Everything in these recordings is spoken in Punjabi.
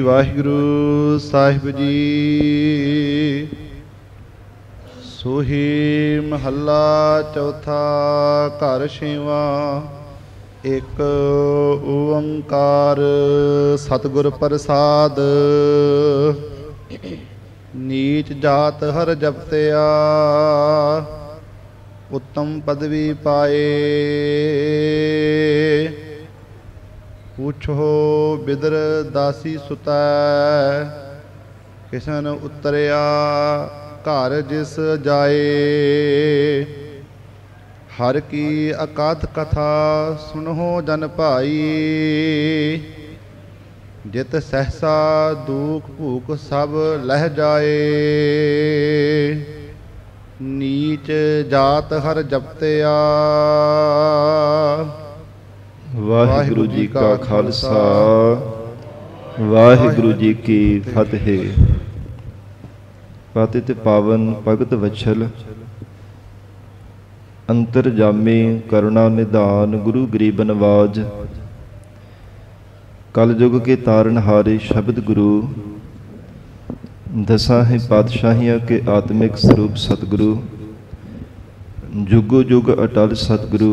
वाहिगुरु साहिब जी। सोही महला चौथा घर छेवां। एक ओंकार सतगुर प्रसाद। नीच जात हर जपतिया उत्तम पदवी पाए। पूछो बिदर दासी सुतै किसन उतरिया घर जिस जाए। हर की अकाथ कथा सुनहो जन भाई। जित सहसा दुख भूख सब लह जाए। नीच जात हर जपतिया। वाहिगुरु जी का खालसा वाहिगुरु जी की फतेह। पतित पावन भगत वत्सल अंतरजामी करुणा निधान गुरु गरीब नवाज। कल युग के तारनहारे शब्द गुरु। दसां ही पातशाहियां के आत्मिक स्वरूप सतगुरु। जुगो जुग अटल सतगुरु।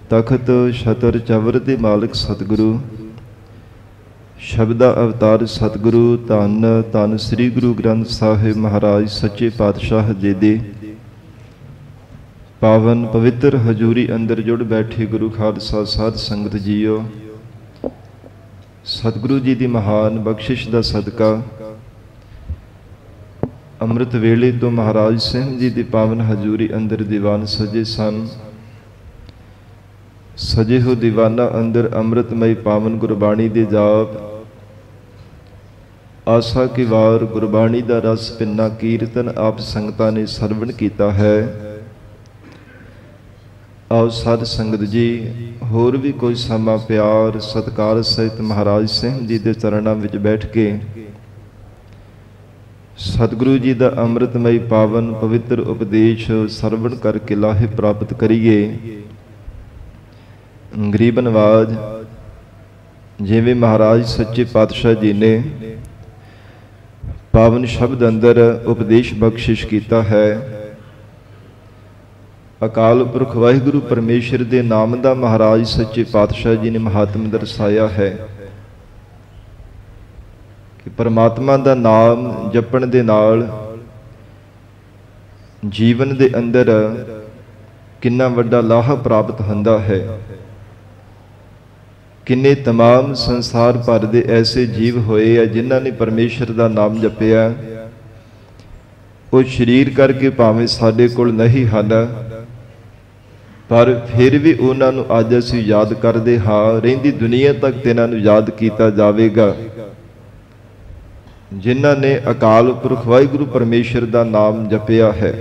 तखत छतर चवर दे मालिक सतगुरु। शब्दा अवतार सतगुरु। धन धन श्री गुरु ग्रंथ साहिब महाराज सच्चे पातशाह जी दे पावन पवित्र हजूरी अंदर जुड़ बैठे गुरु खालसा साध संगत जीओ। सतगुरु जी की महान बख्शिश का सदका अमृत वेले तो महाराज सिंह जी की पावन हजूरी अंदर दीवान सजे सन। सजे हो दीवाना अंदर अमृतमय पावन गुरबाणी दे जाप। आशा की वार गुरबाणी का रस पिन्ना कीर्तन आप संगतां ने सरवण किया है। आओ साध संगत जी होर भी कोई समा प्यार सत्कार सहित महाराज सिंह जी के चरणों में बैठ के सतगुरु जी का अमृतमय पावन पवित्र उपदेश सरवण करके लाहे प्राप्त करिए। गरीब नवाज जिवें महाराज सच्चे पातशाह जी ने पावन शब्द अंदर उपदेश बख्शिश किया है। अकाल पुरख वाहिगुरु परमेश्वर के नाम का महाराज सच्चे पातशाह जी ने महात्म दर्शाया है कि परमात्मा का नाम जपण दे नाल जीवन दे अंदर किन्ना वड्डा लाहा प्राप्त हुंदा है। किन्ने तमाम संसार भर दे ऐसे जीव होए है जिन्हां ने परमेश्वर का नाम जपिया। वो शरीर करके भावें साडे कोल नहीं हन पर फिर भी उन्होंने अज असीं याद करते हाँ। रहिंदी दुनिया तक तिन्हां नूं याद किया जाएगा जिन्हां ने अकाल पुरख वाहिगुरु परमेश्वर का नाम जपिया है।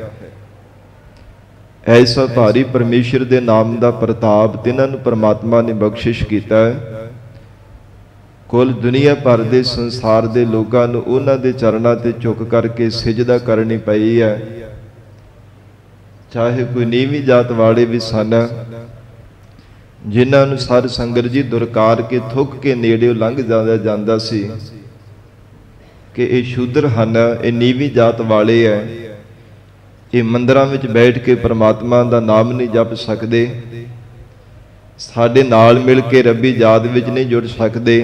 ऐसा भारी परमेश्वर के नाम का प्रताप तिन्हां नूं परमात्मा ने बख्शिश किया है। कुल दुनिया भर के संसार के लोगों नूं उन्हां दे चरणां ते झुक करके सिजदा करनी पई है। चाहे कोई नीवी जात वाले भी सन जिन्हां नूं साध संगत जी दुरकार के थुक के नेड़े लंघ जांदा सी कि ये शूद्र हन, ये नीवी जात वाले है, ये मंदिरां विच बैठ के परमात्मा का नाम नहीं जप सकते, साडे नाल मिल के रब्बी जात विच नहीं जुड़ सकते।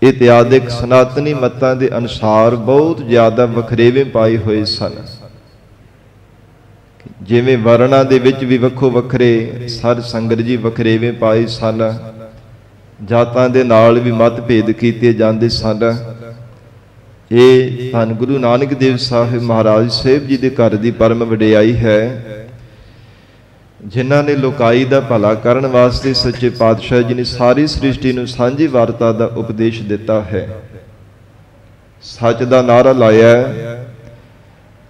इत्यादिक सनातनी मतां दे अनुसार बहुत ज़्यादा वखरेवे पाए हुए सन। जिवें वर्णा दे विच भी वखो वखरे साध संगत जी वखरेवे पाए सन। जातां दे नाल भी मतभेद कीते जांदे सन। ये धन गुरु नानक देव साहिब महाराज साहिब जी के घर की परम वडियाई है जिन्हां ने लोकाई का भला करन वास्ते सच्चे पातशाह जी ने सारी सृष्टि नूं सांझी वारता का उपदेश दिता है। सच का नारा लाया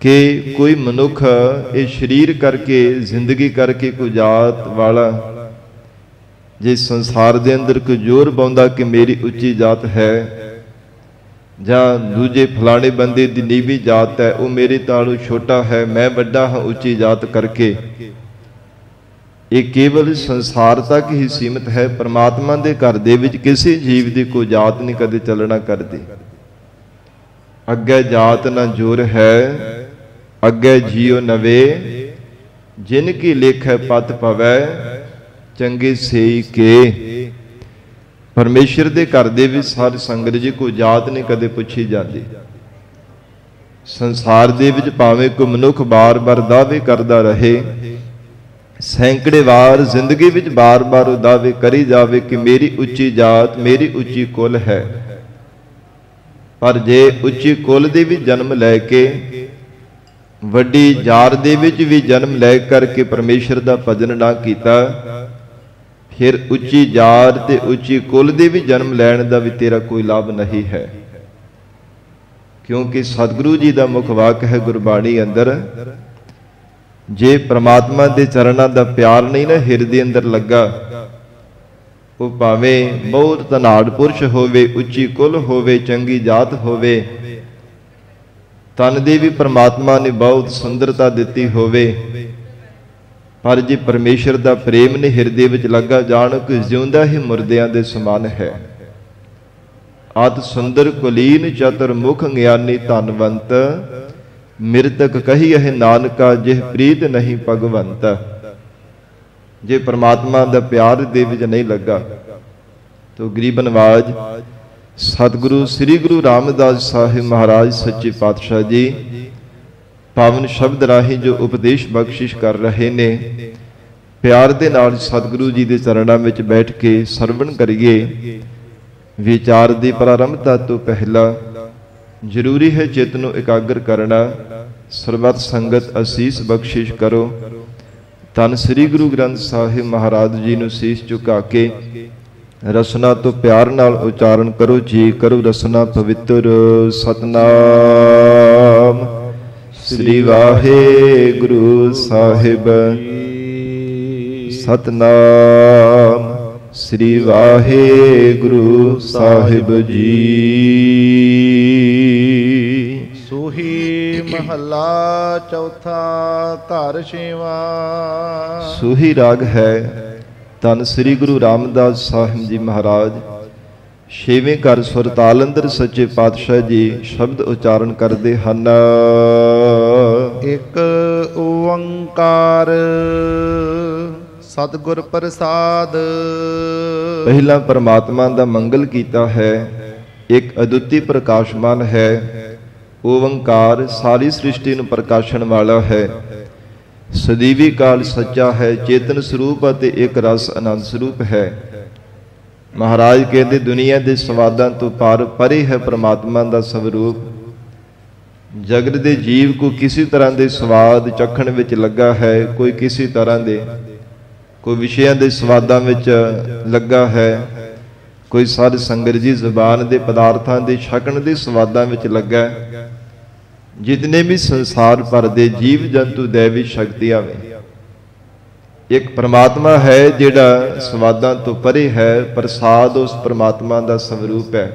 कि कोई मनुख ये शरीर करके जिंदगी करके कोई जात वाला जे संसार के अंदर कोई जोर पाउंदा कि मेरी उच्ची जात है जां दूजे फलाने बंदे दी नीवी जात है, वो मेरे तालों छोटा है, मैं वड्डा हाँ उच्ची जात करके ਇਹ ਕੇਵਲ ਸੰਸਾਰ ਤੱਕ ਹੀ ਸੀਮਿਤ ਹੈ। ਪਰਮਾਤਮਾ ਦੇ ਘਰ ਦੇ ਵਿੱਚ ਕਿਸੇ ਜੀਵ ਦੀ ਕੋਈ ਜਾਤ ਨਹੀਂ ਕਦੇ ਚੱਲਣਾ ਕਰਦੀ। ਅੱਗੇ ਜਾਤ ਨਾ ਜੋਰ ਹੈ, ਅੱਗੇ ਜੀਉ ਨਵੇ, ਜਿਨ ਕੀ ਲੇਖੈ ਪਤ ਪਵੈ, ਚੰਗੇ ਸੇਈ ਕੇ। ਪਰਮੇਸ਼ਰ ਦੇ ਘਰ ਦੇ ਵਿੱਚ ਸਾਧ ਸੰਗਤ ਜੀ ਕੋਈ ਜਾਤ ਨਹੀਂ ਕਦੇ ਪੁੱਛੀ ਜਾਂਦੀ। ਸੰਸਾਰ ਦੇ ਵਿੱਚ ਭਾਵੇਂ ਕੋਈ ਮਨੁੱਖ ਬਾਰ-ਬਾਰ ਦਾਅਵੇ ਕਰਦਾ ਰਹੇ, ਸੈਂਕੜੇ ਵਾਰ ਜ਼ਿੰਦਗੀ ਵਿੱਚ ਬਾਰ-ਬਾਰ ਉਹ ਦਾਅਵੇ ਕਰੀ ਜਾਵੇ ਕਿ ਮੇਰੀ ਉੱਚੀ ਜਾਤ, ਮੇਰੀ ਉੱਚੀ ਕੁਲ ਹੈ, ਪਰ ਜੇ ਉੱਚੀ ਕੁਲ ਦੇ ਵੀ ਜਨਮ ਲੈ ਕੇ, ਵੱਡੀ ਜਾਤ ਦੇ ਵਿੱਚ ਵੀ ਜਨਮ ਲੈ ਕਰਕੇ ਪਰਮੇਸ਼ਰ ਦਾ ਭਜਨ ਨਾ ਕੀਤਾ, ਫਿਰ ਉੱਚੀ ਜਾਤ ਤੇ ਉੱਚੀ ਕੁਲ ਦੇ ਵੀ ਜਨਮ ਲੈਣ ਦਾ ਵੀ ਤੇਰਾ ਕੋਈ ਲਾਭ ਨਹੀਂ ਹੈ। ਕਿਉਂਕਿ ਸਤਿਗੁਰੂ ਜੀ ਦਾ ਮੁੱਖ ਵਾਕ ਹੈ ਗੁਰਬਾਣੀ ਅੰਦਰ, ਜੇ ਪ੍ਰਮਾਤਮਾ ਦੇ ਚਰਨਾਂ ਦਾ ਪਿਆਰ ਨਹੀਂ ਨਾ ਹਿਰਦੇ ਅੰਦਰ ਲੱਗਾ, ਉਹ ਭਾਵੇਂ ਬਹੁਤ ਧਨਾੜ ਪੁਰਸ਼ ਹੋਵੇ, ਉੱਚੀ ਕੁਲ ਹੋਵੇ, ਚੰਗੀ ਜਾਤ ਹੋਵੇ, ਤਨ ਦੀ ਵੀ ਪ੍ਰਮਾਤਮਾ ਨੇ ਬਹੁਤ ਸੁੰਦਰਤਾ ਦਿੱਤੀ ਹੋਵੇ, ਪਰ ਜੇ ਪਰਮੇਸ਼ਰ ਦਾ ਪ੍ਰੇਮ ਨੇ ਹਿਰਦੇ ਵਿੱਚ ਲੱਗਾ, ਜਾਣ ਕਿ ਜਿਉਂਦਾ ਹੀ ਮੁਰਦਿਆਂ ਦੇ ਸਮਾਨ ਹੈ। ਆਤ ਸੁੰਦਰ ਕੁਲੀਨ ਚਤੁਰ ਮੁਖ ਗਿਆਨੀ ਧਨਵੰਤ, ਮਿਰਤਕ ਕਹੀਐ ਨਾਨਕਾ ਜਿਹ ਪ੍ਰੀਤ ਨਹੀਂ ਭਗਵੰਤ। ਜੇ ਪ੍ਰਮਾਤਮਾ ਦਾ ਪਿਆਰ ਦੇ ਵਿੱਚ ਨਹੀਂ ਲੱਗਾ ਤੋ ਗਰੀਬ ਨਵਾਜ ਸਤਿਗੁਰੂ ਸ੍ਰੀ ਗੁਰੂ ਰਾਮਦਾਸ ਸਾਹਿਬ ਮਹਾਰਾਜ ਸੱਚੇ ਪਾਤਸ਼ਾਹ ਜੀ ਪਾਵਨ ਸ਼ਬਦ ਰਾਹੀਂ ਜੋ ਉਪਦੇਸ਼ ਬਖਸ਼ਿਸ਼ ਕਰ ਰਹੇ ਨੇ, ਪਿਆਰ ਦੇ ਨਾਲ ਸਤਿਗੁਰੂ ਜੀ ਦੇ ਚਰਨਾਂ ਵਿੱਚ ਬੈਠ ਕੇ ਸਰਵਣ ਕਰੀਏ। ਵਿਚਾਰ ਦੀ ਪ੍ਰਾਰੰਭਤਾ ਤੋਂ ਪਹਿਲਾਂ ਜ਼ਰੂਰੀ ਹੈ ਚਿੱਤ ਨੂੰ ਇਕਾਗਰ ਕਰਨਾ। ਸਰਬੱਤ ਸੰਗਤ ਅਸੀਸ ਬਖਸ਼ਿਸ਼ ਕਰੋ। ਧੰਨ ਸ੍ਰੀ ਗੁਰੂ ਗ੍ਰੰਥ ਸਾਹਿਬ ਮਹਾਰਾਜ ਜੀ ਨੂੰ ਸੀਸ ਝੁਕਾ ਕੇ ਰਸਨਾ ਤੋਂ ਪਿਆਰ ਨਾਲ ਉਚਾਰਨ ਕਰੋ। ਜੀ ਕਰੋ ਰਸਨਾ ਪਵਿੱਤਰ। ਸਤਨਾਮ ਸ੍ਰੀ ਵਾਹਿਗੁਰੂ ਸਾਹਿਬ। ਸਤਨਾਮ ਸ੍ਰੀ ਵਾਹਿਗੁਰੂ ਸਾਹਿਬ ਜੀ। ਸੂਹੀ ਮਹੱਲਾ ਚੌਥਾ ਘਰ ਛੇਵਾਂ। ਸੂਹੀ ਰਾਗ ਹੈ ਧੰਨ ਸ੍ਰੀ ਗੁਰੂ ਰਾਮਦਾਸ ਸਾਹਿਬ ਜੀ ਮਹਾਰਾਜ ਛੇਵੇਂ ਘਰ ਸੁਰ ਤਾਲ ਅੰਦਰ ਸੱਚੇ ਪਾਤਸ਼ਾਹ ਜੀ ਸ਼ਬਦ ਉਚਾਰਨ ਕਰਦੇ ਹਨ। ਇੱਕ ਓੰਕਾਰ ਸਤਿਗੁਰ ਪ੍ਰਸਾਦ। ਪਹਿਲਾ ਪਰਮਾਤਮਾ ਦਾ ਮੰਗਲ ਕੀਤਾ ਹੈ। ਇੱਕ ਅਦੁੱਤੀ ਪ੍ਰਕਾਸ਼ਮਾਨ ਹੈ। ਓੰਕਾਰ ਸਾਰੀ ਸ੍ਰਿਸ਼ਟੀ ਨੂੰ ਪ੍ਰਕਾਸ਼ਣ ਵਾਲਾ ਹੈ। ਸਦੀਵੀ ਕਾਲ ਸੱਚਾ ਹੈ। ਚੇਤਨ ਸਰੂਪ ਅਤੇ ਇੱਕ ਰਸ ਆਨੰਦ ਸਰੂਪ ਹੈ। ਮਹਾਰਾਜ ਕਹਿੰਦੇ ਦੁਨੀਆ ਦੇ ਸਵਾਦਾਂ ਤੋਂ ਪਾਰ ਪਰੇ ਹੈ ਪ੍ਰਮਾਤਮਾ ਦਾ ਸਵਰੂਪ। ਜਗਤ ਦੇ ਜੀਵ ਕੋ ਕਿਸੇ ਤਰ੍ਹਾਂ ਦੇ ਸਵਾਦ ਚਖਣ ਵਿੱਚ ਲੱਗਾ ਹੈ, ਕੋਈ ਕਿਸੇ ਤਰ੍ਹਾਂ ਦੇ, ਕੋਈ ਵਿਸ਼ਿਆਂ ਦੇ ਸਵਾਦਾਂ ਵਿੱਚ ਲੱਗਾ ਹੈ, ਕੋਈ ਸਾਧ ਸੰਗਤ ਜੀ ਜ਼ੁਬਾਨ ਦੇ ਪਦਾਰਥਾਂ ਦੇ ਛਕਣ ਦੇ ਸਵਾਦਾਂ ਵਿੱਚ ਲੱਗਾ। ਜਿਤਨੇ ਵੀ ਸੰਸਾਰ ਭਰ ਦੇ ਜੀਵ ਜੰਤੂ ਦੈਵੀ ਸ਼ਕਤੀਆਂ ਵੇ, ਇੱਕ ਪ੍ਰਮਾਤਮਾ ਹੈ ਜਿਹੜਾ ਸਵਾਦਾਂ ਤੋਂ ਪਰੇ ਹੈ। ਪ੍ਰਸਾਦ ਉਸ ਪ੍ਰਮਾਤਮਾ ਦਾ ਸਵਰੂਪ ਹੈ।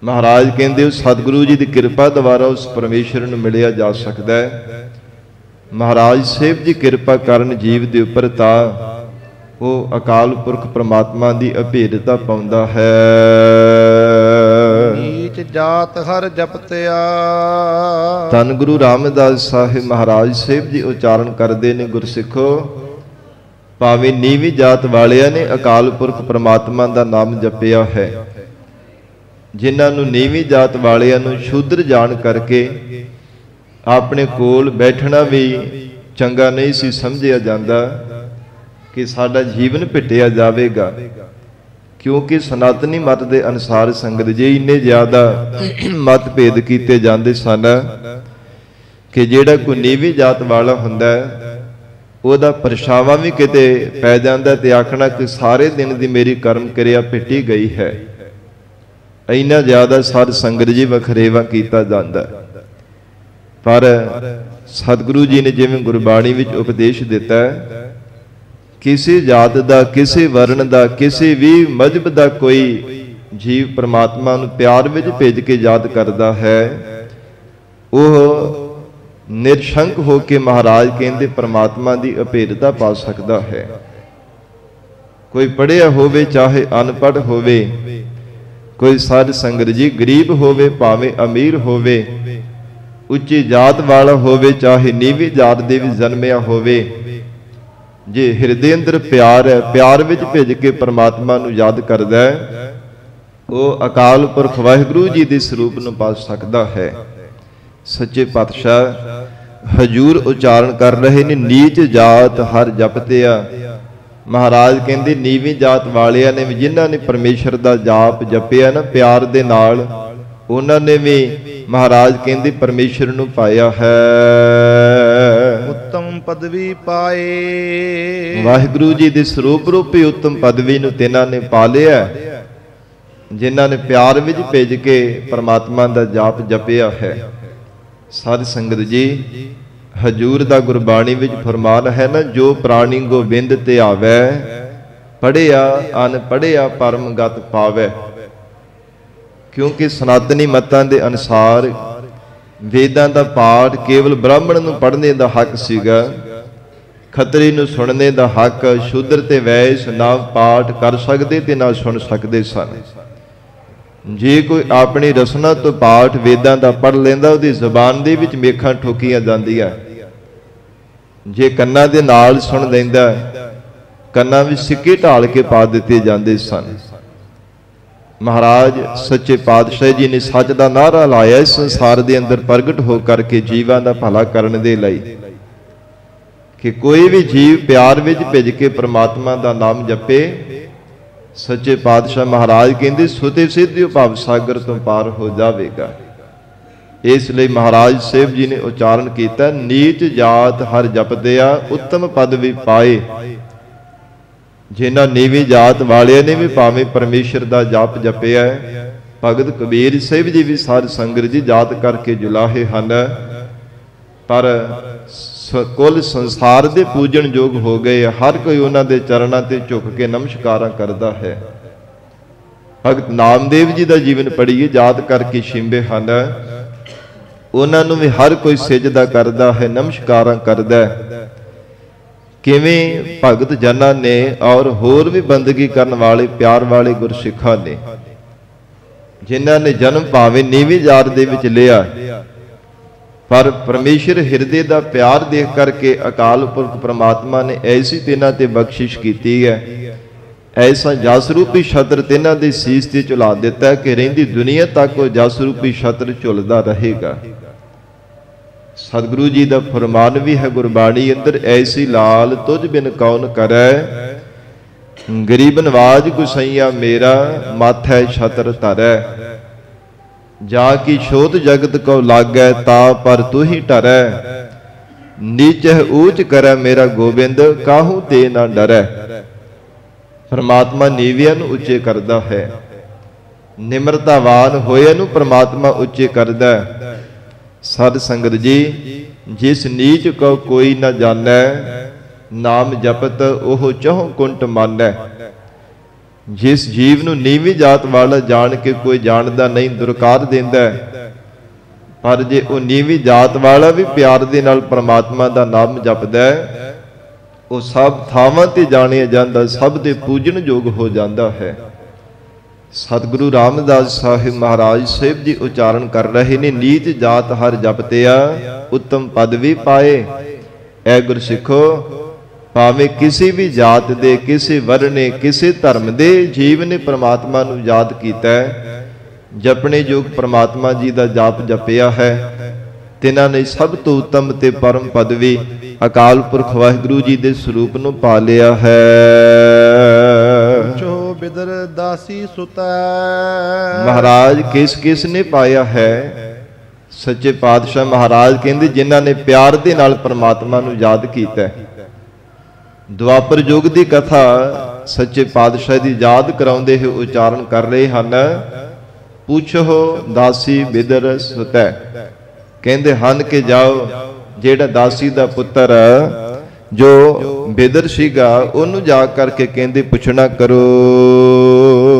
ਮਹਾਰਾਜ ਕਹਿੰਦੇ ਉਸ ਸਤਿਗੁਰੂ ਜੀ ਦੀ ਕਿਰਪਾ ਦੁਆਰਾ ਉਸ ਪਰਮੇਸ਼ਰ ਨੂੰ ਮਿਲਿਆ ਜਾ ਸਕਦਾ ਹੈ। ਮਹਾਰਾਜ ਸਾਹਿਬ ਜੀ ਕਿਰਪਾ ਕਰਨ ਜੀਵ ਦੇ ਉੱਪਰ ਤਾਂ ਉਹ ਅਕਾਲ ਪੁਰਖ ਪ੍ਰਮਾਤਮਾ ਦੀ ਅਭੇਦਤਾ ਪਾਉਂਦਾ ਹੈ। ਨੀਚ ਜਾਤ ਹਰ ਜਪਤਿਆ। ਧੰਨ ਗੁਰੂ ਰਾਮਦਾਸ ਸਾਹਿਬ ਮਹਾਰਾਜ ਸਾਹਿਬ ਜੀ ਉਚਾਰਨ ਕਰਦੇ ਨੇ, ਗੁਰਸਿੱਖੋ ਭਾਵੇਂ ਨੀਵੀਂ ਜਾਤ ਵਾਲਿਆਂ ਨੇ ਅਕਾਲ ਪੁਰਖ ਪ੍ਰਮਾਤਮਾ ਦਾ ਨਾਮ ਜਪਿਆ ਹੈ। ਜਿਨ੍ਹਾਂ ਨੂੰ ਨੀਵੀਂ ਜਾਤ ਵਾਲਿਆਂ ਨੂੰ ਸ਼ੂਦਰ ਜਾਣ ਕਰਕੇ ਆਪਣੇ ਕੋਲ ਬੈਠਣਾ ਵੀ ਚੰਗਾ ਨਹੀਂ ਸੀ ਸਮਝਿਆ ਜਾਂਦਾ ਕਿ ਸਾਡਾ ਜੀਵਨ ਭਿੱਟਿਆ ਜਾਵੇਗਾ। ਕਿਉਂਕਿ ਸਨਾਤਨੀ ਮਤ ਦੇ ਅਨੁਸਾਰ ਸੰਗਤ ਜੀ ਇੰਨੇ ਜ਼ਿਆਦਾ ਮਤਭੇਦ ਕੀਤੇ ਜਾਂਦੇ ਸਨ ਕਿ ਜਿਹੜਾ ਕੋਈ ਨੀਵੀਂ ਜਾਤ ਵਾਲਾ ਹੁੰਦਾ ਉਹਦਾ ਪਰਛਾਵਾਂ ਵੀ ਕਿਤੇ ਪੈ ਜਾਂਦਾ ਤੇ ਆਖਣਾ ਕਿ ਸਾਰੇ ਦਿਨ ਦੀ ਮੇਰੀ ਕਰਮ ਕਿਰਿਆ ਭਿੱਟੀ ਗਈ ਹੈ। ਇੰਨਾ ਜ਼ਿਆਦਾ ਸਾਧ ਸੰਗਤ ਜੀ ਵਖਰੇਵਾ ਕੀਤਾ ਜਾਂਦਾ। ਪਰ ਸਤਿਗੁਰੂ ਜੀ ਨੇ ਜਿਵੇਂ ਗੁਰਬਾਣੀ ਵਿੱਚ ਉਪਦੇਸ਼ ਦਿੱਤਾ, ਕਿਸੇ ਜਾਤ ਦਾ, ਕਿਸੇ ਵਰਨ ਦਾ, ਕਿਸੇ ਵੀ ਮਜ਼ਹਬ ਦਾ ਕੋਈ ਜੀਵ ਪ੍ਰਮਾਤਮਾ ਨੂੰ ਪਿਆਰ ਵਿੱਚ ਭੇਜ ਕੇ ਯਾਦ ਕਰਦਾ ਹੈ, ਉਹ ਨਿਰਸ਼ੰਕ ਹੋ ਕੇ ਮਹਾਰਾਜ ਕਹਿੰਦੇ ਪਰਮਾਤਮਾ ਦੀ ਅਭੇਦਤਾ ਪਾ ਸਕਦਾ ਹੈ। ਕੋਈ ਪੜ੍ਹਿਆ ਹੋਵੇ ਚਾਹੇ ਅਨਪੜ੍ਹ ਹੋਵੇ, ਕੋਈ ਸਾਧ ਸੰਗਤ ਜੀ ਗਰੀਬ ਹੋਵੇ ਭਾਵੇਂ ਅਮੀਰ ਹੋਵੇ, ਉੱਚੀ ਜਾਤ ਵਾਲਾ ਹੋਵੇ ਚਾਹੇ ਨੀਵੀਂ ਜਾਤ ਦੇ ਵੀ ਜਨਮਿਆ ਹੋਵੇ, ਜੇ ਹਿਰਦੇ ਅੰਦਰ ਪਿਆਰ ਹੈ, ਪਿਆਰ ਵਿੱਚ ਭਿੱਜ ਕੇ ਪਰਮਾਤਮਾ ਨੂੰ ਯਾਦ ਕਰਦਾ ਹੈ, ਉਹ ਅਕਾਲ ਪੁਰਖ ਵਾਹਿਗੁਰੂ ਜੀ ਦੇ ਸਰੂਪ ਨੂੰ ਪਾ ਸਕਦਾ ਹੈ। ਸੱਚੇ ਪਾਤਸ਼ਾਹ ਹਜੂਰ ਉਚਾਰਨ ਕਰ ਰਹੇ ਨੇ, ਨੀਚ ਜਾਤ ਹਰ ਜਪਤਿਆ। ਮਹਾਰਾਜ ਕਹਿੰਦੇ ਨੀਵੀਂ ਜਾਤ ਵਾਲਿਆਂ ਨੇ ਵੀ, ਜਿਨ੍ਹਾਂ ਨੇ ਪਰਮੇਸ਼ਰ ਦਾ ਜਾਪ ਜਪਿਆ ਨਾ ਪਿਆਰ ਦੇ ਨਾਲ, ਉਹਨਾਂ ਨੇ ਵੀ ਮਹਾਰਾਜ ਕਹਿੰਦੇ ਪਰਮੇਸ਼ਰ ਨੂੰ ਪਾਇਆ ਹੈ। ਉੱਤਮ ਪਦਵੀ ਪਾਏ। ਵਾਹਿਗੁਰੂ ਜੀ ਦੇ ਸਰੂਪ ਰੂਪੀ ਉੱਤਮ ਪਦਵੀ ਨੂੰ ਤਿੰਨਾਂ ਨੇ ਪਾ ਲਿਆ, ਜਿਨ੍ਹਾਂ ਨੇ ਪਿਆਰ ਵਿੱਚ ਭਿੱਜ ਕੇ ਪਰਮਾਤਮਾ ਦਾ ਜਾਪ ਜਪਿਆ ਹੈ। ਸਾਧ ਸੰਗਤ ਜੀ, ਹਜੂਰ ਦਾ ਗੁਰਬਾਣੀ ਵਿੱਚ ਫਰਮਾਨ ਹੈ ਨਾ, ਜੋ ਪ੍ਰਾਣੀ ਗੋਬਿੰਦ ਤੇ ਆਵੈ, ਪੜ੍ਹਿਆ ਅਨਪੜ੍ਹਿਆ ਪਰਮ ਗਤ ਪਾਵੈ। ਕਿਉਂਕਿ ਸਨਾਤਨੀ ਮਤਾਂ ਦੇ ਅਨੁਸਾਰ ਵੇਦਾਂ ਦਾ ਪਾਠ ਕੇਵਲ ਬ੍ਰਾਹਮਣ ਨੂੰ ਪੜ੍ਹਨੇ ਦਾ ਹੱਕ ਸੀਗਾ, ਖੱਤਰੀ ਨੂੰ ਸੁਣਨੇ ਦਾ ਹੱਕ, ਸ਼ੂਦਰ ਤੇ ਵੈਸ਼ ਨਾ ਪਾਠ ਕਰ ਸਕਦੇ ਤੇ ਨਾ ਸੁਣ ਸਕਦੇ ਸਨ। ਜੇ ਕੋਈ ਆਪਣੀ ਰਸਨਾ ਤੋਂ ਪਾਠ ਵੇਦਾਂ ਦਾ ਪੜ੍ਹ ਲੈਂਦਾ, ਉਹਦੀ ਜ਼ੁਬਾਨ ਦੇ ਵਿੱਚ ਮੇਖਾਂ ਠੋਕੀਆਂ ਜਾਂਦੀਆਂ। ਜੇ ਕੰਨਾਂ ਦੇ ਨਾਲ ਸੁਣ ਲੈਂਦਾ, ਕੰਨਾਂ ਵਿੱਚ ਸਿੱਕੇ ਢਾਲ ਕੇ ਪਾ ਦਿੱਤੇ ਜਾਂਦੇ ਸਨ। ਮਹਾਰਾਜ ਸੱਚੇ ਪਾਤਸ਼ਾਹ ਜੀ ਨੇ ਸੱਚ ਦਾ ਨਾਅਰਾ ਲਾਇਆ ਇਸ ਸੰਸਾਰ ਦੇ ਅੰਦਰ ਪ੍ਰਗਟ ਹੋ ਕਰਕੇ ਜੀਵਾਂ ਦਾ ਭਲਾ ਕਰਨ ਦੇ ਲਈ, ਕਿ ਕੋਈ ਵੀ ਜੀਵ ਪਿਆਰ ਵਿੱਚ ਭਿੱਜ ਕੇ ਪ੍ਰਮਾਤਮਾ ਦਾ ਨਾਮ ਜਪੇ। ਸੱਚੇ ਪਾਤਸ਼ਾਹ ਮਹਾਰਾਜ ਕਹਿੰਦੇ ਸੁਤੇ ਸਿੱਧਿਓ ਭਵ ਸਾਗਰ ਤੋਂ ਪਾਰ ਹੋ ਜਾਵੇਗਾ। ਇਸ ਲਈ ਮਹਾਰਾਜ ਸਾਹਿਬ ਜੀ ਨੇ ਉਚਾਰਨ ਕੀਤਾ, ਨੀਚ ਜਾਤ ਹਰ ਜਪਦਿਆ ਉੱਤਮ ਪਦ ਵੀ ਪਾਏ। ਜਿਨ੍ਹਾਂ ਨੀਵੀਂ ਜਾਤ ਵਾਲਿਆਂ ਨੇ ਵੀ ਭਾਵੇਂ ਪਰਮੇਸ਼ਰ ਦਾ ਜਾਪ ਜਪਿਆ ਹੈ। ਭਗਤ ਕਬੀਰ ਸਾਹਿਬ ਜੀ ਵੀ ਸਾਧ ਸੰਗਤ ਜੀ ਜਾਤ ਕਰਕੇ ਜੁਲਾਹੇ ਹਨ, ਪਰ ਕੁੱਲ ਸੰਸਾਰ ਦੇ ਪੂਜਣ ਯੋਗ ਹੋ ਗਏ। ਹਰ ਕੋਈ ਉਹਨਾਂ ਦੇ ਚਰਨਾਂ ਤੇ ਝੁਕ ਕੇ ਨਮਸਕਾਰਾਂ ਕਰਦਾ ਹੈ। ਭਗਤ ਨਾਮਦੇਵ ਜੀ ਦਾ ਜੀਵਨ ਪੜ੍ਹੀਏ, ਜਾਤ ਕਰਕੇ ਛਿੰਬੇ ਹਨ, ਉਹਨਾਂ ਨੂੰ ਵੀ ਹਰ ਕੋਈ ਸਿਜਦਾ ਕਰਦਾ ਹੈ, ਨਮਸਕਾਰਾਂ ਕਰਦਾ ਹੈ। ਕਿਵੇਂ ਭਗਤ ਜਨਾਂ ਨੇ ਔਰ ਹੋਰ ਵੀ ਬੰਦਗੀ ਕਰਨ ਵਾਲੇ ਪਿਆਰ ਵਾਲੇ ਗੁਰਸਿੱਖਾਂ ਨੇ, ਜਿਨ੍ਹਾਂ ਨੇ ਜਨਮ ਭਾਵੇਂ ਨੀਵੀਂ ਜਾਤ ਦੇ ਵਿੱਚ ਲਿਆ, ਪਰ ਪਰਮੇਸ਼ਰ ਹਿਰਦੇ ਦਾ ਪਿਆਰ ਦੇਖ ਕਰਕੇ ਅਕਾਲ ਪੁਰਖ ਪ੍ਰਮਾਤਮਾ ਨੇ ਐਸੀ ਤਿੰਨਾਂ ਤੇ ਬਖਸ਼ਿਸ਼ ਕੀਤੀ ਹੈ, ਐਸਾ ਜਸ ਰੂਪੀ ਛਤਰ ਤਿੰਨਾਂ ਦੇ ਸੀਸ ਤੇ ਝੁਲਾ ਦਿੱਤਾ ਕਿ ਰਹਿੰਦੀ ਦੁਨੀਆ ਤੱਕ ਉਹ ਜਸ ਰੂਪੀ ਛਤਰ ਝੁਲਦਾ ਰਹੇਗਾ। ਸਤਿਗੁਰੂ ਜੀ ਦਾ ਫਰਮਾਨ ਵੀ ਹੈ ਗੁਰਬਾਣੀ ਅੰਦਰ, ਐਸੀ ਲਾਲ ਤੁਝ ਬਿਨ ਕੌਣ ਕਰੈ, ਗਰੀਬ ਨਵਾਜ ਗੁਸਈਆ ਮੇਰਾ, ਮਾਥੈ ਛਤਰ ਧਰੈ। ਜਾ ਕੀ ਛੋਤ ਜਗਤ ਕੋ ਲਾਗੈ, ਤਾ ਪਰ ਤੂੰ ਹੀ ਟਰੈ। ਨੀਚਹਿ ਊਚ ਕਰੈ ਮੇਰਾ ਗੋਬਿੰਦ, ਕਾਹੂ ਤੇ ਨਾ ਡਰੈ। ਪਰਮਾਤਮਾ ਨੀਵਿਆਂ ਨੂੰ ਉੱਚੇ ਕਰਦਾ ਹੈ, ਨਿਮਰਤਾਵਾਨ ਹੋਏ ਨੂੰ ਪਰਮਾਤਮਾ ਉੱਚੇ ਕਰਦਾ ਹੈ। ਸਾਧ ਸੰਗਤ ਜੀ, ਜਿਸ ਨੀਚ ਕੋ ਕੋਈ ਨਾ ਜਾਣੈ, ਨਾਮ ਜਪਤ ਉਹ ਚਹੁ ਕੁੰਟ ਮਾਨੈ। ਜਿਸ ਜੀਵ ਨੂੰ ਨੀਵੀਂ ਜਾਤ ਵਾਲਾ ਜਾਣ ਕੇ ਕੋਈ ਜਾਣਦਾ ਨਹੀਂ, ਦੁਰਕਾਰ ਦਿੰਦਾ, ਪਰ ਜੇ ਉਹ ਨੀਵੀਂ ਜਾਤ ਵਾਲਾ ਵੀ ਪਿਆਰ ਦੇ ਨਾਲ ਪਰਮਾਤਮਾ ਦਾ ਨਾਮ ਜਪਦਾ, ਉਹ ਸਭ ਥਾਵਾਂ ਤੇ ਜਾਣਿਆ ਜਾਂਦਾ, ਸਭ ਦੇ ਪੂਜਣ ਯੋਗ ਹੋ ਜਾਂਦਾ ਹੈ। ਸਤਿਗੁਰੂ ਰਾਮਦਾਸ ਸਾਹਿਬ ਮਹਾਰਾਜ ਸਾਹਿਬ ਜੀ ਉਚਾਰਨ ਕਰ ਰਹੇ ਨੇ, ਨੀਚ ਜਾਤ ਹਰ ਜਪਤਿਆ ਉੱਤਮ ਪਦ ਵੀ ਪਾਏ। ਐ ਗੁਰਸਿੱਖੋ, ਭਾਵੇਂ ਕਿਸੇ ਵੀ ਜਾਤ ਦੇ, ਕਿਸੇ ਵਰਨੇ, ਕਿਸੇ ਧਰਮ ਦੇ ਜੀਵ ਨੇ ਪ੍ਰਮਾਤਮਾ ਨੂੰ ਯਾਦ ਕੀਤਾ, ਜਪਣੇ ਯੋਗ ਪ੍ਰਮਾਤਮਾ ਜੀ ਦਾ ਜਾਪ ਜਪਿਆ ਹੈ, ਤਿਨਾਂ ਨੇ ਸਭ ਤੋਂ ਉੱਤਮ ਤੇ ਪਰਮ ਪਦਵੀ ਅਕਾਲ ਪੁਰਖ ਵਾਹਿਗੁਰੂ ਜੀ ਦੇ ਸਰੂਪ ਨੂੰ ਪਾ ਲਿਆ ਹੈ। ਜੋ ਬਿਦਰ ਦਾਸੀ ਸੁਤੈ। ਮਹਾਰਾਜ ਕਿਸ ਨੇ ਪਾਇਆ ਹੈ? ਸੱਚੇ ਪਾਤਸ਼ਾਹ ਮਹਾਰਾਜ ਕਹਿੰਦੇ, ਜਿਨ੍ਹਾਂ ਨੇ ਪਿਆਰ ਦੇ ਨਾਲ ਪ੍ਰਮਾਤਮਾ ਨੂੰ ਯਾਦ ਕੀਤਾ। ਦੁਆਪਰ ਯੁੱਗ ਦੀ ਕਥਾ ਸੱਚੇ ਪਾਤਸ਼ਾਹ ਦੀ ਯਾਦ ਕਰਾਉਂਦੇ ਹੋਏ ਉਚਾਰਨ ਕਰ ਰਹੇ ਹਨ, ਪੁੱਛੋ ਦਾਸੀ ਬਿਦਰ ਸੁਤੈ। ਕਹਿੰਦੇ ਹਨ ਕਿ ਜਾਓ, ਜਿਹੜਾ ਦਾਸੀ ਦਾ ਪੁੱਤਰ ਜੋ ਬਿਦਰ ਸੀਗਾ, ਉਹਨੂੰ ਜਾ ਕਰਕੇ ਕਹਿੰਦੇ ਪੁੱਛਣਾ ਕਰੋ।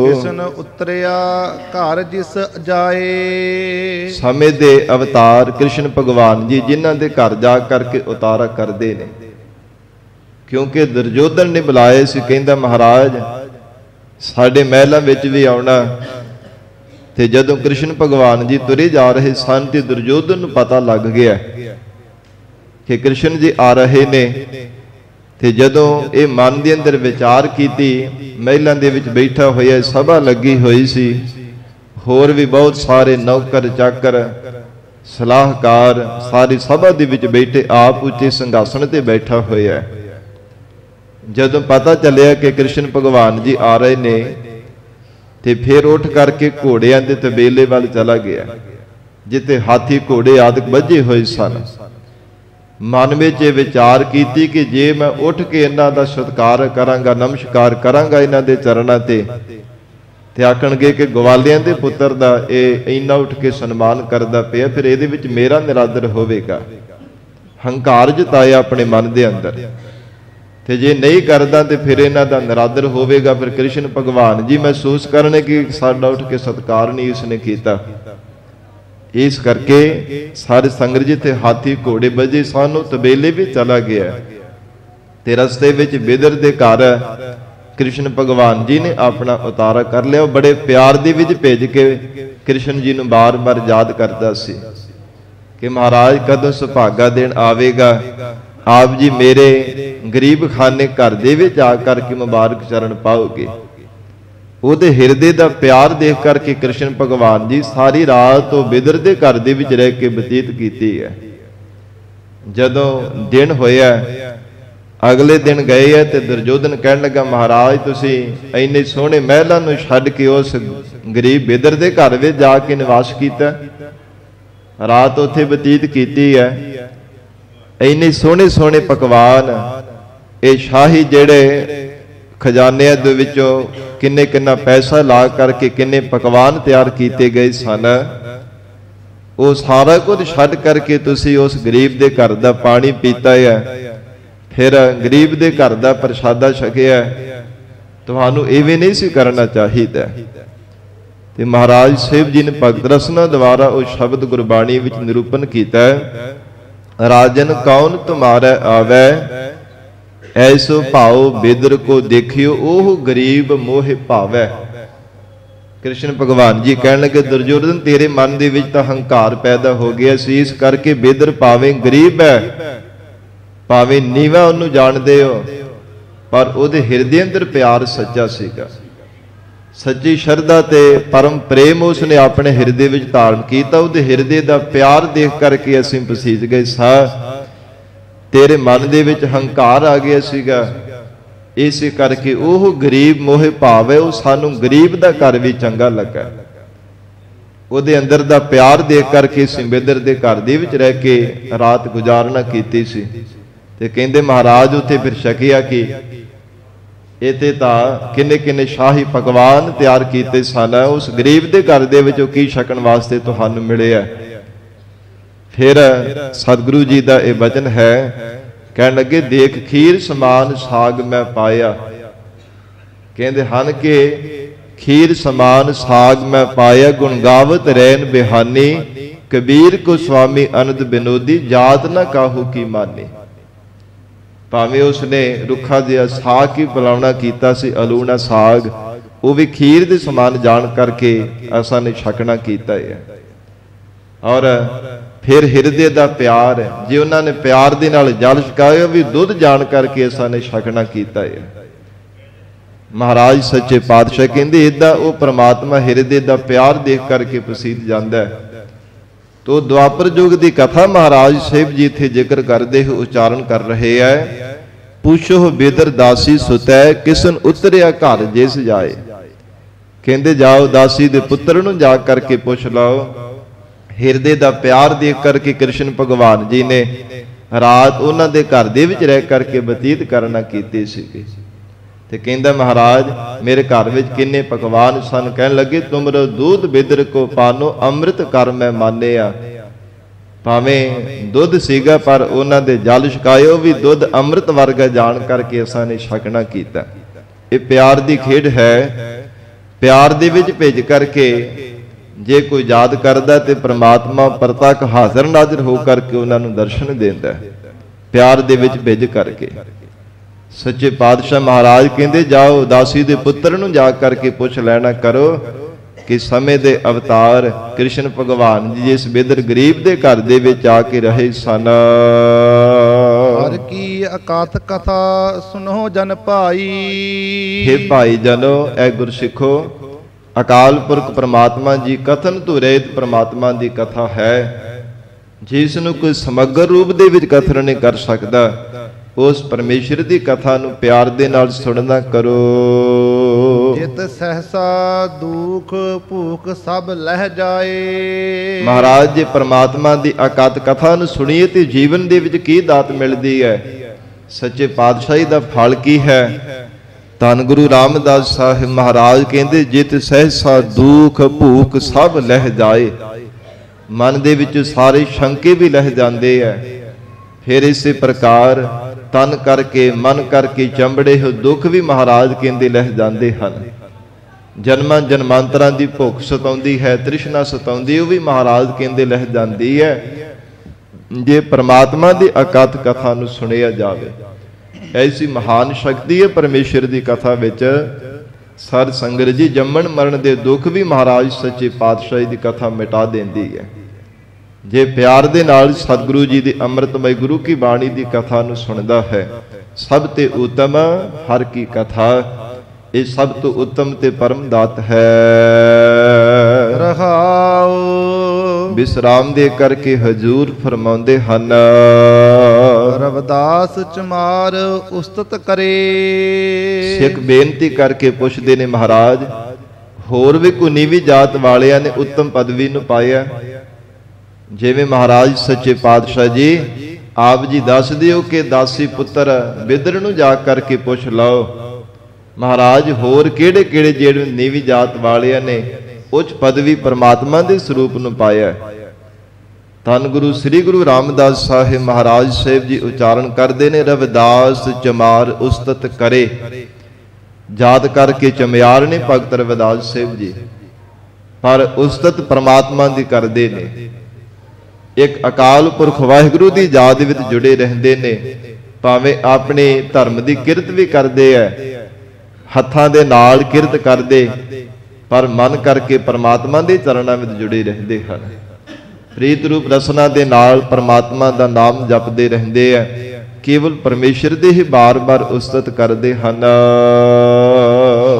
ਕਿਸਨ ਉਤਰਿਆ ਘਰ ਜਿਸ ਜਾਏ। ਸਮੇਂ ਦੇ ਅਵਤਾਰ ਕ੍ਰਿਸ਼ਨ ਭਗਵਾਨ ਜੀ ਜਿਨ੍ਹਾਂ ਦੇ ਘਰ ਜਾ ਕਰਕੇ ਉਤਾਰਾ ਕਰਦੇ ਨੇ, ਕਿਉਂਕਿ ਦੁਰਯੋਧਨ ਨੇ ਬੁਲਾਏ ਸੀ, ਕਹਿੰਦਾ ਮਹਾਰਾਜ ਸਾਡੇ ਮਹਿਲਾਂ ਵਿੱਚ ਵੀ ਆਉਣਾ। ਤੇ ਜਦੋਂ ਕ੍ਰਿਸ਼ਨ ਭਗਵਾਨ ਜੀ ਤੁਰੇ ਜਾ ਰਹੇ ਸਨ ਤੇ ਦੁਰਯੋਧਨ ਨੂੰ ਪਤਾ ਲੱਗ ਗਿਆ ਕਿ ਕ੍ਰਿਸ਼ਨ ਜੀ ਆ ਰਹੇ ਨੇ। ਤੇ ਜਦੋਂ ਇਹ ਮਨ ਦੇ ਅੰਦਰ ਵਿਚਾਰ ਕੀਤੀ, ਮਹਿਲਾਂ ਦੇ ਵਿੱਚ ਬੈਠਾ ਹੋਇਆ ਸਭਾ ਲੱਗੀ ਹੋਈ ਸੀ, ਹੋਰ ਵੀ ਬਹੁਤ ਸਾਰੇ ਨੌਕਰ ਚਾਕਰ ਸਲਾਹਕਾਰ ਸਾਰੀ ਸਭਾ ਦੇ ਵਿੱਚ ਬੈਠੇ, ਆਪ ਉੱਚੇ ਸਿੰਘਾਸਣ ਤੇ ਬੈਠਾ ਹੋਇਆ। ਜਦੋਂ ਪਤਾ ਚੱਲਿਆ ਕਿ ਕ੍ਰਿਸ਼ਨ ਭਗਵਾਨ ਜੀ ਆ ਰਹੇ ਨੇ ਤੇ ਫਿਰ ਉੱਠ ਕਰਕੇ ਘੋੜਿਆਂ ਦੇ ਤਬੇਲੇ ਵੱਲ ਚਲਾ ਗਿਆ, ਜਿੱਥੇ ਹਾਥੀ ਘੋੜੇ ਆਦਿਕ ਬੱਝੇ ਹੋਏ ਸਨ। ਮਨ ਵਿੱਚ ਇਹ ਵਿਚਾਰ ਕੀਤੀ ਕਿ ਜੇ ਮੈਂ ਉੱਠ ਕੇ ਇਹਨਾਂ ਦਾ ਸਤਿਕਾਰ ਕਰਾਂਗਾ, ਨਮਸਕਾਰ ਕਰਾਂਗਾ ਇਹਨਾਂ ਦੇ ਚਰਨਾਂ ਤੇ ਆਖਣਗੇ ਕਿ ਗਵਾਲਿਆਂ ਦੇ ਪੁੱਤਰ ਦਾ ਇਹ ਇੰਨਾ ਉੱਠ ਕੇ ਸਨਮਾਨ ਕਰਦਾ ਪਿਆ, ਫਿਰ ਇਹਦੇ ਵਿੱਚ ਮੇਰਾ ਨਿਰਾਦਰ ਹੋਵੇਗਾ। ਹੰਕਾਰ ਜਤਾਇਆ ਆਪਣੇ ਮਨ ਦੇ ਅੰਦਰ। ਤੇ ਜੇ ਨਹੀਂ ਕਰਦਾ ਤੇ ਫਿਰ ਇਹਨਾਂ ਦਾ ਨਿਰਾਦਰ ਹੋਵੇਗਾ। ਫਿਰ ਕ੍ਰਿਸ਼ਨ ਭਗਵਾਨ ਜੀ ਮਹਿਸੂਸ ਕਰਨੇ ਕਿ ਸਾਡਾ ਉੱਠ ਕੇ ਸਤਿਕਾਰ ਨਹੀਂ ਉਸਨੇ ਕੀਤਾ। ਇਸ ਕਰਕੇ ਸਾਰੇ ਸੰਗਤ ਜੀ ਤੇ ਹਾਥੀ ਘੋੜੇ ਬੱਝੇ ਸਨ, ਉਹ ਤਬੇਲੇ ਵੀ ਚਲਾ ਗਿਆ। ਤੇ ਰਸਤੇ ਵਿੱਚ ਬਿਦਰ ਦੇ ਘਰ ਕ੍ਰਿਸ਼ਨ ਭਗਵਾਨ ਜੀ ਨੇ ਆਪਣਾ ਉਤਾਰਾ ਕਰ ਲਿਆ। ਉਹ ਬੜੇ ਪਿਆਰ ਦੇ ਵਿੱਚ ਭੇਜ ਕੇ ਕ੍ਰਿਸ਼ਨ ਜੀ ਨੂੰ ਬਾਰ-ਬਾਰ ਯਾਦ ਕਰਦਾ ਸੀ ਕਿ ਮਹਾਰਾਜ ਕਦੋਂ ਸੁਭਾਗਾ ਦਿਨ ਆਵੇਗਾ, ਆਪ ਜੀ ਮੇਰੇ ਗਰੀਬ ਖਾਨੇ ਘਰ ਦੇ ਵਿੱਚ ਆ ਕਰਕੇ ਮੁਬਾਰਕ ਚਰਨ ਪਾਓਗੇ। ਉਹਦੇ ਹਿਰਦੇ ਦਾ ਪਿਆਰ ਦੇਖ ਕਰਕੇ ਕ੍ਰਿਸ਼ਨ ਭਗਵਾਨ ਜੀ ਸਾਰੀ ਰਾਤ ਉਹ ਬਿਦਰ ਦੇ ਘਰ ਦੇ ਵਿੱਚ ਰਹਿ ਕੇ ਬਤੀਤ ਕੀਤੀ ਹੈ। ਜਦੋਂ ਦਿਨ ਹੋਇਆ, ਅਗਲੇ ਦਿਨ ਗਏ ਹੈ ਤੇ ਦੁਰਯੋਧਨ ਕਹਿਣ ਲੱਗਾ ਮਹਾਰਾਜ ਤੁਸੀਂ ਇੰਨੇ ਸੋਹਣੇ ਮਹਿਲਾਂ ਨੂੰ ਛੱਡ ਕੇ ਉਸ ਗਰੀਬ ਬਿਦਰ ਦੇ ਘਰ ਵਿੱਚ ਜਾ ਕੇ ਨਿਵਾਸ ਕੀਤਾ, ਰਾਤ ਉੱਥੇ ਬਤੀਤ ਕੀਤੀ ਹੈ। ਇੰਨੇ ਸੋਹਣੇ ਸੋਹਣੇ ਪਕਵਾਨ, ਇਹ ਸ਼ਾਹੀ ਜਿਹੜੇ ਖਜ਼ਾਨਿਆਂ ਦੇ ਵਿੱਚੋਂ ਕਿੰਨਾ ਪੈਸਾ ਲਾ ਕਰਕੇ ਕਿੰਨੇ ਪਕਵਾਨ ਤਿਆਰ ਕੀਤੇ ਗਏ ਸਨ, ਉਹ ਸਾਰਾ ਕੁਝ ਛੱਡ ਕਰਕੇ ਤੁਸੀਂ ਉਸ ਗਰੀਬ ਦੇ ਘਰ ਦਾ ਪਾਣੀ ਪੀਤਾ ਹੈ, ਫਿਰ ਗਰੀਬ ਦੇ ਘਰ ਦਾ ਪ੍ਰਸ਼ਾਦਾ ਛਕਿਆ। ਤੁਹਾਨੂੰ ਇਵੇਂ ਨਹੀਂ ਸੀ ਕਰਨਾ ਚਾਹੀਦਾ। ਤੇ ਮਹਾਰਾਜ ਸਾਹਿਬ ਜੀ ਨੇ ਭਗਤ ਰਸਨਾ ਦੁਆਰਾ ਉਹ ਸ਼ਬਦ ਗੁਰਬਾਣੀ ਵਿੱਚ ਨਿਰੂਪਣ ਕੀਤਾ, ਰਾਜਨ ਕੌਣ ਤੁਮਾਰਾ ਆਵੈ, ਐਸੋ ਭਾਉ ਬਿਦਰ ਕੋ ਦੇਖਿਓ ਉਹ ਗਰੀਬ ਮੋਹਿ ਭਾਵੈ। ਕ੍ਰਿਸ਼ਨ ਭਗਵਾਨ ਜੀ ਕਹਿਣ ਲੱਗੇ ਦੁਰਯੋਧਨ ਤੇਰੇ ਮਨ ਦੇ ਵਿੱਚ ਤਾਂ ਹੰਕਾਰ ਪੈਦਾ ਹੋ ਗਿਆ ਸੀ, ਇਸ ਕਰਕੇ ਬਿਦਰ ਭਾਵੇਂ ਗਰੀਬ ਹੈ, ਭਾਵੇਂ ਨੀਵਾ ਉਹਨੂੰ ਜਾਣਦੇ ਹੋ, ਪਰ ਉਹਦੇ ਹਿਰਦੇ ਅੰਦਰ ਪਿਆਰ ਸੱਚਾ ਸੀਗਾ। ਸੱਚੀ ਸ਼ਰਧਾ ਤੇ ਪਰਮ ਪ੍ਰੇਮ ਉਸਨੇ ਆਪਣੇ ਹਿਰਦੇ ਵਿੱਚ ਧਾਰਨ ਕੀਤਾ। ਉਹਦੇ ਹਿਰਦੇ ਦਾ ਪਿਆਰ ਦੇਖ ਕਰਕੇ ਅਸੀਂ ਪਸੀਜ ਗਏ ਸਾਂ, ਤੇਰੇ ਮਨ ਦੇ ਵਿੱਚ ਹੰਕਾਰ ਆ ਗਿਆ ਸੀਗਾ, ਇਸੇ ਕਰਕੇ ਉਹ ਗਰੀਬ ਮੋਹਿ ਭਾਵ ਹੈ, ਉਹ ਸਾਨੂੰ ਗਰੀਬ ਦਾ ਘਰ ਵੀ ਚੰਗਾ ਲੱਗਾ। ਉਹਦੇ ਅੰਦਰ ਦਾ ਪਿਆਰ ਦੇਖ ਕਰਕੇ ਅਸੀਂ ਬਿਦਰ ਦੇ ਘਰ ਦੇ ਵਿੱਚ ਰਹਿ ਕੇ ਰਾਤ ਗੁਜ਼ਾਰਨਾ ਕੀਤੀ ਸੀ। ਤੇ ਕਹਿੰਦੇ ਮਹਾਰਾਜ ਉੱਥੇ ਫਿਰ ਛਕਿਆ ਕਿ ਇੱਥੇ ਤਾਂ ਕਿੰਨੇ ਸ਼ਾਹੀ ਪਕਵਾਨ ਤਿਆਰ ਕੀਤੇ ਸਨ, ਉਸ ਗਰੀਬ ਦੇ ਘਰ ਦੇ ਵਿੱਚੋਂ ਕੀ ਛਕਣ ਵਾਸਤੇ ਤੁਹਾਨੂੰ ਮਿਲਿਆ। ਫਿਰ ਸਤਿਗੁਰੂ ਜੀ ਦਾ ਇਹ ਵਚਨ ਹੈ, ਕਹਿਣ ਲੱਗੇ ਦੇਖ ਖੀਰ ਸਮਾਨ ਸਾਗ ਮੈਂ ਪਾਇਆ। ਕਹਿੰਦੇ ਹਨ ਕਿ ਖੀਰ ਸਮਾਨ ਸਾਗ ਮੈਂ ਪਾਇਆ, ਗੁਣ ਗਾਵਤ ਰਹਿਨ ਬਿਹਾਨੀ, ਕਬੀਰ ਕੋ ਸੁਆਮੀ ਅਨੰਦ ਬਿਨੋਦੀ, ਜਾਤ ਨਾ ਕਾਹੂ ਕੀ ਮਾਨੀ। ਭਾਵੇਂ ਉਸਨੇ ਰੁੱਖਾ ਜਿਹਾ ਸਾਗ ਹੀ ਪਿਲਾਉਣਾ ਕੀਤਾ ਸੀ, ਅਲੂਣਾ ਸਾਗ, ਉਹ ਵੀ ਖੀਰ ਦੇ ਸਮਾਨ ਜਾਣ ਕਰਕੇ ਅਸਾਂ ਨੇ ਛਕਣਾ ਕੀਤਾ ਹੈ। ਔਰ ਫਿਰ ਹਿਰਦੇ ਦਾ ਪਿਆਰ, ਜੇ ਉਹਨਾਂ ਨੇ ਪਿਆਰ ਦੇ ਨਾਲ ਜਲ ਛਕਾਇਆ, ਵੀ ਦੁੱਧ ਜਾਣ ਕਰਕੇ ਅਸਾਂ ਨੇ ਛਕਣਾ ਕੀਤਾ ਹੈ। ਮਹਾਰਾਜ ਸੱਚੇ ਪਾਤਸ਼ਾਹ ਕਹਿੰਦੇ ਏਦਾਂ ਉਹ ਪ੍ਰਮਾਤਮਾ ਹਿਰਦੇ ਦਾ ਪਿਆਰ ਦੇਖ ਕਰਕੇ ਪਸੀਦ ਜਾਂਦਾ ਹੈ। ਤੋ ਦੁਆਪਰ ਯੁਗ ਦੀ ਕਥਾ ਮਹਾਰਾਜ ਸਾਹਿਬ ਜੀ ਇੱਥੇ ਜ਼ਿਕਰ ਕਰਦੇ ਹੋ, ਉਚਾਰਨ ਕਰ ਰਹੇ ਹੈ, ਪੁੱਛੋ ਬਿਦਰ ਦਾਸੀ ਸੁਤੈ, ਕਿਸਨ ਉਤਰਿਆ ਘਰ ਜਿਸ ਜਾਏ। ਕਹਿੰਦੇ ਜਾਓ ਦਾਸੀ ਦੇ ਪੁੱਤਰ ਨੂੰ ਜਾ ਕਰਕੇ ਪੁੱਛ ਲਓ। ਹਿਰਦੇ ਦਾ ਪਿਆਰ ਦੇਖ ਕਰਕੇ ਕ੍ਰਿਸ਼ਨ ਭਗਵਾਨ ਜੀ ਨੇ ਰਾਤ ਉਹਨਾਂ ਦੇ ਘਰ ਦੇ ਵਿੱਚ ਰਹਿ ਕਰਕੇ ਬਤੀਤ ਕਰਨਾ ਕੀਤੀ ਸੀ। ਤੇ ਕਹਿੰਦਾ ਮਹਾਰਾਜ ਮੇਰੇ ਘਰ ਵਿੱਚ ਕਿੰਨੇ ਪਕਵਾਨ ਸਨ। ਕਹਿਣ ਲੱਗੇ ਤੁਮਰੋ ਦੂਧ ਬਿਦਰ ਕੋ ਪਾਨੋ, ਅੰਮ੍ਰਿਤ ਕਰ ਮੈਂ ਮਾਨਿਆ। ਭਾਵੇਂ ਦੁੱਧ ਸੀਗਾ ਪਰ ਉਹਨਾਂ ਦੇ ਜਲ ਛਕਾਇਓ ਵੀ ਦੁੱਧ ਅੰਮ੍ਰਿਤ ਵਰਗਾ ਜਾਣ ਕਰਕੇ ਅਸਾਂ ਨੇ ਛਕਣਾ ਕੀਤਾ। ਇਹ ਪਿਆਰ ਦੀ ਖੇਡ ਹੈ। ਪਿਆਰ ਦੇ ਵਿੱਚ ਭਿੱਜ ਕਰਕੇ ਜੇ ਕੋਈ ਯਾਦ ਕਰਦਾ ਤੇ ਪ੍ਰਮਾਤਮਾ ਪ੍ਰਤੱਖ ਹਾਜ਼ਰ ਨਾਜ਼ਰ ਹੋ ਕਰਕੇ ਉਹਨਾਂ ਨੂੰ ਦਰਸ਼ਨ ਦਿੰਦਾ, ਪਿਆਰ ਦੇ ਵਿੱਚ ਭਿੱਜ ਕਰਕੇ। ਸੱਚੇ ਪਾਤਸ਼ਾਹ ਮਹਾਰਾਜ ਕਹਿੰਦੇ, ਜਾਓ ਉਦਾਸੀ ਦੇ ਪੁੱਤਰ ਨੂੰ ਜਾ ਕਰਕੇ ਪੁੱਛ ਲੈਣਾ ਕਰੋ ਕਿ ਸਮੇਂ ਦੇ ਅਵਤਾਰ ਕ੍ਰਿਸ਼ਨ ਭਗਵਾਨ ਜੀ ਇਸ ਬਿਦਰ ਗਰੀਬ ਦੇ ਘਰ ਦੇ ਵਿੱਚ ਆ ਕੇ ਰਹੇ ਸਨ। ਹਰ ਕੀ ਅਕਾਤ ਕਥਾ ਸੁਨੋ ਜਨ ਭਾਈ। ਹੇ ਭਾਈ ਜਨੋ, ਐ ਗੁਰਸਿੱਖੋ, ਅਕਾਲ ਪੁਰਖ ਪ੍ਰਮਾਤਮਾ ਜੀ ਕਥਨ ਤੋਂ ਰਹਿਤ ਪ੍ਰਮਾਤਮਾ ਦੀ ਕਥਾ ਹੈ, ਜਿਸ ਨੂੰ ਕੋਈ ਸਮਗਰ ਰੂਪ ਦੇ ਵਿੱਚ ਕਥਨ ਨਹੀਂ ਕਰ ਸਕਦਾ। ਉਸ ਪਰਮੇਸ਼ਰ ਦੀ ਕਥਾ ਨੂੰ ਪਿਆਰ ਦੇ ਨਾਲ ਸੁਣਨਾ ਕਰੋ। ਜਿਤ ਸਹਸਾ ਦੁਖ ਭੂਖ ਸਭ ਲਹਿ ਜਾਏ। ਮਹਾਰਾਜ ਜੀ ਪ੍ਰਮਾਤਮਾ ਦੀ ਅਕਾਤ ਕਥਾ ਨੂੰ ਸੁਣੀਏ ਤੇ ਜੀਵਨ ਦੇ ਵਿੱਚ ਕੀ ਦਾਤ ਮਿਲਦੀ ਹੈ, ਸੱਚੇ ਪਾਤਸ਼ਾਹੀ ਦਾ ਫਲ ਕੀ ਹੈ। ਧੰਨ ਗੁਰੂ ਰਾਮਦਾਸ ਸਾਹਿਬ ਮਹਾਰਾਜ ਕਹਿੰਦੇ, ਜਿਤ ਸਹਸਾ ਦੁਖ ਭੂਖ ਸਭ ਲਹਿ ਜਾਏ। ਮਨ ਦੇ ਵਿੱਚ ਸਾਰੇ ਸ਼ੰਕੇ ਵੀ ਲਹਿ ਜਾਂਦੇ ਐ। ਫਿਰ ਇਸੇ ਪ੍ਰਕਾਰ ਤਨ ਕਰਕੇ ਮਨ ਕਰਕੇ ਚੰਬੜੇ ਹੋ ਦੁੱਖ ਵੀ ਮਹਾਰਾਜ ਕਹਿੰਦੇ ਲਹਿ ਜਾਂਦੇ ਹਨ। ਜਨਮਾਂ ਜਨਮਾਂਤਰਾਂ ਦੀ ਭੁੱਖ ਸਤਾਉਂਦੀ ਹੈ, ਤ੍ਰਿਸ਼ਨਾ ਸਤਾਉਂਦੀ, ਉਹ ਵੀ ਮਹਾਰਾਜ ਕਹਿੰਦੇ ਲਹਿ ਜਾਂਦੀ ਹੈ ਜੇ ਪ੍ਰਮਾਤਮਾ ਦੀ ਅਕਥ ਕਥਾ ਨੂੰ ਸੁਣਿਆ ਜਾਵੇ। ਐਸੀ ਮਹਾਨ ਸ਼ਕਤੀ ਹੈ ਪਰਮੇਸ਼ਰ ਦੀ ਕਥਾ ਵਿੱਚ। ਸਰ ਸੰਗਤ ਜੀ, ਜੰਮਣ ਮਰਨ ਦੇ ਦੁੱਖ ਵੀ ਮਹਾਰਾਜ ਸੱਚੇ ਪਾਤਸ਼ਾਹੀ ਦੀ ਕਥਾ ਮਿਟਾ ਦਿੰਦੀ ਹੈ। ਜੇ ਪਿਆਰ ਦੇ ਨਾਲ ਸਤਿਗੁਰੂ ਜੀ ਦੀ ਅੰਮ੍ਰਿਤਮਈ ਗੁਰੂ ਕੀ ਬਾਣੀ ਦੀ ਕਥਾ ਨੂੰ ਸੁਣਦਾ ਹੈ। ਸਭ ਤੇ ਉਤਮ ਹਰ ਕੀ ਕਥਾ, ਇਹ ਸਭ ਤੋਂ ਉਤਮ ਤੇ ਪਰਮ ਦਾਤ ਹੈ। ਰਹਾਉ ਵਿਸਰਾਮ ਦੇ ਕਰਕੇ ਹਜੂਰ ਫਰਮਾਉਂਦੇ ਹਨ, ਰਵਿਦਾਸ ਚਮਾਰ ਉਸਤਤ ਕਰੇ। ਸਿੱਖ ਬੇਨਤੀ ਕਰਕੇ ਪੁੱਛਦੇ ਨੇ, ਮਹਾਰਾਜ ਹੋਰ ਵੀ ਕੋਈ ਨੀਵੀਂ ਜਾਤ ਵਾਲਿਆਂ ਨੇ ਉੱਤਮ ਪਦਵੀ ਨੂੰ ਪਾਇਆ? ਜਿਵੇਂ ਮਹਾਰਾਜ ਸੱਚੇ ਪਾਤਸ਼ਾਹ ਜੀ ਆਪ ਜੀ ਦੱਸ ਦਿਓ ਕਿ ਦਾਸੀ ਪੁੱਤਰ ਬਿਦਰ ਨੂੰ ਜਾ ਕਰਕੇ ਪੁੱਛ ਲਓ, ਮਹਾਰਾਜ ਹੋਰ ਕਿਹੜੇ ਕਿਹੜੇ ਜਿਹੜੇ ਨੀਵੀਂ ਜਾਤ ਵਾਲਿਆਂ ਨੇ ਉੱਚ ਪਦਵੀ ਪਰਮਾਤਮਾ ਦੇ ਸਰੂਪ ਨੂੰ ਪਾਇਆ। ਧੰਨ ਗੁਰੂ ਸ੍ਰੀ ਗੁਰੂ ਰਾਮਦਾਸ ਸਾਹਿਬ ਮਹਾਰਾਜ ਸਾਹਿਬ ਜੀ ਉਚਾਰਨ ਕਰਦੇ ਨੇ, ਰਵਿਦਾਸ ਚਮਾਰ ਉਸਤਤ ਕਰੇ। ਯਾਦ ਕਰਕੇ ਚਮਿਆਰ ਨੇ ਭਗਤ ਰਵਿਦਾਸ ਸਾਹਿਬ ਜੀ, ਪਰ ਉਸਤਤ ਪਰਮਾਤਮਾ ਦੀ ਕਰਦੇ ਨੇ। ਇੱਕ ਅਕਾਲ ਪੁਰਖ ਵਾਹਿਗੁਰੂ ਦੀ ਯਾਦ ਵਿੱਚ ਜੁੜੇ ਰਹਿੰਦੇ ਨੇ, ਭਾਵੇਂ ਆਪਣੇ ਧਰਮ ਦੀ ਕਿਰਤ ਵੀ ਕਰਦੇ ਐ, ਹੱਥਾਂ ਦੇ ਨਾਲ ਕਿਰਤ ਕਰਦੇ, ਪਰ ਮਨ ਕਰਕੇ ਪਰਮਾਤਮਾ ਦੇ ਚਰਨਾਂ ਵਿੱਚ ਜੁੜੇ ਰਹਿੰਦੇ ਹਨ। ਪ੍ਰੀਤ ਰੂਪ ਰਸਨਾ ਦੇ ਨਾਲ ਪਰਮਾਤਮਾ ਦਾ ਨਾਮ ਜਪਦੇ ਰਹਿੰਦੇ ਐ, ਕੇਵਲ ਪਰਮੇਸ਼ਰ ਦੇ ਹੀ ਬਾਰ-ਬਾਰ ਉਸਤਤ ਕਰਦੇ ਹਨ।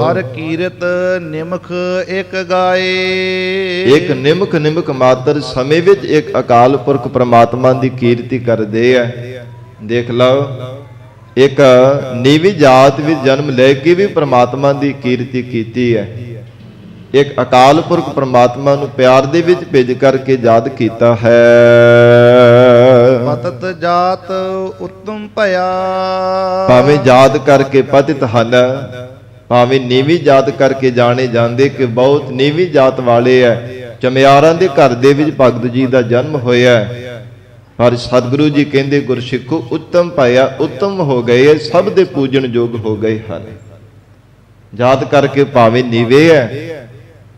ਹਰ ਕੀਰਤ ਨਿਮਖ ਇੱਕ ਗਾਏ। ਇੱਕ ਨਿਮਖ ਨਿਮਖ ਮਾਤਰ ਸਮੇਂ ਵਿੱਚ ਇੱਕ ਅਕਾਲ ਪੁਰਖ ਪ੍ਰਮਾਤਮਾ ਦੀ ਕੀਰਤੀ ਕਰਦੇ ਆ। ਦੇਖ ਲਓ, ਇੱਕ ਨੀਵੀਂ ਜਾਤ ਵਿੱਚ ਜਨਮ ਲੈ ਕੇ ਵੀ ਪ੍ਰਮਾਤਮਾ ਦੀ ਕੀਰਤੀ ਕੀਤੀ ਹੈ। ਇੱਕ ਅਕਾਲ ਪੁਰਖ ਪ੍ਰਮਾਤਮਾ ਨੂੰ ਪਿਆਰ ਦੇ ਵਿੱਚ ਭਿੱਜ ਕਰਕੇ ਯਾਦ ਕੀਤਾ ਹੈ। ਪਤਿਤ ਜਾਤ ਉੱਤਮ ਭਇਆ। ਭਾਵੇਂ ਯਾਦ ਕਰਕੇ ਪਤਿਤ ਹਨ, ਭਾਵੇਂ ਨੀਵੀਂ ਜਾਤ ਕਰਕੇ ਜਾਣੇ ਜਾਂਦੇ ਕਿ ਬਹੁਤ ਨੀਵੀਂ ਜਾਤ ਵਾਲੇ ਐ। ਚਮਿਆਰਾਂ ਦੇ ਘਰ ਦੇ ਵਿੱਚ ਭਗਤ ਜੀ ਦਾ ਜਨਮ ਹੋਇਆ, ਪਰ ਸਤਿਗੁਰੂ ਜੀ ਕਹਿੰਦੇ ਗੁਰਸਿੱਖੋ ਉੱਤਮ ਭਇਆ, ਉੱਤਮ ਹੋ ਗਏ, ਸਭ ਦੇ ਪੂਜਣ ਯੋਗ ਹੋ ਗਏ ਹਨ। ਯਾਦ ਕਰਕੇ ਭਾਵੇਂ ਨੀਵੇਂ ਐ,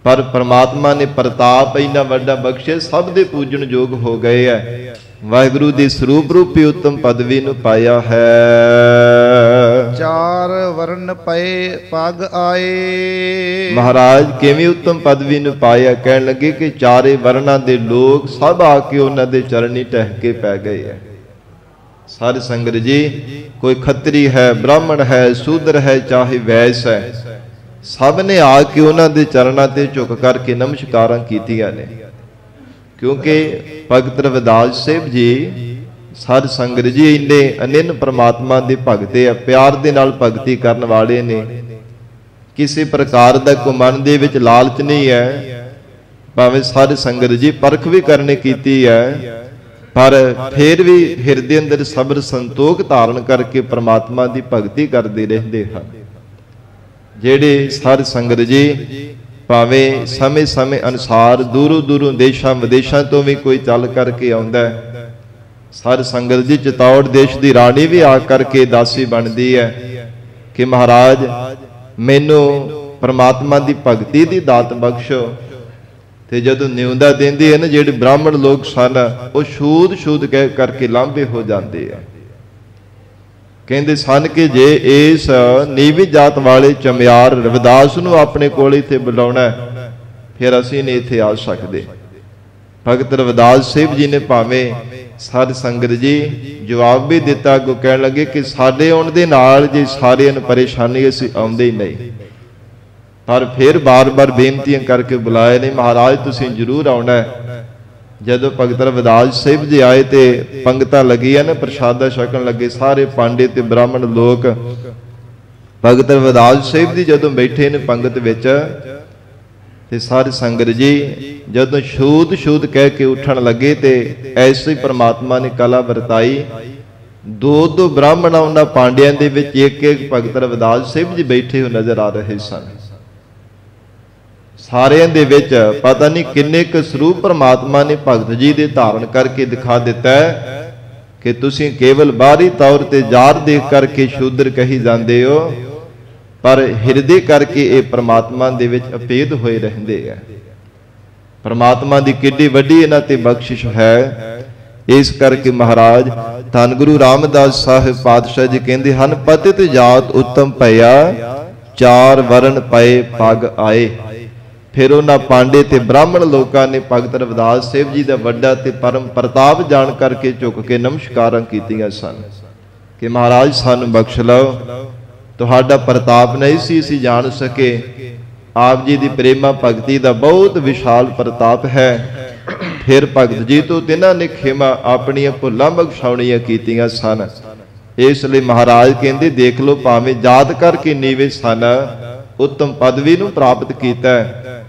ਪਰ ਪ੍ਰਮਾਤਮਾ ਨੇ ਪ੍ਰਤਾਪ ਇੰਨਾ ਵੱਡਾ ਬਖਸ਼ੇ, ਸਭ ਦੇ ਪੂਜਣ ਯੋਗ ਹੋ ਗਏ ਐ। ਵਾਹਿਗੁਰੂ ਦੀ ਸਰੂਪ ਰੂਪੀ ਉੱਤਮ ਪਦਵੀ ਨੂੰ ਪਾਇਆ ਹੈ। ਚਾਰ ਵਰਨ ਪਏ ਪਗ ਆਏ। ਮਹਾਰਾਜ ਕਿਵੇਂ ਉੱਤਮ ਪਦਵੀ ਨੂੰ ਪਾਇਆ? ਕਹਿਣ ਲੱਗੇ ਕਿ ਚਾਰੇ ਵਰਨਾਂ ਦੇ ਲੋਕ ਸਭ ਆ ਕੇ ਉਹਨਾਂ ਦੇ ਚਰਨੀ ਟਹਿ ਕੇ ਪੈ ਗਏ ਹੈ। ਸਾਧ ਸੰਗਤ ਜੀ, ਕੋਈ ਖੱਤਰੀ ਹੈ, ਬ੍ਰਾਹਮਣ ਹੈ, ਸ਼ੂਦਰ ਹੈ, ਚਾਹੇ ਵੈਸ ਹੈ, ਸਭ ਨੇ ਆ ਕੇ ਉਹਨਾਂ ਦੇ ਚਰਨਾਂ ਤੇ ਝੁਕ ਕਰਕੇ ਨਮਸਕਾਰਾਂ ਕੀਤੀਆਂ ਨੇ। ਕਿਉਂਕਿ ਭਗਤ ਰਵਿਦਾਸ ਸਾਹਿਬ ਜੀ, ਸਾਧ ਸੰਗਤ ਜੀ, ਇੰਨੇ ਅਨੰਨ ਪ੍ਰਮਾਤਮਾ ਦੇ ਭਗਤ ਆ, ਪਿਆਰ ਦੇ ਨਾਲ ਭਗਤੀ ਕਰਨ ਵਾਲੇ ਨੇ। ਕਿਸੇ ਪ੍ਰਕਾਰ ਦਾ ਕੋਈ ਮਨ ਦੇ ਵਿੱਚ ਲਾਲਚ ਨਹੀਂ ਹੈ। ਭਾਵੇਂ ਸਾਧ ਸੰਗਤ ਜੀ ਪਰਖ ਵੀ ਕਰਨੇ ਕੀਤੀ ਹੈ, ਪਰ ਫਿਰ ਵੀ ਹਿਰਦੇ ਅੰਦਰ ਸਬਰ ਸੰਤੋਖ ਧਾਰਨ ਕਰਕੇ ਪ੍ਰਮਾਤਮਾ ਦੀ ਭਗਤੀ ਕਰਦੇ ਰਹਿੰਦੇ ਹਨ। ਜਿਹੜੇ ਸਾਧ ਸੰਗਤ ਜੀ ਭਾਵੇਂ ਸਮੇਂ ਅਨੁਸਾਰ ਦੂਰੋਂ ਦੂਰੋਂ ਦੇਸ਼ਾਂ ਵਿਦੇਸ਼ਾਂ ਤੋਂ ਵੀ ਕੋਈ ਚੱਲ ਕਰਕੇ ਆਉਂਦਾ ਹੈ। ਸਾਧ ਸੰਗਤ ਜੀ, ਚਿਤੌੜ ਦੇਸ਼ ਦੀ ਰਾਣੀ ਵੀ ਆ ਕਰਕੇ ਦਾਸੀ ਬਣਦੀ ਹੈ ਕਿ ਮਹਾਰਾਜ ਮੈਨੂੰ परमात्मा की भगती की दात बख्शो। ते जदों न्यूंदा देंदे हैं ना जिहड़े ब्राह्मण लोग सन वो छूत छूत कह करके लांभे हो जाते हैं। कहते सन कि जे इस नीवी जात वाले चमियार रविदास नूं अपने कोल इत्थे बुलाउणा फिर असीं नहीं इत्थे आ सकते। भगत रविदास साहिब जी ने भावें साध संगत जी जवाब भी दिता, अगों कहण लगे कि साडे आउण दे नाल जे सारिਆਂ ਨੂੰ परेशानी असीं आउंदे ही नहीं, पर फिर बार बार बेनतियां करके बुलाए ने महाराज तुसीं जरूर आउणा है। जदों भगत रविदास साहिब जी आए तो पंगतां लगियां ने प्रसादा छकण लगे सारे पांडे ते ब्राह्मण लोग। भगत रविदास साहिब जी जदों बैठे ने पंगत विच ते सारी संगत जी जदों छूत छूत कह के उठण लगे तो ऐसे ही परमात्मा ने कला वरताई। दो दो ब्राह्मण उन्हां पांडियां दे विच एक एक भगत रविदास साहिब जी बैठे हो नजर आ रहे सन। सारिਆਂ ਦੇ ਵਿੱਚ पता नहीं किन्ने क स्वरूप परमात्मा ने भगत जी दे धारण करके दिखा दिता है कि तुसीं केवल बाहरी तौर ते जार देख करके शूद्र कही जाते हो, पर हिरदे करके ये परमात्मा दे विच अभेद होए रहिंदे है। परमात्मा दी किड्डी वड्डी इन्हां ते बख्शिश है। इस करके महाराज धन गुरु रामदास साहिब पातशाह जी कहंदे हन पतित जात उत्तम भया चार वरण पए पग आए। फिर उन्हां पांडे ते ब्राह्मण लोगों ने भगत रविदास साहिब जी का वड्डा ते परम प्रताप जान करके झुक के नमस्कारां कीतियां सन कि महाराज सानू बख्श लो, तुहाडा प्रताप नहीं सी असीं जान सके। आप जी की प्रेमा भगती का बहुत विशाल प्रताप है। फिर भगत जी तो तिन्हां ने खेमा अपनियां भुल्लां बख्शाउणियां कीतियां सन। इसलिए महाराज कहंदे देख लो भावें जात करके नीवे सन उत्तम पदवी नूं प्राप्त कीता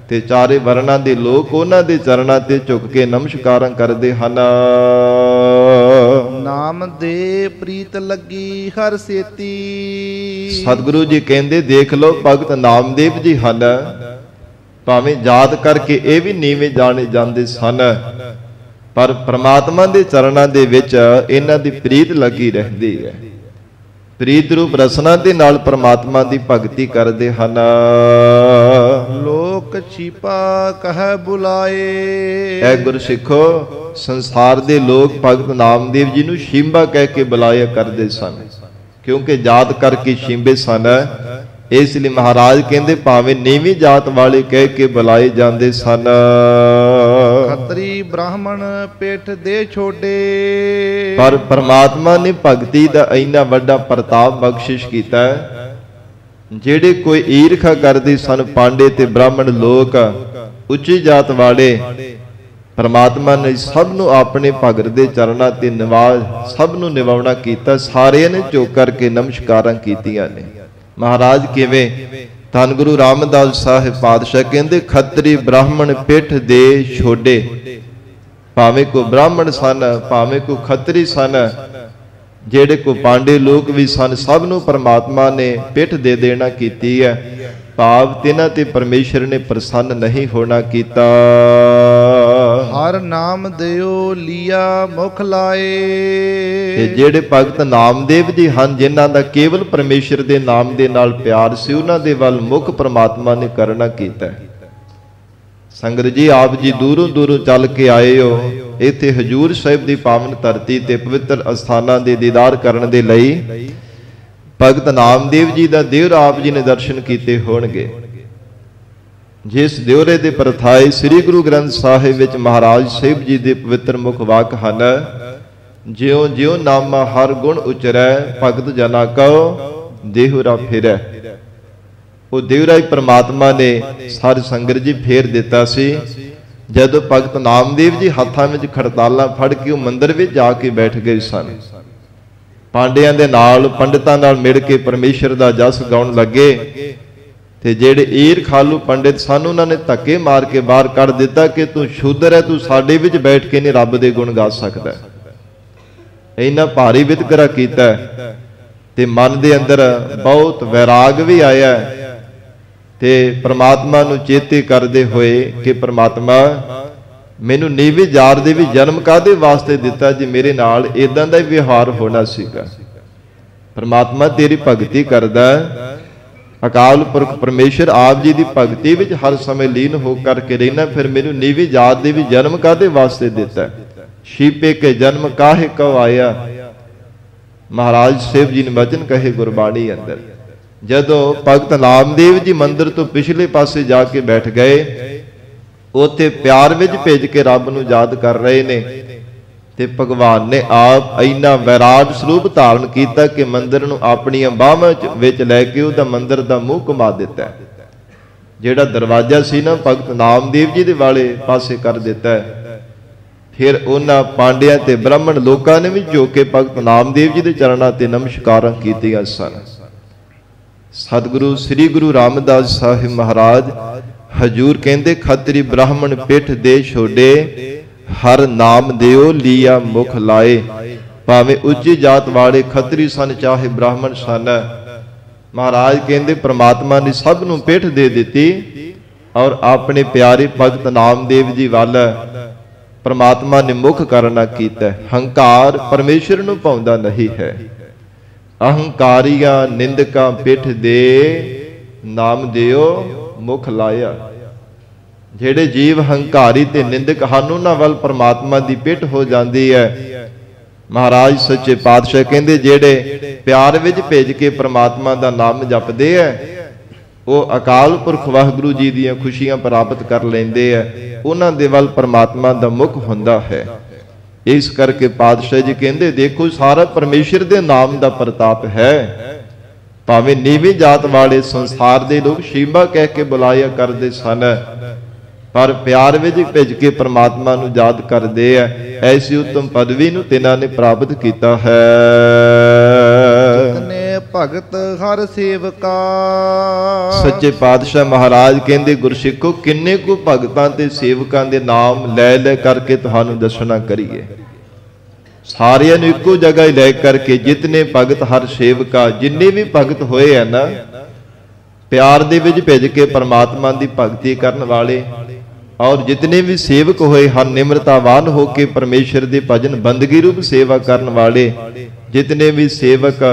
ते चारे वर्णां दे लोक उन्हां दे चरणां ते झुक के नमस्कारां करदे हन। नाम दे प्रीत लगी हर सेती। सतगुरु जी कहंदे देख लो भगत नामदेव जी हन, भावें जात करके ये भी नीवें जाने जाते सन, पर परमात्मा दे चरणां दे विच इन्हां दी प्रीत लगी रहिंदी है। प्रीत रूप रसना दे नाल परमात्मा दी भगती करदे हन। लोक छिपा कह बुलाए। ऐ गुर सिखो संसार दे लोग भगत नामदेव जी नूं शिंबा कह के बुलाया करदे सन, क्योंकि जात करके शिंबे सन। इसलिए महाराज कहंदे भावें नीवी जात वाले कह के बुलाए जाते सन। खत्री ब्राह्मण पेठ दे छोड़े। पर परमात्मा ने भगती का इन्ना वड्डा प्रताप बख्शिश किया है। जेड़े कोई ईर्खा करते सन पांडे ते ब्राह्मण लोग उच्ची जात वाले, परमात्मा ने सब नूं अपने भगत दे चरणां ते निवाज सब नूं निवाउणा कीता। सारे ने झुक करके नमस्कारां कीतियां ने। महाराज किवें धन गुरु रामदास साहिब पातशाह कहंदे खत्री ब्राह्मण पिठ दे छोड़े। भावें को ब्राह्मण सन भावें को खत्री सन, जेड़े को पांडे लोग भी सन, सब नूं परमात्मा ने पिठ दे देना कीती है। भाव तिन्हां ते परमेश्वर ने प्रसन्न नहीं होना कीता। हर नाम दियो लिया मुख लाए। ते जेड़े भगत नामदेव जी हन जिन्हां दा केवल परमेश्वर दे नाम दे नाल प्यार सी, उन्हां दे वल मुख परमात्मा ने करना कीता है। संगत जी आप जी दूरों दूरों चल के आए हो इत्थे हजूर साहिब दी पावन धरती ते पवित्र अस्थानां दे दीदार करन दे लई। भगत नामदेव जी दा देवरा आप जी ने दर्शन कीते होणगे। जिस देवरे दे परथाए श्री गुरु ग्रंथ साहिब विच महाराज साहिब जी दे पवित्र मुख वाक हन, ज्यों ज्यों नामा हर गुण उचरै भगत जना कहो देहुरा फिरै। वो देवरा ही परमात्मा ने सारी संगत जी फेर दिता सी। जदों भगत नामदेव जी हाथां विच खड़तालां फड़ के मंदिर विच जाके बैठ गए सन। पांडियां दे नाल पंडितां नाल मिल के परमेश्वर दा जस गाउण लगे ते जेड़े ईरखालू पंडित सन उन्हां ने धक्के मार के बाहर कढ़ दिता कि तू शूद्र है, तू साडे विच बैठ के नहीं रब दे गुण गा सकदा। इन्ना भारी वितकरा कीता ते मन दे अंदर बहुत वैराग भी आया ते परमात्मा नूं चेते करदे होए कि परमात्मा मैनू नीवी जार दे भी जन्म कादे वास्ते दिता जी मेरे नाल इदां दा व्यवहार होना सीगा। परमात्मा तेरी भगती करदा ਅਕਾਲ ਪੁਰਖ ਪਰਮੇਸ਼ਰ ਆਪ ਜੀ ਦੀ ਭਗਤੀ ਵਿੱਚ ਹਰ ਸਮੇਂ ਲੀਨ ਹੋ ਕਰਕੇ ਰਹਿਣਾ, ਫਿਰ ਮੈਨੂੰ ਨੀਵੀਂ ਜਾਤ ਦੇ ਵੀ ਜਨਮ ਕਾਹਦੇ ਵਾਸਤੇ ਦਿੱਤਾ? ਛੀਪੇ ਕੇ ਜਨਮ ਕਾਹੇ ਕਉ ਆਇਆ। ਮਹਾਰਾਜ ਸਾਹਿਬ ਜੀ ਨੇ ਵਚਨ ਕਹੇ ਗੁਰਬਾਣੀ ਅੰਦਰ, ਜਦੋਂ ਭਗਤ ਨਾਮਦੇਵ ਜੀ ਮੰਦਿਰ ਤੋਂ ਪਿਛਲੇ ਪਾਸੇ ਜਾ ਕੇ ਬੈਠ ਗਏ, ਉੱਥੇ ਪਿਆਰ ਵਿੱਚ ਭੇਜ ਕੇ ਰੱਬ ਨੂੰ ਯਾਦ ਕਰ ਰਹੇ ਨੇ, ਤੇ ਭਗਵਾਨ ਨੇ ਆਪ ਇੰਨਾ ਵਿਰਾਟ ਸਰੂਪ ਧਾਰਨ ਕੀਤਾ ਕਿ ਮੰਦਿਰ ਨੂੰ ਆਪਣੀਆਂ ਬਾਹਾਂ ਵਿੱਚ ਲੈ ਕੇ ਉਹਦਾ ਮੰਦਿਰ ਦਾ ਮੂੰਹ ਘੁਮਾ ਦਿੱਤਾ। ਜਿਹੜਾ ਦਰਵਾਜ਼ਾ ਸੀ ਨਾ, ਭਗਤ ਨਾਮਦੇਵ ਜੀ ਦੇ ਵਾਲੇ ਪਾਸੇ ਕਰ ਦਿੱਤਾ। ਫਿਰ ਉਹਨਾਂ ਪਾਂਡਿਆਂ ਤੇ ਬ੍ਰਾਹਮਣ ਲੋਕਾਂ ਨੇ ਵੀ ਝੁਕ ਕੇ ਭਗਤ ਨਾਮਦੇਵ ਜੀ ਦੇ ਚਰਨਾਂ ਤੇ ਨਮਸਕਾਰਾਂ ਕੀਤੀਆਂ ਸਨ। ਸਤਿਗੁਰੂ ਸ੍ਰੀ ਗੁਰੂ ਰਾਮਦਾਸ ਸਾਹਿਬ ਮਹਾਰਾਜ ਹਜੂਰ ਕਹਿੰਦੇ, ਖੱਤਰੀ ਬ੍ਰਾਹਮਣ ਪਿੱਠ ਦੇ ਛੋਡੇ, ਹਰ ਨਾਮ ਦਿਓ ਲੀਆ ਮੁਖ ਲਾਏ। ਭਾਵੇਂ ਉੱਚੀ ਜਾਤ ਵਾਲੇ ਖੱਤਰੀ ਸਨ ਚਾਹੇ ਬ੍ਰਾਹਮਣ ਸਨ, ਮਹਾਰਾਜ ਕਹਿੰਦੇ ਪ੍ਰਮਾਤਮਾ ਨੇ ਸਭ ਨੂੰ ਪਿੱਠ ਦੇ ਦਿੱਤੀ, ਔਰ ਆਪਣੇ ਪਿਆਰੇ ਭਗਤ ਨਾਮਦੇਵ ਜੀ ਵੱਲ ਪ੍ਰਮਾਤਮਾ ਨੇ ਮੁਖ ਕਰਨਾ ਕੀਤਾ। ਹੰਕਾਰ ਪਰਮੇਸ਼ਰ ਨੂੰ ਭਾਉਂਦਾ ਨਹੀਂ ਹੈ। ਅਹੰਕਾਰੀਆਂ ਨਿੰਦਕਾਂ ਪਿੱਠ ਦੇ, ਨਾਮ ਦਿਓ ਮੁਖ ਲਾਇਆ। ਜਿਹੜੇ ਜੀਵ ਹੰਕਾਰੀ ਤੇ ਨਿੰਦਕ ਹਨ, ਉਹਨਾਂ ਵੱਲ ਪ੍ਰਮਾਤਮਾ ਦੀ ਪਿੱਠ ਹੋ ਜਾਂਦੀ ਹੈ। ਮਹਾਰਾਜ ਸੱਚੇ ਪਾਤਸ਼ਾਹ ਕਹਿੰਦੇ, ਜਿਹੜੇ ਪਿਆਰ ਵਿੱਚ ਭੇਜ ਕੇ ਪ੍ਰਮਾਤਮਾ ਦਾ ਨਾਮ ਜਪਦੇ ਐ, ਉਹ ਅਕਾਲ ਪੁਰਖ ਵਾਹਿਗੁਰੂ ਜੀ ਦੀਆਂ ਖੁਸ਼ੀਆਂ ਪ੍ਰਾਪਤ ਕਰ ਲੈਂਦੇ ਐ। ਉਹਨਾਂ ਦੇ ਵੱਲ ਪ੍ਰਮਾਤਮਾ ਦਾ ਮੁਖ ਹੁੰਦਾ ਹੈ। ਇਸ ਕਰਕੇ ਪਾਤਸ਼ਾਹ ਜੀ ਕਹਿੰਦੇ, ਦੇਖੋ ਸਾਰਾ ਪਰਮੇਸ਼ਰ ਦੇ ਨਾਮ ਦਾ ਪ੍ਰਤਾਪ ਹੈ। ਭਾਵੇਂ ਨੀਵੀਂ ਜਾਤ ਵਾਲੇ ਸੰਸਾਰ ਦੇ ਲੋਕ ਸ਼ੀਬਾ ਕਹਿ ਕੇ ਬੁਲਾਇਆ ਕਰਦੇ ਸਨ, ਪਰ ਪਿਆਰ ਵਿੱਚ ਭਿੱਜ ਕੇ ਪ੍ਰਮਾਤਮਾ ਨੂੰ ਯਾਦ ਕਰਦੇ ਐ। ਐਸੀ ਉੱਤਮ ਪਦਵੀ ਨੂੰ ਤਿਨਾਂ ਨੇ ਪ੍ਰਾਪਤ ਕੀਤਾ ਹੈ। ਜਿਤਨੇ ਭਗਤ ਹਰ ਸੇਵਕਾ। ਸੱਚੇ ਪਾਤਸ਼ਾਹ ਮਹਾਰਾਜ ਕਹਿੰਦੇ, ਗੁਰਸਿੱਖੋ ਕਿੰਨੇ ਕੁ ਭਗਤਾਂ ਤੇ ਸੇਵਕਾਂ ਦੇ ਨਾਮ ਲੈ ਲੈ ਕਰਕੇ ਤੁਹਾਨੂੰ ਦੱਸਣਾ ਕਰੀਏ। ਸਾਰਿਆਂ ਨੂੰ ਇੱਕੋ ਜਗ੍ਹਾ ਹੀ ਲੈ ਕਰਕੇ, ਜਿਤਨੇ ਭਗਤ ਹਰ ਸੇਵਕਾ, ਜਿੰਨੇ ਵੀ ਭਗਤ ਹੋਏ ਹੈ ਨਾ, ਪਿਆਰ ਦੇ ਵਿੱਚ ਭਿੱਜ ਕੇ ਪ੍ਰਮਾਤਮਾ ਦੀ ਭਗਤੀ ਕਰਨ ਵਾਲੇ, ਔਰ ਜਿਤਨੇ ਵੀ ਸੇਵਕ ਹੋਏ ਹਨ ਨਿਮਰਤਾਵਾਨ ਹੋ ਕੇ ਪਰਮੇਸ਼ਰ ਦੇ ਭਜਨ ਬੰਦਗੀ ਰੂਪ ਸੇਵਾ ਕਰਨ ਵਾਲੇ, ਜਿਤਨੇ ਵੀ ਸੇਵਕ,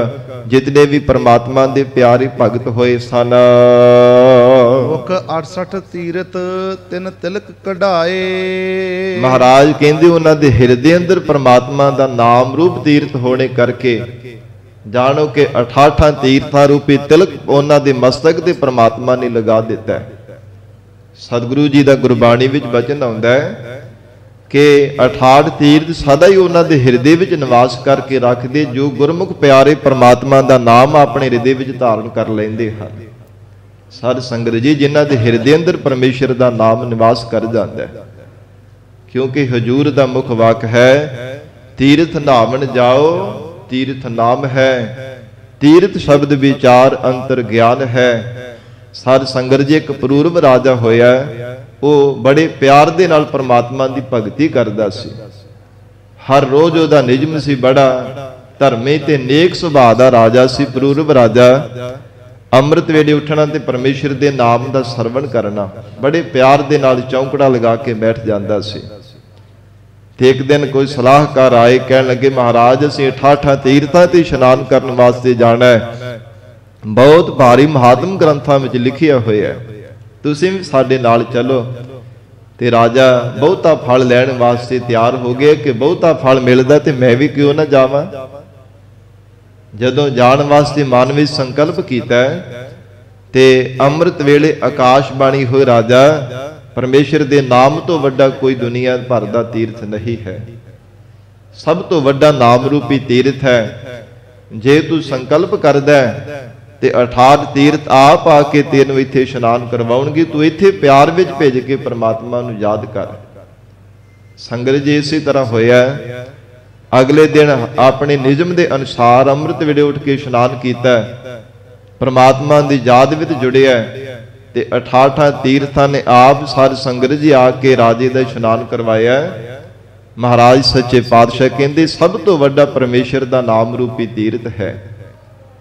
ਜਿਤਨੇ ਵੀ ਪ੍ਰਮਾਤਮਾ ਦੇ ਪਿਆਰੇ ਭਗਤ ਹੋਏ ਸਨ। ਮੁਖ 68 ਤੀਰਥ ਤਿੰਨ ਤਿਲਕ ਕਢਾਏ। ਮਹਾਰਾਜ ਕਹਿੰਦੇ, ਉਹਨਾਂ ਦੇ ਹਿਰਦੇ ਅੰਦਰ ਪ੍ਰਮਾਤਮਾ ਦਾ ਨਾਮ ਰੂਪ ਤੀਰਥ ਹੋਣੇ ਕਰਕੇ ਜਾਣੋ ਕਿ 68 ਤੀਰਥਾਂ ਰੂਪੀ ਤਿਲਕ ਉਹਨਾਂ ਦੇ ਮਸਤਕ ਤੇ ਪ੍ਰਮਾਤਮਾ ਨੇ ਲਗਾ ਦਿੱਤਾ ਹੈ। ਸਤਿਗੁਰੂ ਜੀ ਦਾ ਗੁਰਬਾਣੀ ਵਿੱਚ ਬਚਨ ਆਉਂਦਾ ਹੈ ਕਿ 68 ਤੀਰਥ ਸਦਾ ਹੀ ਉਹਨਾਂ ਦੇ ਹਿਰਦੇ ਵਿੱਚ ਨਿਵਾਸ ਕਰਕੇ ਰੱਖਦੇ, ਜੋ ਗੁਰਮੁਖ ਪਿਆਰੇ ਪ੍ਰਮਾਤਮਾ ਦਾ ਨਾਮ ਆਪਣੇ ਹਿਰਦੇ ਵਿੱਚ ਧਾਰਨ ਕਰ ਲੈਂਦੇ ਹਨ। ਸਾਧ ਸੰਗਤ ਜੀ, ਜਿਨ੍ਹਾਂ ਦੇ ਹਿਰਦੇ ਅੰਦਰ ਪਰਮੇਸ਼ਰ ਦਾ ਨਾਮ ਨਿਵਾਸ ਕਰ ਜਾਂਦਾ ਹੈ, ਕਿਉਂਕਿ ਹਜੂਰ ਦਾ ਮੁਖ ਵਾਕ ਹੈ, ਤੀਰਥ ਨਾਵਣ ਜਾਓ ਤੀਰਥ ਨਾਮ ਹੈ, ਤੀਰਥ ਸ਼ਬਦ ਵਿਚਾਰ ਅੰਤਰ ਗਿਆਨ ਹੈ। ਸਾਧ ਸੰਗਤ ਜੀ, ਇੱਕ ਪੂਰਵ ਰਾਜਾ ਹੋਇਆ, ਉਹ ਬੜੇ ਪਿਆਰ ਦੇ ਨਾਲ ਪ੍ਰਮਾਤਮਾ ਦੀ ਭਗਤੀ ਕਰਦਾ ਸੀ। ਹਰ ਰੋਜ਼ ਉਹਦਾ ਨਿਯਮ ਸੀ, ਬੜਾ ਧਰਮੀ ਤੇ ਨੇਕ ਸੁਭਾਅ ਦਾ ਰਾਜਾ ਸੀ ਪੂਰਵ ਰਾਜਾ। ਅੰਮ੍ਰਿਤ ਵੇਲੇ ਉੱਠਣਾ ਤੇ ਪਰਮੇਸ਼ਰ ਦੇ ਨਾਮ ਦਾ ਸਰਵਣ ਕਰਨਾ, ਬੜੇ ਪਿਆਰ ਦੇ ਨਾਲ ਚੌਂਕੜਾ ਲਗਾ ਕੇ ਬੈਠ ਜਾਂਦਾ ਸੀ। ਤੇ ਇੱਕ ਦਿਨ ਕੋਈ ਸਲਾਹਕਾਰ ਆਏ, ਕਹਿਣ ਲੱਗੇ, ਮਹਾਰਾਜ ਅਸੀਂ 68 ਤੀਰਥਾਂ ਤੇ ਇਸ਼ਨਾਨ ਕਰਨ ਵਾਸਤੇ ਜਾਣਾ ਹੈ, ਬਹੁਤ ਭਾਰੀ ਮਹਾਤਮ ਗ੍ਰੰਥਾਂ ਵਿੱਚ ਲਿਖਿਆ ਹੋਇਆ ਹੈ, ਤੁਸੀਂ ਵੀ ਸਾਡੇ ਨਾਲ ਚਲੋ। ਤੇ ਰਾਜਾ ਬਹੁਤਾ ਫਲ ਲੈਣ ਵਾਸਤੇ ਤਿਆਰ ਹੋ ਗਏ ਕਿ ਬਹੁਤਾ ਫਲ ਮਿਲਦਾ ਤੇ ਮੈਂ ਵੀ ਕਿਉਂ ਨਾ ਜਾਵਾਂ। ਜਦੋਂ ਜਾਣ ਵਾਸਤੇ ਮਨ ਵਿੱਚ ਸੰਕਲਪ ਕੀਤਾ ਤੇ ਅੰਮ੍ਰਿਤ ਵੇਲੇ ਆਕਾਸ਼ਬਾਣੀ ਹੋਈ, ਰਾਜਾ ਪਰਮੇਸ਼ਰ ਦੇ ਨਾਮ ਤੋਂ ਵੱਡਾ ਕੋਈ ਦੁਨੀਆ ਭਰ ਦਾ ਤੀਰਥ ਨਹੀਂ ਹੈ, ਸਭ ਤੋਂ ਵੱਡਾ ਨਾਮ ਰੂਪੀ ਤੀਰਥ ਹੈ। ਜੇ ਤੂੰ ਸੰਕਲਪ ਕਰਦਾ ਤੇ 68 ਤੀਰਥ ਆਪ ਆ ਕੇ ਤੈਨੂੰ ਇੱਥੇ ਇਸ਼ਨਾਨ ਕਰਵਾਉਣਗੇ, ਤੂੰ ਇੱਥੇ ਪਿਆਰ ਵਿੱਚ ਭੇਜ ਕੇ ਪ੍ਰਮਾਤਮਾ ਨੂੰ ਯਾਦ ਕਰ। ਸੰਗਤ ਜੀ, ਇਸੇ ਤਰ੍ਹਾਂ ਹੋਇਆ। ਅਗਲੇ ਦਿਨ ਆਪਣੇ ਨਿਯਮ ਦੇ ਅਨੁਸਾਰ ਅੰਮ੍ਰਿਤ ਵੇਲੇ ਉੱਠ ਕੇ ਇਸ਼ਨਾਨ ਕੀਤਾ, ਪ੍ਰਮਾਤਮਾ ਦੀ ਯਾਦ ਵਿੱਚ ਜੁੜਿਆ ਤੇ 68 ਤੀਰਥਾਂ ਨੇ ਆਪ ਸਾਧ ਸੰਗਤ ਜੀ ਆ ਕੇ ਰਾਜੇ ਦਾ ਇਸ਼ਨਾਨ ਕਰਵਾਇਆ। ਮਹਾਰਾਜ ਸੱਚੇ ਪਾਤਸ਼ਾਹ ਕਹਿੰਦੇ, ਸਭ ਤੋਂ ਵੱਡਾ ਪਰਮੇਸ਼ਰ ਦਾ ਨਾਮ ਰੂਪੀ ਤੀਰਥ ਹੈ।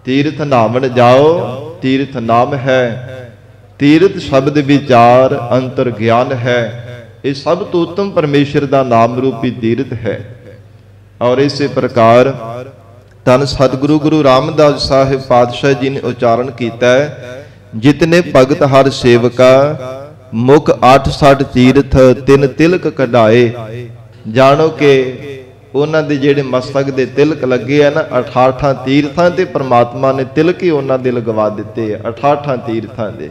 ਤੀਰਥ ਨਾਵਣ ਜਾਓ ਤੀਰਥ ਨਾਮ ਹੈ, ਤੀਰਥ ਸ਼ਬਦ ਵਿਚਾਰ ਅੰਤਰ ਗਿਆਨ ਹੈ। ਇਹ ਸਭ ਤੋਂ ਉੱਤਮ ਪਰਮੇਸ਼ਰ ਦਾ ਨਾਮ ਰੂਪੀ ਤੀਰਥ ਹੈ। ਔਰ ਇਸੇ ਪ੍ਰਕਾਰ ਧੰਨ ਸਤਿਗੁਰੂ ਗੁਰੂ ਰਾਮਦਾਸ ਸਾਹਿਬ ਪਾਤਸ਼ਾਹ ਜੀ ਨੇ ਉਚਾਰਨ ਕੀਤਾ ਹੈ जितने भगत हर सेवका मुख 860 तीर्थ तिन तिलक कढ़ाए। जानो के ਉਹਨਾਂ ਦੇ ਜਿਹੜੇ ਮਸਤਕ ਦੇ ਤਿਲਕ ਲੱਗੇ ਆ ਨਾ 68 ਤੀਰਥਾਂ ਤੇ ਪ੍ਰਮਾਤਮਾ ਨੇ ਤਿਲਕ ਹੀ ਉਹਨਾਂ ਦੇ ਲਗਵਾ ਦਿੱਤੇ ਆ 68 ਤੀਰਥਾਂ ਦੇ।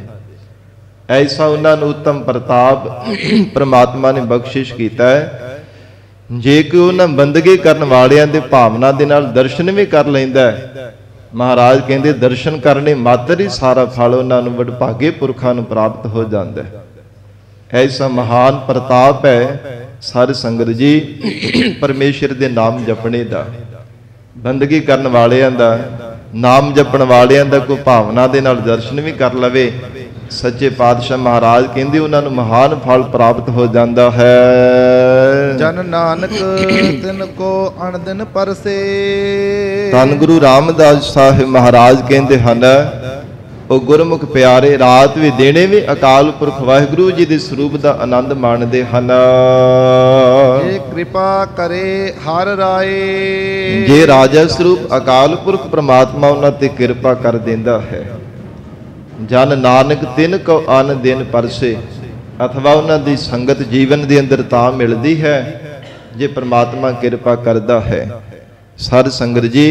ਐਸਾ ਉਹਨਾਂ ਨੂੰ ਉੱਤਮ ਪ੍ਰਤਾਪ ਪ੍ਰਮਾਤਮਾ ਨੇ ਬਖਸ਼ਿਸ਼ ਕੀਤਾ ਹੈ। ਜੇ ਕਿ ਉਹਨਾਂ ਬੰਦਗੀ ਕਰਨ ਵਾਲਿਆਂ ਦੇ ਭਾਵਨਾ ਦੇ ਨਾਲ ਦਰਸ਼ਨ ਵੀ ਕਰ ਲੈਂਦਾ ਹੈ, ਮਹਾਰਾਜ ਕਹਿੰਦੇ ਦਰਸ਼ਨ ਕਰਨੇ ਮਾਤਰ ਹੀ ਸਾਰਾ ਫਲ ਉਹਨਾਂ ਨੂੰ ਵਡਭਾਗੇ ਪੁਰਖਾਂ ਨੂੰ ਪ੍ਰਾਪਤ ਹੋ ਜਾਂਦਾ ਹੈ। ਐਸਾ ਮਹਾਨ ਪ੍ਰਤਾਪ ਹੈ ਸਾਧ ਸੰਗਤ ਜੀ ਪਰਮੇਸ਼ਰ ਦੇ ਨਾਮ ਜਪਣੇ ਦਾ, ਬੰਦਗੀ ਕਰਨ ਵਾਲਿਆਂ ਦਾ, ਨਾਮ ਜਪਣ ਵਾਲਿਆਂ ਦਾ ਕੋਈ ਭਾਵਨਾ ਦੇ ਨਾਲ ਦਰਸ਼ਨ ਵੀ ਕਰ ਲਵੇ, ਸੱਚੇ ਪਾਤਸ਼ਾਹ ਮਹਾਰਾਜ ਕਹਿੰਦੇ ਉਹਨਾਂ ਨੂੰ ਮਹਾਨ ਫਲ ਪ੍ਰਾਪਤ ਹੋ ਜਾਂਦਾ ਹੈ। ਜਨ ਨਾਨਕ ਤਿਨ ਕੋ ਅਣਦਿਨ ਪਰਸੇ। ਧੰਨ ਗੁਰੂ ਰਾਮਦਾਸ ਸਾਹਿਬ ਮਹਾਰਾਜ ਕਹਿੰਦੇ ਹਨ, ਉਹ ਗੁਰਮੁਖ ਪਿਆਰੇ ਰਾਤ ਵੀ ਦਿਨੇ ਵੀ ਅਕਾਲ ਪੁਰਖ ਵਾਹਿਗੁਰੂ ਜੀ ਦੇ ਸਰੂਪ ਦਾ ਆਨੰਦ ਮਾਣਦੇ ਹਨ। ਜੇ ਕਿਰਪਾ ਕਰੇ ਹਰ ਰਾਏ। ਜੇ ਰਾਜਾ ਸਰੂਪ ਅਕਾਲ ਪੁਰਖ ਪ੍ਰਮਾਤਮਾ ਉਹਨਾਂ ਤੇ ਕਿਰਪਾ ਕਰ ਦਿੰਦਾ ਹੈ। ਜਨ ਨਾਨਕ ਤਿਨ ਕੋ ਅਨ ਦਿਨ ਪਰਸੇ, ਅਥਵਾ ਉਹਨਾਂ ਦੀ ਸੰਗਤ ਜੀਵਨ ਦੇ ਅੰਦਰ ਤਾਂ ਮਿਲਦੀ ਹੈ ਜੇ ਪ੍ਰਮਾਤਮਾ ਕਿਰਪਾ ਕਰਦਾ ਹੈ। ਸਾਧ ਸੰਗਤ ਜੀ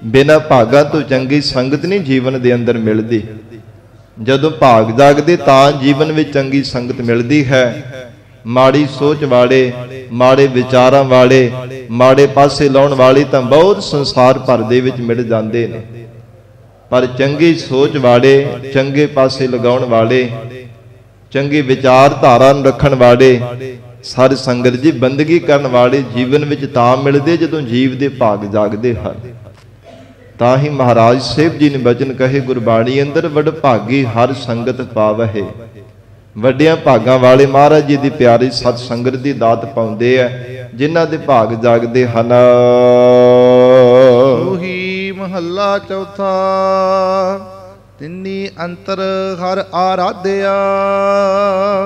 ਬਿਨਾਂ ਭਾਗਾਂ ਤੋਂ ਚੰਗੀ ਸੰਗਤ ਨਹੀਂ ਜੀਵਨ ਦੇ ਅੰਦਰ ਮਿਲਦੀ। ਜਦੋਂ ਭਾਗ ਜਾਗਦੇ ਤਾਂ ਜੀਵਨ ਵਿੱਚ ਚੰਗੀ ਸੰਗਤ ਮਿਲਦੀ ਹੈ। ਮਾੜੀ ਸੋਚ ਵਾਲੇ, ਮਾੜੇ ਵਿਚਾਰਾਂ ਵਾਲੇ, ਮਾੜੇ ਪਾਸੇ ਲਾਉਣ ਵਾਲੇ ਤਾਂ ਬਹੁਤ ਸੰਸਾਰ ਭਰ ਦੇ ਵਿੱਚ ਮਿਲ ਜਾਂਦੇ ਨੇ, ਪਰ ਚੰਗੀ ਸੋਚ ਵਾਲੇ, ਚੰਗੇ ਪਾਸੇ ਲਗਾਉਣ ਵਾਲੇ, ਚੰਗੀ ਵਿਚਾਰਧਾਰਾ ਨੂੰ ਰੱਖਣ ਵਾਲੇ, ਸਾਧ ਸੰਗਤ ਜੀ ਬੰਦਗੀ ਕਰਨ ਵਾਲੇ ਜੀਵਨ ਵਿੱਚ ਤਾਂ ਮਿਲਦੇ ਜਦੋਂ ਜੀਵ ਦੇ ਭਾਗ ਜਾਗਦੇ ਹਨ। ਤਾਂ ਹੀ ਮਹਾਰਾਜ ਸਾਹਿਬ ਜੀ ਨੇ ਬਚਨ ਕਹੇ ਗੁਰਬਾਣੀ ਅੰਦਰ, ਵਡਭਾਗੀ ਹਰ ਸੰਗਤ ਪਾਵਹਿ। ਵੱਡਿਆਂ ਭਾਗਾਂ ਵਾਲੇ ਮਹਾਰਾਜ ਜੀ ਦੀ ਪਿਆਰੀ ਸਤ ਸੰਗਤ ਦੀ ਦਾਤ ਪਾਉਂਦੇ ਆ, ਜਿਨ੍ਹਾਂ ਦੇ ਭਾਗ ਜਾਗਦੇ ਹਨ। ਉਹੀ ਮਹੱਲਾ ਚੌਥਾ। ਤਿੰਨੀ ਅੰਤਰ ਹਰ ਆਰਾਧਿਆ।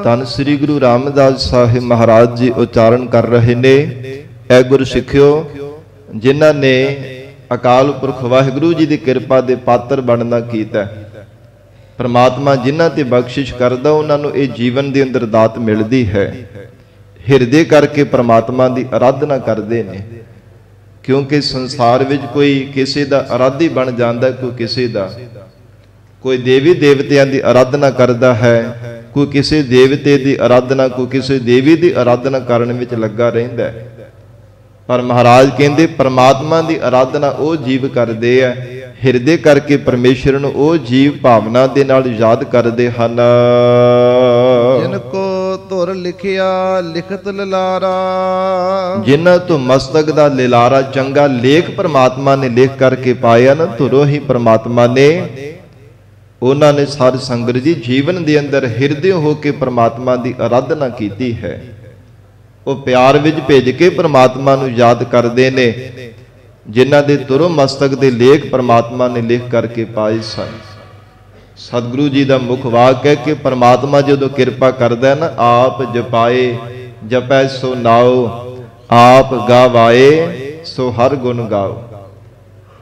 ਧੰਨ ਸ੍ਰੀ ਗੁਰੂ ਰਾਮਦਾਸ ਸਾਹਿਬ ਮਹਾਰਾਜ ਜੀ ਉਚਾਰਨ ਕਰ ਰਹੇ ਨੇ, ਐ ਗੁਰ ਸਿੱਖਿਓ, ਜਿਨ੍ਹਾਂ ਨੇ ਅਕਾਲ ਪੁਰਖ ਵਾਹਿਗੁਰੂ ਜੀ ਦੀ ਕਿਰਪਾ ਦੇ ਪਾਤਰ ਬਣਨਾ ਕੀਤਾ, ਪ੍ਰਮਾਤਮਾ ਜਿਨ੍ਹਾਂ ਤੇ ਬਖਸ਼ਿਸ਼ ਕਰਦਾ ਉਹਨਾਂ ਨੂੰ ਇਹ ਜੀਵਨ ਦੇ ਅੰਦਰ ਦਾਤ ਮਿਲਦੀ ਹੈ। ਹਿਰਦੇ ਕਰਕੇ ਪ੍ਰਮਾਤਮਾ ਦੀ ਆਰਾਧਨਾ ਕਰਦੇ ਨੇ, ਕਿਉਂਕਿ ਸੰਸਾਰ ਵਿੱਚ ਕੋਈ ਕਿਸੇ ਦਾ ਆਰਾਧੀ ਬਣ ਜਾਂਦਾ, ਕੋਈ ਕਿਸੇ ਦਾ, ਕੋਈ ਦੇਵੀ ਦੇਵਤਿਆਂ ਦੀ ਆਰਾਧਨਾ ਕਰਦਾ ਹੈ, ਕੋਈ ਕਿਸੇ ਦੇਵਤੇ ਦੀ ਆਰਾਧਨਾ, ਕੋਈ ਕਿਸੇ ਦੇਵੀ ਦੀ ਆਰਾਧਨਾ ਕਰਨ ਵਿੱਚ ਲੱਗਾ ਰਹਿੰਦਾ ਹੈ। ਪਰ ਮਹਾਰਾਜ ਕਹਿੰਦੇ ਪ੍ਰਮਾਤਮਾ ਦੀ ਆਰਾਧਨਾ ਉਹ ਜੀਵ ਕਰਦੇ ਆ, ਹਿਰਦੇ ਕਰਕੇ ਪਰਮੇਸ਼ਰ ਨੂੰ ਉਹ ਜੀਵ ਭਾਵਨਾ ਦੇ ਨਾਲ ਯਾਦ ਕਰਦੇ ਹਨ। ਜਿਨ ਕੋ ਧੁਰ ਲਿਖਿਆ ਲਿਖਤ ਲਿਲਾਰਾ। ਜਿਨ੍ਹਾਂ ਤੋਂ ਮਸਤਕ ਦਾ ਲਿਲਾਰਾ ਚੰਗਾ ਲੇਖ ਪ੍ਰਮਾਤਮਾ ਨੇ ਲਿਖ ਕਰਕੇ ਪਾਇਆ ਨਾ, ਧੁਰੋਂ ਹੀ ਪ੍ਰਮਾਤਮਾ ਨੇ ਉਹਨਾਂ ਨੇ ਸਾਧ ਸੰਗਤ ਜੀ ਜੀਵਨ ਦੇ ਅੰਦਰ ਹਿਰਦੇ ਹੋ ਕੇ ਪ੍ਰਮਾਤਮਾ ਦੀ ਆਰਾਧਨਾ ਕੀਤੀ ਹੈ। ਉਹ ਪਿਆਰ ਵਿੱਚ ਭੇਜ ਕੇ ਪ੍ਰਮਾਤਮਾ ਨੂੰ ਯਾਦ ਕਰਦੇ ਨੇ, ਜਿਨ੍ਹਾਂ ਦੇ ਧੁਰੋਂ ਮਸਤਕ ਦੇ ਲੇਖ ਪ੍ਰਮਾਤਮਾ ਨੇ ਲਿਖ ਕਰਕੇ ਪਾਏ ਸਨ। ਸਤਿਗੁਰੂ ਜੀ ਦਾ ਮੁਖ ਵਾਕ ਹੈ ਕਿ ਪ੍ਰਮਾਤਮਾ ਜਦੋਂ ਕਿਰਪਾ ਕਰਦਾ ਨਾ, ਆਪ ਜਪਾਏ ਜਪੈ ਸੋ ਨਾਉ, ਆਪ ਗਾਵਾਏ ਸੋ ਹਰ ਗੁਣ ਗਾਓ।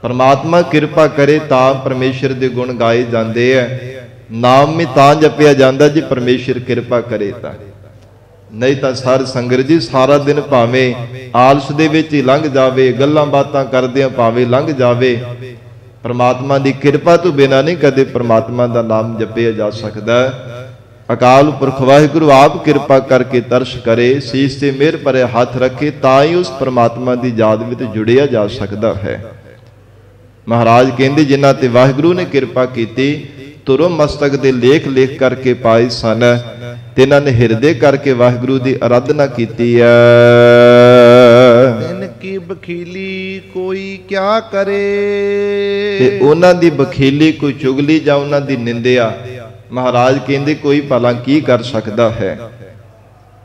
ਪ੍ਰਮਾਤਮਾ ਕਿਰਪਾ ਕਰੇ ਤਾਂ ਪਰਮੇਸ਼ਰ ਦੇ ਗੁਣ ਗਾਏ ਜਾਂਦੇ ਐ। ਨਾਮ ਵੀ ਤਾਂ ਜਪਿਆ ਜਾਂਦਾ ਜੇ ਪਰਮੇਸ਼ਰ ਕਿਰਪਾ ਕਰੇ ਤਾਂ, ਨਹੀਂ ਤਾਂ ਸਾਧ ਸੰਗਤ ਜੀ ਸਾਰਾ ਦਿਨ ਭਾਵੇਂ ਆਲਸ ਦੇ ਵਿੱਚ ਹੀ ਲੰਘ ਜਾਵੇ, ਗੱਲਾਂ ਬਾਤਾਂ ਕਰਦਿਆਂ ਭਾਵੇਂ ਲੰਘ ਜਾਵੇ, ਪ੍ਰਮਾਤਮਾ ਦੀ ਕਿਰਪਾ ਤੋਂ ਬਿਨਾਂ ਨਹੀਂ ਕਦੇ ਪ੍ਰਮਾਤਮਾ ਦਾ ਨਾਮ ਜਪਿਆ ਜਾ ਸਕਦਾ। ਅਕਾਲ ਪੁਰਖ ਵਾਹਿਗੁਰੂ ਆਪ ਕਿਰਪਾ ਕਰਕੇ ਤਰਸ ਕਰੇ, ਸੀਸ ਤੇ ਮਿਹਰ ਭਰੇ ਹੱਥ ਰੱਖੇ, ਤਾਂ ਹੀ ਉਸ ਪ੍ਰਮਾਤਮਾ ਦੀ ਯਾਦ ਵਿੱਚ ਜੁੜਿਆ ਜਾ ਸਕਦਾ ਹੈ। ਮਹਾਰਾਜ ਕਹਿੰਦੇ ਜਿਨ੍ਹਾਂ ਤੇ ਵਾਹਿਗੁਰੂ ਨੇ ਕਿਰਪਾ ਕੀਤੀ, ਧੁਰੋਂ ਮਸਤਕ ਦੇ ਲੇਖ ਲਿਖ ਕਰਕੇ ਪਾਏ ਸਨ, ਤਿਨਾਂ ਨੇ ਹਿਰਦੇ ਕਰਕੇ ਵਾਹਿਗੁਰੂ ਦੀ ਆਰਾਧਨਾ ਕੀਤੀ ਹੈ। ਤਿਨ ਕੀ ਬਖੀਲੀ ਕੋਈ ਕਿਆ ਕਰੇ। ਤੇ ਉਹਨਾਂ ਦੀ ਬਖੀਲੀ, ਕੋਈ ਚੁਗਲੀ ਜਾਂ ਉਹਨਾਂ ਦੀ ਨਿੰਦਿਆ, ਮਹਾਰਾਜ ਕਹਿੰਦੇ ਕੋਈ ਭਲਾ ਕੀ ਕਰ ਸਕਦਾ ਹੈ,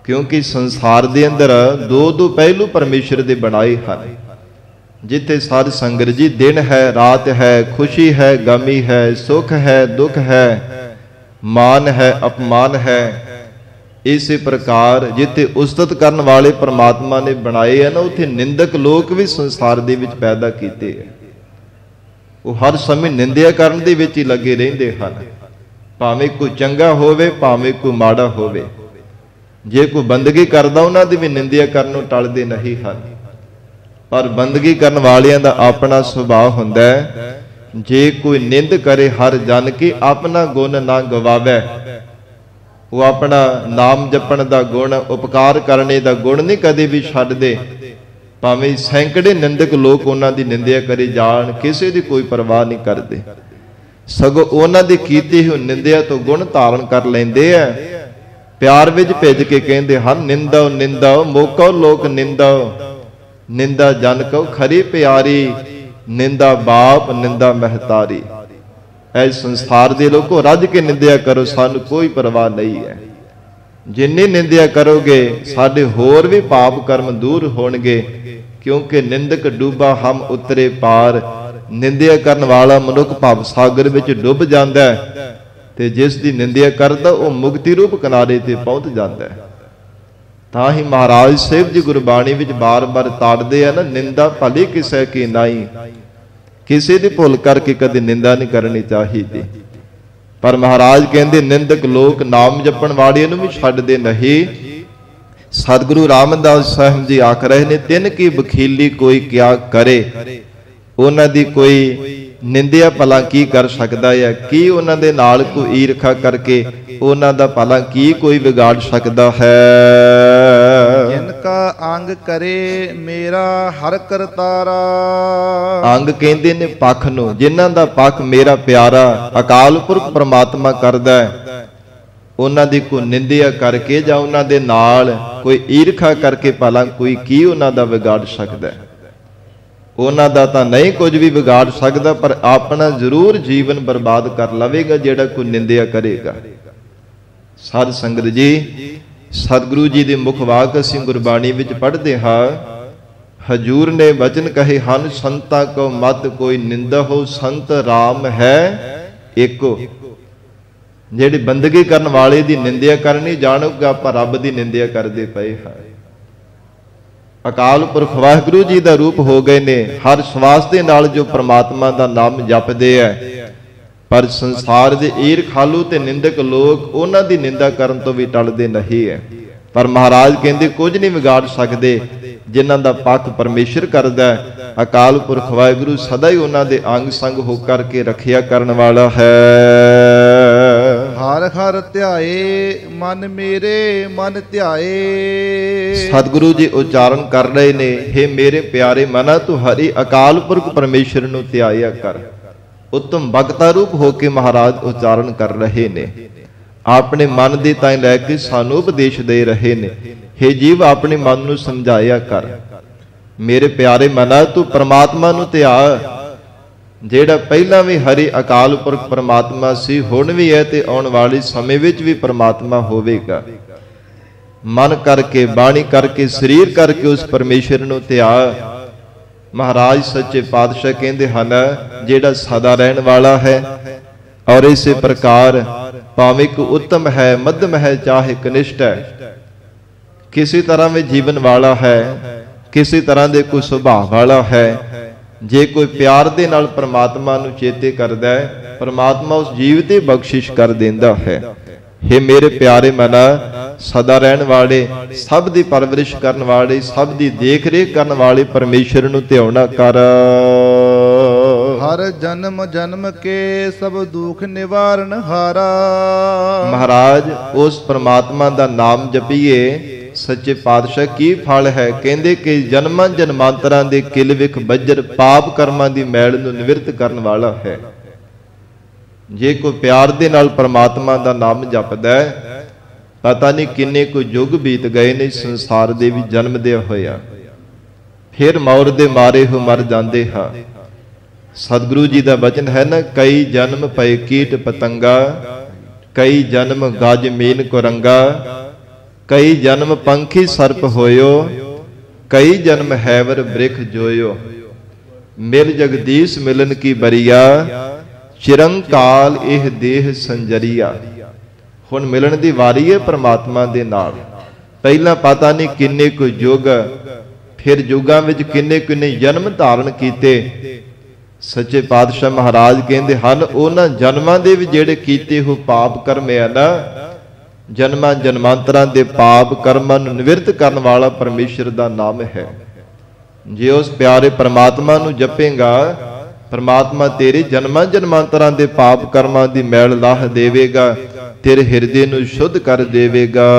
ਕਿਉਂਕਿ ਸੰਸਾਰ ਦੇ ਅੰਦਰ ਦੋ ਪਹਿਲੂ ਪਰਮੇਸ਼ਰ ਦੇ ਬਣਾਏ ਹਨ। ਜਿੱਥੇ ਸਾਧ ਸੰਗਤ ਜੀ ਦਿਨ ਹੈ ਰਾਤ ਹੈ, ਖੁਸ਼ੀ ਹੈ ਗਮੀ ਹੈ, ਸੁਖ ਹੈ ਦੁੱਖ ਹੈ, ਮਾਨ ਹੈ ਅਪਮਾਨ ਹੈ, ਇਸੇ ਪ੍ਰਕਾਰ ਜਿੱਥੇ ਉਸਤਤ ਕਰਨ ਵਾਲੇ ਪ੍ਰਮਾਤਮਾ ਨੇ ਬਣਾਏ ਹਨ, ਉੱਥੇ ਨਿੰਦਕ ਲੋਕ ਵੀ ਸੰਸਾਰ ਦੇ ਵਿੱਚ ਪੈਦਾ ਕੀਤੇ ਹੈ। ਉਹ ਹਰ ਸਮੇਂ ਨਿੰਦਿਆ ਕਰਨ ਦੇ ਵਿੱਚ ਹੀ ਲੱਗੇ ਰਹਿੰਦੇ ਹਨ। ਭਾਵੇਂ ਕੋਈ ਚੰਗਾ ਹੋਵੇ ਭਾਵੇਂ ਕੋਈ ਮਾੜਾ ਹੋਵੇ। ਜੇ ਕੋਈ ਬੰਦਗੀ ਕਰਦਾ ਉਹਨਾਂ ਦੀ ਵੀ ਨਿੰਦਿਆ ਕਰਨੋਂ ਟਲਦੇ ਨਹੀਂ ਹਨ। ਪਰ ਬੰਦਗੀ ਕਰਨ ਵਾਲਿਆਂ ਦਾ ਆਪਣਾ ਸੁਭਾਅ ਹੁੰਦਾ ਹੈ, ਜੇ ਕੋਈ ਨਿੰਦ ਕਰੇ ਹਰ ਜਨ ਕੀ ਆਪਣਾ ਗੁਣ ਨਾ ਗਵਾਵੇ। ਉਹ ਆਪਣਾ ਨਾਮ ਜਪਣ ਦਾ ਗੁਣ, ਉਪਕਾਰ ਕਰਨੇ ਦਾ ਗੁਣ ਨਹੀਂ ਕਦੇ ਵੀ ਛੱਡਦੇ। ਭਾਵੇਂ ਸੈਂਕੜੇ ਨਿੰਦਕ ਲੋਕ ਉਹਨਾਂ ਦੀ ਨਿੰਦਿਆ ਕਰੇ ਜਾਣ, ਕਿਸੇ ਦੀ ਕੋਈ ਪਰਵਾਹ ਨਹੀਂ ਕਰਦੇ, ਸਗੋਂ ਉਹਨਾਂ ਦੀ ਕੀਤੀ ਹੋਈ ਨਿੰਦਿਆ ਤੋਂ ਗੁਣ ਧਾਰਨ ਕਰ ਲੈਂਦੇ ਆ। ਪਿਆਰ ਵਿੱਚ ਭਿੱਜ ਕੇ ਕਹਿੰਦੇ ਹਨ, ਨਿੰਦੋ ਨਿੰਦੋ ਮੋਕੋ ਲੋਕ ਨਿੰਦੋ, ਨਿੰਦਾ ਜਨ ਕਉ ਖਰੀ ਪਿਆਰੀ, ਨਿੰਦਾ ਬਾਪ ਨਿੰਦਾ ਮਹਤਾਰੀ। ਐ ਸੰਸਾਰ ਦੇ ਲੋਕੋ ਰੱਜ ਕੇ ਨਿੰਦਿਆ ਕਰੋ, ਸਾਨੂੰ ਕੋਈ ਪਰਵਾਹ ਨਹੀਂ ਹੈ। ਜਿੰਨੀ ਨਿੰਦਿਆ ਕਰੋਗੇ ਸਾਡੇ ਹੋਰ ਵੀ ਪਾਪ ਕਰਮ ਦੂਰ ਹੋਣਗੇ, ਕਿਉਂਕਿ ਨਿੰਦਕ ਡੂਬਾ ਹਮ ਉਤਰੇ ਪਾਰ। ਨਿੰਦਿਆ ਕਰਨ ਵਾਲਾ ਮਨੁੱਖ ਭਵ ਸਾਗਰ ਵਿੱਚ ਡੁੱਬ ਜਾਂਦਾ ਹੈ, ਤੇ ਜਿਸ ਦੀ ਨਿੰਦਿਆ ਕਰਦਾ ਉਹ ਮੁਕਤੀ ਰੂਪ ਕਿਨਾਰੇ ਤੇ ਪਹੁੰਚ ਜਾਂਦਾ ਹੈ। ਤਾਂ ਹੀ ਮਹਾਰਾਜ ਸਾਹਿਬ ਜੀ ਗੁਰਬਾਣੀ ਵਿੱਚ ਬਾਰ-ਬਾਰ ਤਾੜਦੇ ਆ ਨਾ, ਨਿੰਦਾ ਭਲੀ ਕਿਸੇ ਕੀ ਨਾਈ। ਕਿਸੇ ਦੀ ਭੁੱਲ ਕਰਕੇ ਕਦੇ ਨਿੰਦਾ ਨਹੀਂ ਕਰਨੀ ਚਾਹੀਦੀ। ਪਰ ਮਹਾਰਾਜ ਕਹਿੰਦੇ ਨਿੰਦਕ ਲੋਕ ਨਾਮ ਜਪਣ ਵਾਲਿਆਂ ਨੂੰ ਵੀ ਛੱਡਦੇ ਨਹੀਂ। ਸਤਿਗੁਰੂ ਰਾਮਦਾਸ ਸਾਹਿਬ ਜੀ ਆਖ ਰਹੇ ਨੇ, ਤਿੰਨ ਕੀ ਬਖੀਲੀ ਕੋਈ ਕਿਆ ਕਰੇ। ਉਹਨਾਂ ਦੀ ਕੋਈ ਨਿੰਦਿਆ ਭਲਾ ਕੀ ਕਰ ਸਕਦਾ ਹੈ? ਕੀ ਉਹਨਾਂ ਦੇ ਨਾਲ ਕੋਈ ਈਰਖਾ ਕਰਕੇ ਉਹਨਾਂ ਦਾ ਭਲਾ ਕੀ ਕੋਈ ਵਿਗਾੜ ਸਕਦਾ ਹੈ? ਜਿਨ ਕਾ ਅੰਗ ਕਰੇ ਮੇਰਾ ਹਰ ਕਰਤਾਰਾ। ਅੰਗ ਕਹਿੰਦੇ ਨੇ ਪੱਖ ਨੂੰ, ਜਿਨ੍ਹਾਂ ਦਾ ਪੱਖ ਮੇਰਾ ਪਿਆਰਾ ਅਕਾਲ ਪੁਰਖ ਪ੍ਰਮਾਤਮਾ ਕਰਦਾ ਹੈ, ਉਹਨਾਂ ਦੀ ਕੋਈ ਨਿੰਦਿਆ ਕਰਕੇ ਜਾਂ ਉਹਨਾਂ ਦੇ ਨਾਲ ਕੋਈ ਈਰਖਾ ਕਰਕੇ ਭਲਾ ਕੋਈ ਕੀ ਉਹਨਾਂ ਦਾ ਵਿਗਾੜ ਸਕਦਾ ਹੈ? ਉਹਨਾਂ ਦਾ ਤਾਂ ਨਹੀਂ ਕੁਝ ਵੀ ਵਿਗਾੜ ਸਕਦਾ, ਪਰ ਆਪਣਾ ਜ਼ਰੂਰ ਜੀਵਨ ਬਰਬਾਦ ਕਰ ਲਵੇਗਾ ਜਿਹੜਾ ਕੋਈ ਨਿੰਦਿਆ ਕਰੇਗਾ। ਸਾਧ ਸੰਗਤ ਜੀ, ਸਤਿਗੁਰੂ ਜੀ ਦੇ ਮੁਖ ਵਾਕ ਅਸੀਂ ਗੁਰਬਾਣੀ ਵਿੱਚ ਪੜ੍ਹਦੇ ਹਾਂ। ਹਜੂਰ ਨੇ ਵਚਨ ਕਹੇ ਹਨ, ਸੰਤਾਂ ਕੋ ਮਤ ਕੋਈ ਨਿੰਦਾ ਹੋ, ਸੰਤ ਰਾਮ ਹੈ ਏਕੋ। ਜਿਹੜੀ ਬੰਦਗੀ ਕਰਨ ਵਾਲੇ ਦੀ ਨਿੰਦਿਆ ਕਰਨੀ, ਜਾਣੋ ਕਿ ਆਪਾਂ ਰੱਬ ਦੀ ਨਿੰਦਿਆ ਕਰਦੇ ਪਏ ਹਾਂ। ਅਕਾਲ ਪੁਰਖ ਵਾਹਿਗੁਰੂ ਜੀ ਦਾ ਰੂਪ ਹੋ ਗਏ ਨੇ, ਹਰ ਸਵਾਸ ਦੇ ਨਾਲ ਜੋ ਪ੍ਰਮਾਤਮਾ ਦਾ ਨਾਮ ਜਪਦੇ ਐ। ਪਰ ਸੰਸਾਰ ਦੇ ਈਰਖਾਲੂ ਤੇ ਨਿੰਦਕ ਲੋਕ ਉਹਨਾਂ ਦੀ ਨਿੰਦਾ ਕਰਨ ਤੋਂ ਵੀ ਟਲਦੇ ਨਹੀਂ ਹੈ। ਪਰ ਮਹਾਰਾਜ ਕਹਿੰਦੇ ਕੁਝ ਨਹੀਂ ਵਿਗਾੜ ਸਕਦੇ, ਜਿਨ੍ਹਾਂ ਦਾ ਪੱਖ ਪਰਮੇਸ਼ਰ ਕਰਦਾ ਹੈ। ਅਕਾਲ ਪੁਰਖ ਵਾਹਿਗੁਰੂ ਸਦਾ ਹੀ ਉਹਨਾਂ ਦੇ ਅੰਗ ਸੰਗ ਹੋ ਕਰਕੇ ਰੱਖਿਆ ਕਰਨ ਵਾਲਾ ਹੈ। ਹਰ ਹਰ ਧਿਆਏ ਮਨ ਮੇਰੇ ਮਨ ਧਿਆਏ। ਸਤਿਗੁਰੂ ਜੀ ਉਚਾਰਨ ਕਰ ਰਹੇ ਨੇ, ਹੇ ਮੇਰੇ ਪਿਆਰੇ ਮਨਾ ਤੂੰ ਹਰੀ ਅਕਾਲ ਪੁਰਖ ਪਰਮੇਸ਼ਰ ਨੂੰ ਧਿਆਇਆ ਕਰ। ਉੱਤਮ ਭਗਤਾ ਰੂਪ ਹੋ ਕੇ ਮਹਾਰਾਜ ਉਚਾਰਨ ਕਰ ਰਹੇ ਨੇ। ਆਪਣੇ ਮਨ ਦੇ ਤਾਈਂ ਲੈ ਕੇ ਸਾਨੂੰ ਉਪਦੇਸ਼ ਦੇ ਰਹੇ ਨੇ, ਹੇ ਜੀਵ ਆਪਣੇ ਮਨ ਨੂੰ ਸਮਝਾਇਆ ਕਰ। ਮੇਰੇ ਪਿਆਰੇ ਮਨਾ ਤੂੰ ਪ੍ਰਮਾਤਮਾ ਨੂੰ ਧਿਆ, ਜਿਹੜਾ ਪਹਿਲਾਂ ਵੀ ਹਰੀ ਅਕਾਲ ਪੁਰਖ ਪਰਮਾਤਮਾ ਸੀ, ਹੁਣ ਵੀ ਹੈ ਤੇ ਆਉਣ ਵਾਲੇ ਸਮੇਂ ਵਿੱਚ ਵੀ ਪਰਮਾਤਮਾ ਹੋਵੇਗਾ। ਮਨ ਕਰਕੇ, ਬਾਣੀ ਕਰਕੇ, ਸਰੀਰ ਕਰਕੇ ਉਸ ਪਰਮੇਸ਼ਰ ਨੂੰ ਧਿਆ। ਮਹਾਰਾਜ ਸੱਚੇ ਪਾਤਸ਼ਾਹ ਕਹਿੰਦੇ ਹਨ, ਜਿਹੜਾ ਸਦਾ ਰਹਿਣ ਵਾਲਾ ਹੈ ਔਰ ਇਸੇ ਪ੍ਰਕਾਰ ਭਾਵੇਂ ਕੋ ਉੱਤਮ ਹੈ, ਮੱਧਮ ਹੈ, ਚਾਹੇ ਕਨਿਸ਼ਟ ਹੈ, ਕਿਸੇ ਤਰ੍ਹਾਂ ਵੀ ਜੀਵਨ ਵਾਲਾ ਹੈ, ਕਿਸੇ ਤਰ੍ਹਾਂ ਦੇ ਕੋਈ ਸੁਭਾਅ ਵਾਲਾ ਹੈ, ਜੇ ਕੋਈ ਪਿਆਰ ਦੇ ਨਾਲ ਪ੍ਰਮਾਤਮਾ ਨੂੰ ਚੇਤੇ ਕਰਦਾ ਹੈ, ਪ੍ਰਮਾਤਮਾ ਉਸ ਜੀਵ ਤੇ ਬਖਸ਼ਿਸ਼ ਕਰ ਦਿੰਦਾ ਹੈ। ਹੇ ਮੇਰੇ ਪਿਆਰੇ ਮਨਾ, ਸਦਾ ਰਹਿਣ ਵਾਲੇ, ਸਭ ਦੀ ਪਰਵਰਿਸ਼ ਕਰਨ ਵਾਲੇ, ਸਭ ਦੀ ਦੇਖ ਰੇਖ ਕਰਨ ਵਾਲੇ ਪਰਮੇਸ਼ਰ ਨੂੰ ਧਿਆਉਣਾ ਕਰ। ਹਰ ਜਨਮ ਜਨਮ ਕੇ ਸਭ ਦੁੱਖ ਨਿਵਾਰਨ ਹਾਰਾ। ਮਹਾਰਾਜ ਉਸ ਪ੍ਰਮਾਤਮਾ ਦਾ ਨਾਮ ਜਪੀਏ, ਸੱਚੇ ਪਾਤਸ਼ਾਹ ਕੀ ਫਲ ਹੈ? ਕਹਿੰਦੇ ਕਿ ਜਨਮਾਂ ਜਨਮਾਂਤਰਾਂ ਦੇ ਕਿਲ ਵਿਖ ਬੱਜਰ ਪਾਪ ਕਰਮਾਂ ਦੀ ਮੈਲ ਨੂੰ ਨਿਵਰਤ ਕਰਨ ਵਾਲਾ ਹੈ। ਜੇ ਕੋਈ ਪਿਆਰ ਦੇ ਨਾਲ ਪ੍ਰਮਾਤਮਾ ਦਾ ਨਾਮ ਜਪਦਾ ਹੈ, ਪਤਾ ਨਹੀਂ ਕਿੰਨੇ ਕੁ ਯੁੱਗ ਬੀਤ ਗਏ ਨੇ ਸੰਸਾਰ ਦੇ ਵੀ ਜਨਮਦੇ ਹੋਇਆ, ਫਿਰ ਮੌਤ ਦੇ ਮਾਰੇ ਹੋ ਮਰ ਜਾਂਦੇ ਹਾਂ। ਸਤਿਗੁਰੂ ਜੀ ਦਾ ਬਚਨ ਹੈ ਨਾ, ਕਈ ਜਨਮ ਪਏ ਕੀਟ ਪਤੰਗਾ, ਕਈ ਜਨਮ ਗਜ ਮੀਨ ਕੁਰੰਗਾ, ਕਈ ਜਨਮ ਪੰਖੀ ਸਰਪ ਹੋਇਓ, ਕਈ ਜਨਮ ਹੈਵਰ ਬ੍ਰਿਖ ਜੋਇਓ। ਮਿਲ ਜਗਦੀਸ਼ ਮਿਲਨ ਕੀ ਬਰੀਆ, ਚਿਰੰਕਾਲ ਇਹ ਦੇਹ ਸੰਜਰੀਆ। ਹੁਣ ਮਿਲਣ ਦੀ ਵਾਰੀ ਹੈ ਪ੍ਰਮਾਤਮਾ ਦੇ ਨਾਲ। ਪਹਿਲਾਂ ਪਤਾ ਨਹੀਂ ਕਿੰਨੇ ਕੁ ਯੁੱਗ, ਫਿਰ ਯੁੱਗਾਂ ਵਿੱਚ ਕਿੰਨੇ ਕਿੰਨੇ ਜਨਮ ਧਾਰਨ ਕੀਤੇ, ਸੱਚੇ ਪਾਤਸ਼ਾਹ ਮਹਾਰਾਜ ਕਹਿੰਦੇ ਹਨ ਉਹਨਾਂ ਜਨਮਾਂ ਦੇ ਵੀ ਜਿਹੜੇ ਕੀਤੇ ਹੋ ਪਾਪ ਕਰਮ ਆ ਨਾ, ਜਨਮਾਂ ਜਨਮਾਂਤਰਾਂ ਦੇ ਪਾਪ ਕਰਮਾਂ ਨੂੰ ਨਿਵਰਤ ਕਰਨ ਵਾਲਾ ਪਰਮੇਸ਼ਰ ਦਾ ਨਾਮ ਹੈ। ਜੇ ਉਸ ਪਿਆਰੇ ਪਰਮਾਤਮਾ ਨੂੰ ਜਪੇਗਾ, ਪਰਮਾਤਮਾ ਤੇਰੇ ਜਨਮਾਂ ਜਨਮਾਂਤਰਾਂ ਦੇ ਪਾਪ ਕਰਮਾਂ ਦੀ ਮੈਲ ਲਾਹ ਦੇਵੇਗਾ, ਤੇਰੇ ਹਿਰਦੇ ਨੂੰ ਸ਼ੁੱਧ ਕਰ ਦੇਵੇਗਾ।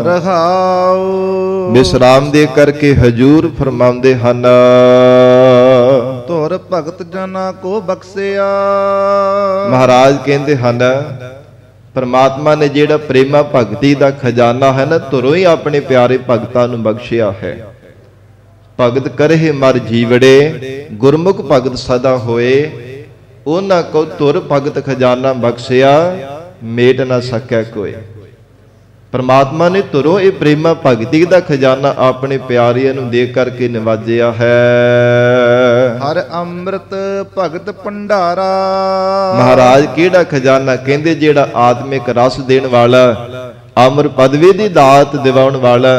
ਰਹਾਉ ਵਿਸਰਾਮ ਦੇ ਕਰਕੇ ਹਜੂਰ ਫਰਮਾਉਂਦੇ ਹਨ, ਧੁਰ ਭਗਤ ਜਨਾਂ ਕੋ ਬਖਸ਼ਿਆ। ਮਹਾਰਾਜ ਕਹਿੰਦੇ ਹਨ ਪਰਮਾਤਮਾ ਨੇ ਜਿਹੜਾ ਪ੍ਰੇਮਾ ਭਗਤੀ ਦਾ ਖਜ਼ਾਨਾ ਹੈ ਨਾ, ਧੁਰੋਂ ਹੀ ਆਪਣੇ ਪਿਆਰੇ ਭਗਤਾਂ ਨੂੰ ਬਖਸ਼ਿਆ ਹੈ। ਭਗਤ ਕਰਹਿ ਮਰ ਜੀਵੜੇ, ਗੁਰਮੁਖ ਭਗਤ ਸਦਾ ਹੋਏ। ਉਹਨਾਂ ਕੋ ਧੁਰ ਭਗਤ ਖਜ਼ਾਨਾ ਬਖਸ਼ਿਆ, ਮੇਟ ਨਾ ਸਕੈ ਕੋਏ। ਪਰਮਾਤਮਾ ਨੇ ਧੁਰੋਂ ਇਹ ਪ੍ਰੇਮਾ ਭਗਤੀ ਦਾ ਖਜ਼ਾਨਾ ਆਪਣੇ ਪਿਆਰਿਆਂ ਨੂੰ ਦੇ ਕਰਕੇ ਨਿਵਾਜਿਆ ਹੈ। ਹਰ ਅੰਮ੍ਰਿਤ ਭਗਤ ਭੰਡਾਰਾ। ਮਹਾਰਾਜ ਕਿਹੜਾ ਖਜ਼ਾਨਾ? ਕਹਿੰਦੇ ਜਿਹੜਾ ਆਤਮਿਕ ਰਸ ਦੇਣ ਵਾਲਾ, ਅਮਰ ਪਦਵੀ ਦੀ ਦਾਤ ਦਿਵਾਉਣ ਵਾਲਾ।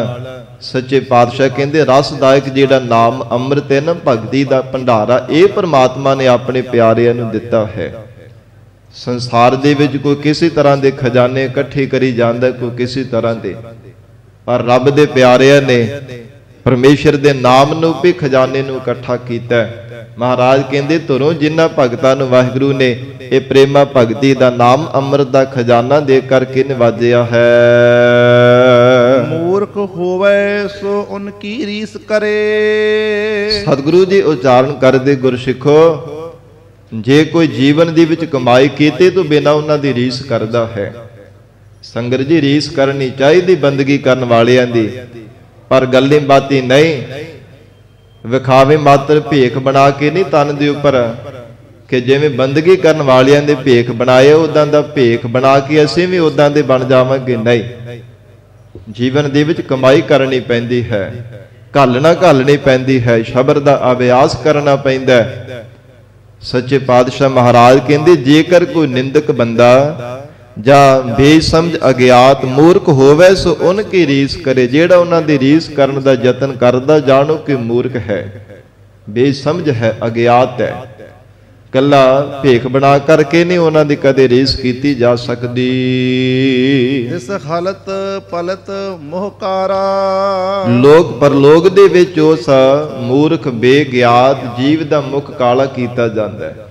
ਸੱਚੇ ਪਾਤਸ਼ਾਹ ਕਹਿੰਦੇ ਰਸਦਾਇਕ ਜਿਹੜਾ ਨਾਮ ਅੰਮ੍ਰਿਤ ਹੈ ਨਾ, ਭਗਤੀ ਦਾ ਭੰਡਾਰਾ, ਇਹ ਪਰਮਾਤਮਾ ਨੇ ਆਪਣੇ ਪਿਆਰਿਆਂ ਨੂੰ ਦਿੱਤਾ ਹੈ। ਸੰਸਾਰ ਦੇ ਵਿੱਚ ਕੋਈ ਕਿਸੇ ਤਰ੍ਹਾਂ ਦੇ ਖਜ਼ਾਨੇ ਇਕੱਠੇ ਕਰੀ ਜਾਂਦਾ, ਕੋਈ ਕਿਸੇ ਤਰ੍ਹਾਂ ਦੇ, ਪਰ ਰੱਬ ਦੇ ਪਿਆਰਿਆਂ ਨੇ ਪਰਮੇਸ਼ਰ ਦੇ ਨਾਮ ਨੂੰ ਵੀ ਖਜ਼ਾਨੇ ਨੂੰ ਇਕੱਠਾ ਕੀਤਾ। ਮਹਾਰਾਜ ਕਹਿੰਦੇ ਧੁਰੋਂ ਜਿਨ੍ਹਾਂ ਭਗਤਾਂ ਨੂੰ ਵਾਹਿਗੁਰੂ ਨੇ ਇਹ ਪ੍ਰੇਮਾ ਭਗਤੀ ਦਾ ਨਾਮ ਅੰਮ੍ਰਿਤ ਦਾ ਖਜ਼ਾਨਾ ਦੇ ਕਰਕੇ ਨਿਵਾਜਿਆ ਹੈ। ਮੂਰਖ ਹੋਵੇ ਸੋ ਉਨਕੀ ਰੀਸ ਕਰੇ। ਸਤਿਗੁਰੂ ਜੀ ਉਚਾਰਨ ਕਰਦੇ ਗੁਰਸਿੱਖੋ, ਜੇ ਕੋਈ ਜੀਵਨ ਦੇ ਵਿੱਚ ਕਮਾਈ ਕੀਤੇ ਤੋਂ ਬਿਨਾਂ ਉਹਨਾਂ ਦੀ ਰੀਸ ਕਰਦਾ ਹੈ। ਸੰਗਤ ਜੀ ਰੀਸ ਕਰਨੀ ਚਾਹੀਦੀ ਬੰਦਗੀ ਕਰਨ ਵਾਲਿਆਂ ਦੀ, ਪਰ ਗੱਲੀ ਬਾਤੀ ਨਹੀਂ। ਵਿਖਾਵੇ ਮਾਤਰ ਭੇਖ ਬਣਾ ਕੇ ਨਹੀਂ ਤਨ ਦੇ ਉੱਪਰ, ਕਿ ਜਿਵੇਂ ਬੰਦਗੀ ਕਰਨ ਵਾਲਿਆਂ ਦੇ ਭੇਖ ਬਣਾਏ ਉਦਾਂ ਦਾ ਭੇਖ ਬਣਾ ਕੇ ਅਸੀਂ ਵੀ ਉਦਾਂ ਦੇ ਬਣ ਜਾਵਾਂਗੇ। ਨਹੀਂ, ਜੀਵਨ ਦੇ ਵਿੱਚ ਕਮਾਈ ਕਰਨੀ ਪੈਂਦੀ ਹੈ, ਘਾਲਣੀ ਪੈਂਦੀ ਹੈ, ਸ਼ਬਰ ਦਾ ਅਭਿਆਸ ਕਰਨਾ ਪੈਂਦਾ ਹੈ। ਸੱਚੇ ਪਾਤਸ਼ਾਹ ਮਹਾਰਾਜ ਕਹਿੰਦੇ ਜੇਕਰ ਕੋਈ ਨਿੰਦਕ ਬੰਦਾ ਜਾਂ ਬੇਸਮਝ ਅਗਿਆਤ ਮੂਰਖ ਹੋਵੇ ਸੋ ਉਨਕੀ ਰੀਸ ਕਰੇ। ਜਿਹੜਾ ਉਹਨਾਂ ਦੀ ਰੀਸ ਕਰਨ ਦਾ ਯਤਨ ਕਰਦਾ, ਜਾਣੋ ਕਿ ਮੂਰਖ ਹੈ, ਬੇਸਮਝ ਹੈ, ਅਗਿਆਤ ਹੈ। ਕੱਲਾ ਭੇਖ ਬਣਾ ਕਰਕੇ ਨਹੀਂ ਉਹਨਾਂ ਦੀ ਕਦੇ ਰੀਸ ਕੀਤੀ ਜਾ ਸਕਦੀ। ਇਸ ਹਲਤ ਪਲਤ ਮੋਹਕਾਰਾ। ਲੋਕ ਪਰਲੋਕ ਦੇ ਵਿੱਚ ਉਸ ਮੂਰਖ ਬੇਗਿਆਤ ਜੀਵ ਦਾ ਮੁਖ ਕਾਲਾ ਕੀਤਾ ਜਾਂਦਾ ਹੈ।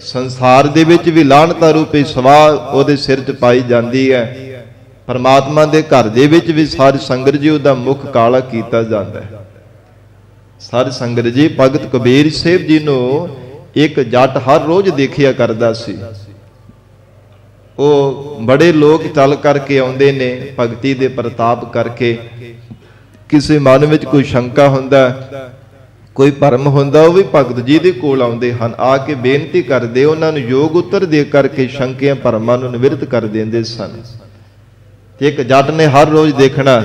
ਸੰਸਾਰ ਦੇ ਵਿੱਚ ਵੀ ਲਾਹਨਤਾ ਰੂਪੀ ਸਵਾਹ ਉਹਦੇ ਸਿਰ 'ਚ ਪਾਈ ਜਾਂਦੀ ਹੈ। ਪਰਮਾਤਮਾ ਦੇ ਘਰ ਦੇ ਵਿੱਚ ਵੀ ਸਾਧ ਸੰਗਤ ਜੀ ਉਹਦਾ ਮੁਖ ਕਾਲਾ ਕੀਤਾ ਜਾਂਦਾ ਹੈ। ਸਾਧ ਸੰਗਤ ਜੀ ਭਗਤ ਕਬੀਰ ਸਾਹਿਬ ਜੀ ਨੂੰ ਇੱਕ ਜੱਟ ਹਰ ਰੋਜ਼ ਦੇਖਿਆ ਕਰਦਾ ਸੀ। ਉਹ ਬੜੇ ਲੋਕ ਚੱਲ ਕਰਕੇ ਆਉਂਦੇ ਨੇ ਭਗਤੀ ਦੇ ਪ੍ਰਤਾਪ ਕਰਕੇ। ਕਿਸੇ ਮਨ ਵਿੱਚ ਕੋਈ ਸ਼ੰਕਾ ਹੁੰਦਾ, ਕੋਈ ਭਰਮ ਹੁੰਦਾ, ਉਹ ਵੀ ਭਗਤ ਜੀ ਦੇ ਕੋਲ ਆਉਂਦੇ ਹਨ, ਆ ਕੇ ਬੇਨਤੀ ਕਰਦੇ, ਉਹਨਾਂ ਨੂੰ ਯੋਗ ਉੱਤਰ ਦੇ ਕਰਕੇ ਸ਼ੰਕਿਆਂ ਭਰਮਾਂ ਨੂੰ ਨਿਵਰਤ ਕਰ ਦਿੰਦੇ ਸਨ। ਤੇ ਇੱਕ ਜੱਟ ਨੇ ਹਰ ਰੋਜ਼ ਦੇਖਣਾ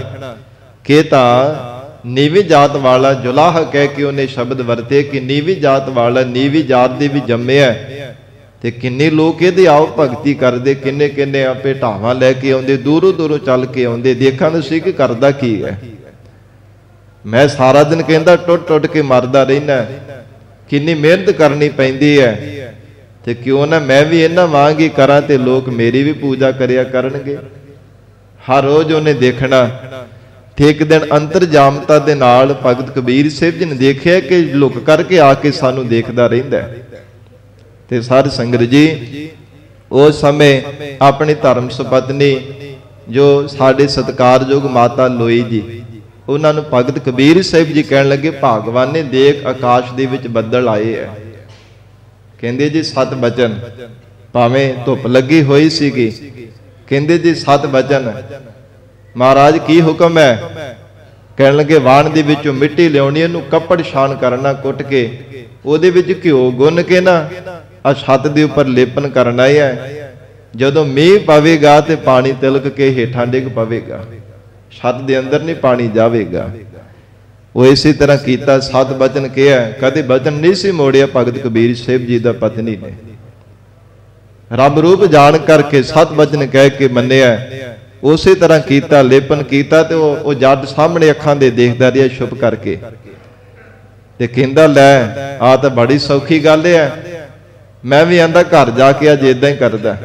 ਕਿ ਤਾਂ ਨੀਵੀਂ ਜਾਤ ਵਾਲਾ ਜੁਲਾਹ ਕਹਿ ਕੇ ਉਹਨੇ ਸ਼ਬਦ ਵਰਤੇ ਕਿ ਨੀਵੀਂ ਜਾਤ ਵਾਲਾ ਨੀਵੀਂ ਜਾਤ ਦੇ ਵੀ ਜੰਮਿਆ, ਤੇ ਕਿੰਨੇ ਲੋਕ ਇਹਦੇ ਆਓ ਭਗਤੀ ਕਰਦੇ, ਕਿੰਨੇ ਕਿੰਨੇ ਆਪੇ ਢਾਵਾਂ ਲੈ ਕੇ ਆਉਂਦੇ, ਦੂਰੋਂ ਦੂਰੋਂ ਚੱਲ ਕੇ ਆਉਂਦੇ। ਦੇਖਣ ਸੀ ਕਿ ਕਰਦਾ ਕੀ ਹੈ। ਮੈਂ ਸਾਰਾ ਦਿਨ ਕਹਿੰਦਾ ਟੁੱਟ ਟੁੱਟ ਕੇ ਮਰਦਾ ਰਹਿਣਾ, ਕਿੰਨੀ ਮਿਹਨਤ ਕਰਨੀ ਪੈਂਦੀ ਹੈ, ਤੇ ਕਿਉਂ ਨਾ ਮੈਂ ਵੀ ਇਹਨਾਂ ਵਾਂਗ ਹੀ ਕਰਾਂ ਤੇ ਲੋਕ ਮੇਰੀ ਵੀ ਪੂਜਾ ਕਰਿਆ ਕਰਨਗੇ। ਹਰ ਰੋਜ਼ ਉਹਨੇ ਦੇਖਣਾ। ਤੇ ਇੱਕ ਦਿਨ ਅੰਤਰਜਾਮਤਾ ਦੇ ਨਾਲ ਭਗਤ ਕਬੀਰ ਸਾਹਿਬ ਜੀ ਨੇ ਦੇਖਿਆ ਕਿ ਲੁਕ ਕਰਕੇ ਆ ਕੇ ਸਾਨੂੰ ਦੇਖਦਾ ਰਹਿੰਦਾ। ਤੇ ਸਾਧ ਸੰਗਤ ਜੀ ਉਸ ਸਮੇਂ ਆਪਣੀ ਧਰਮ ਸੁਪਤਨੀ ਜੋ ਸਾਡੇ ਸਤਿਕਾਰਯੋਗ ਮਾਤਾ ਲੋਈ ਜੀ, ਉਹਨਾਂ ਨੂੰ ਭਗਤ ਕਬੀਰ ਸਾਹਿਬ ਜੀ ਕਹਿਣ ਲੱਗੇ, ਭਗਵਾਨ ਨੇ ਦੇਖ ਆਕਾਸ਼ ਦੇ ਵਿੱਚ ਬੱਦਲ ਆਏ ਹੈ। ਕਹਿੰਦੇ ਜੀ 7 ਬਚਨ, ਭਾਵੇਂ ਧੁੱਪ ਲੱਗੀ ਹੋਈ ਸੀਗੀ, ਕਹਿੰਦੇ ਜੀ 7 ਬਚਨ। ਮਹਾਰਾਜ ਕੀ ਹੁਕਮ ਹੈ? ਕਹਿਣ ਲੱਗੇ ਵਾਣ ਦੇ ਵਿੱਚੋਂ ਮਿੱਟੀ ਲਿਆਉਣੀ, ਇਹਨੂੰ ਕੱਪੜ ਛਾਣ ਕਰਨਾ ਕੁੱਟ ਕੇ, ਉਹਦੇ ਵਿੱਚ ਘਿਓ ਗੁੰਨ ਕੇ ਨਾ ਆ ਛੱਤ ਦੇ ਉੱਪਰ ਲੇਪਨ ਕਰਨਾ ਹੈ। ਜਦੋਂ ਮੀਂਹ ਪਵੇਗਾ ਤੇ ਪਾਣੀ ਤਿਲਕ ਕੇ ਹੇਠਾਂ ਡਿੱਗ ਪਵੇਗਾ, ਛੱਤ ਦੇ ਅੰਦਰ ਨਹੀਂ ਪਾਣੀ ਜਾਵੇਗਾ। ਉਹ ਇਸੇ ਤਰ੍ਹਾਂ ਕੀਤਾ। 7 ਬਚਨ ਕਿਹਾ, ਕਦੇ ਬਚਨ ਨਹੀਂ ਸੀ ਮੋੜਿਆ ਭਗਤ ਕਬੀਰ ਸਾਹਿਬ ਜੀ ਦਾ ਪਤਨੀ ਨੇ। ਰੱਬ ਰੂਪ ਜਾਣ ਕਰਕੇ 7 ਬਚਨ ਕਹਿ ਕੇ ਮੰਨਿਆ। ਉਸੇ ਤਰ੍ਹਾਂ ਕੀਤਾ, ਲੇਪਨ ਕੀਤਾ, ਤੇ ਉਹ ਜੱਟ ਸਾਹਮਣੇ ਅੱਖਾਂ ਦੇ ਦੇਖਦਾ ਰਿਹਾ ਛੁਪ ਕਰਕੇ। ਤੇ ਕਹਿੰਦਾ ਲੈ ਆ ਤਾਂ ਬੜੀ ਸੌਖੀ ਗੱਲ ਹੈ, ਮੈਂ ਵੀ ਆਂਦਾ ਘਰ ਜਾ ਕੇ ਅੱਜ ਇਦਾਂ ਹੀ ਕਰਦਾ।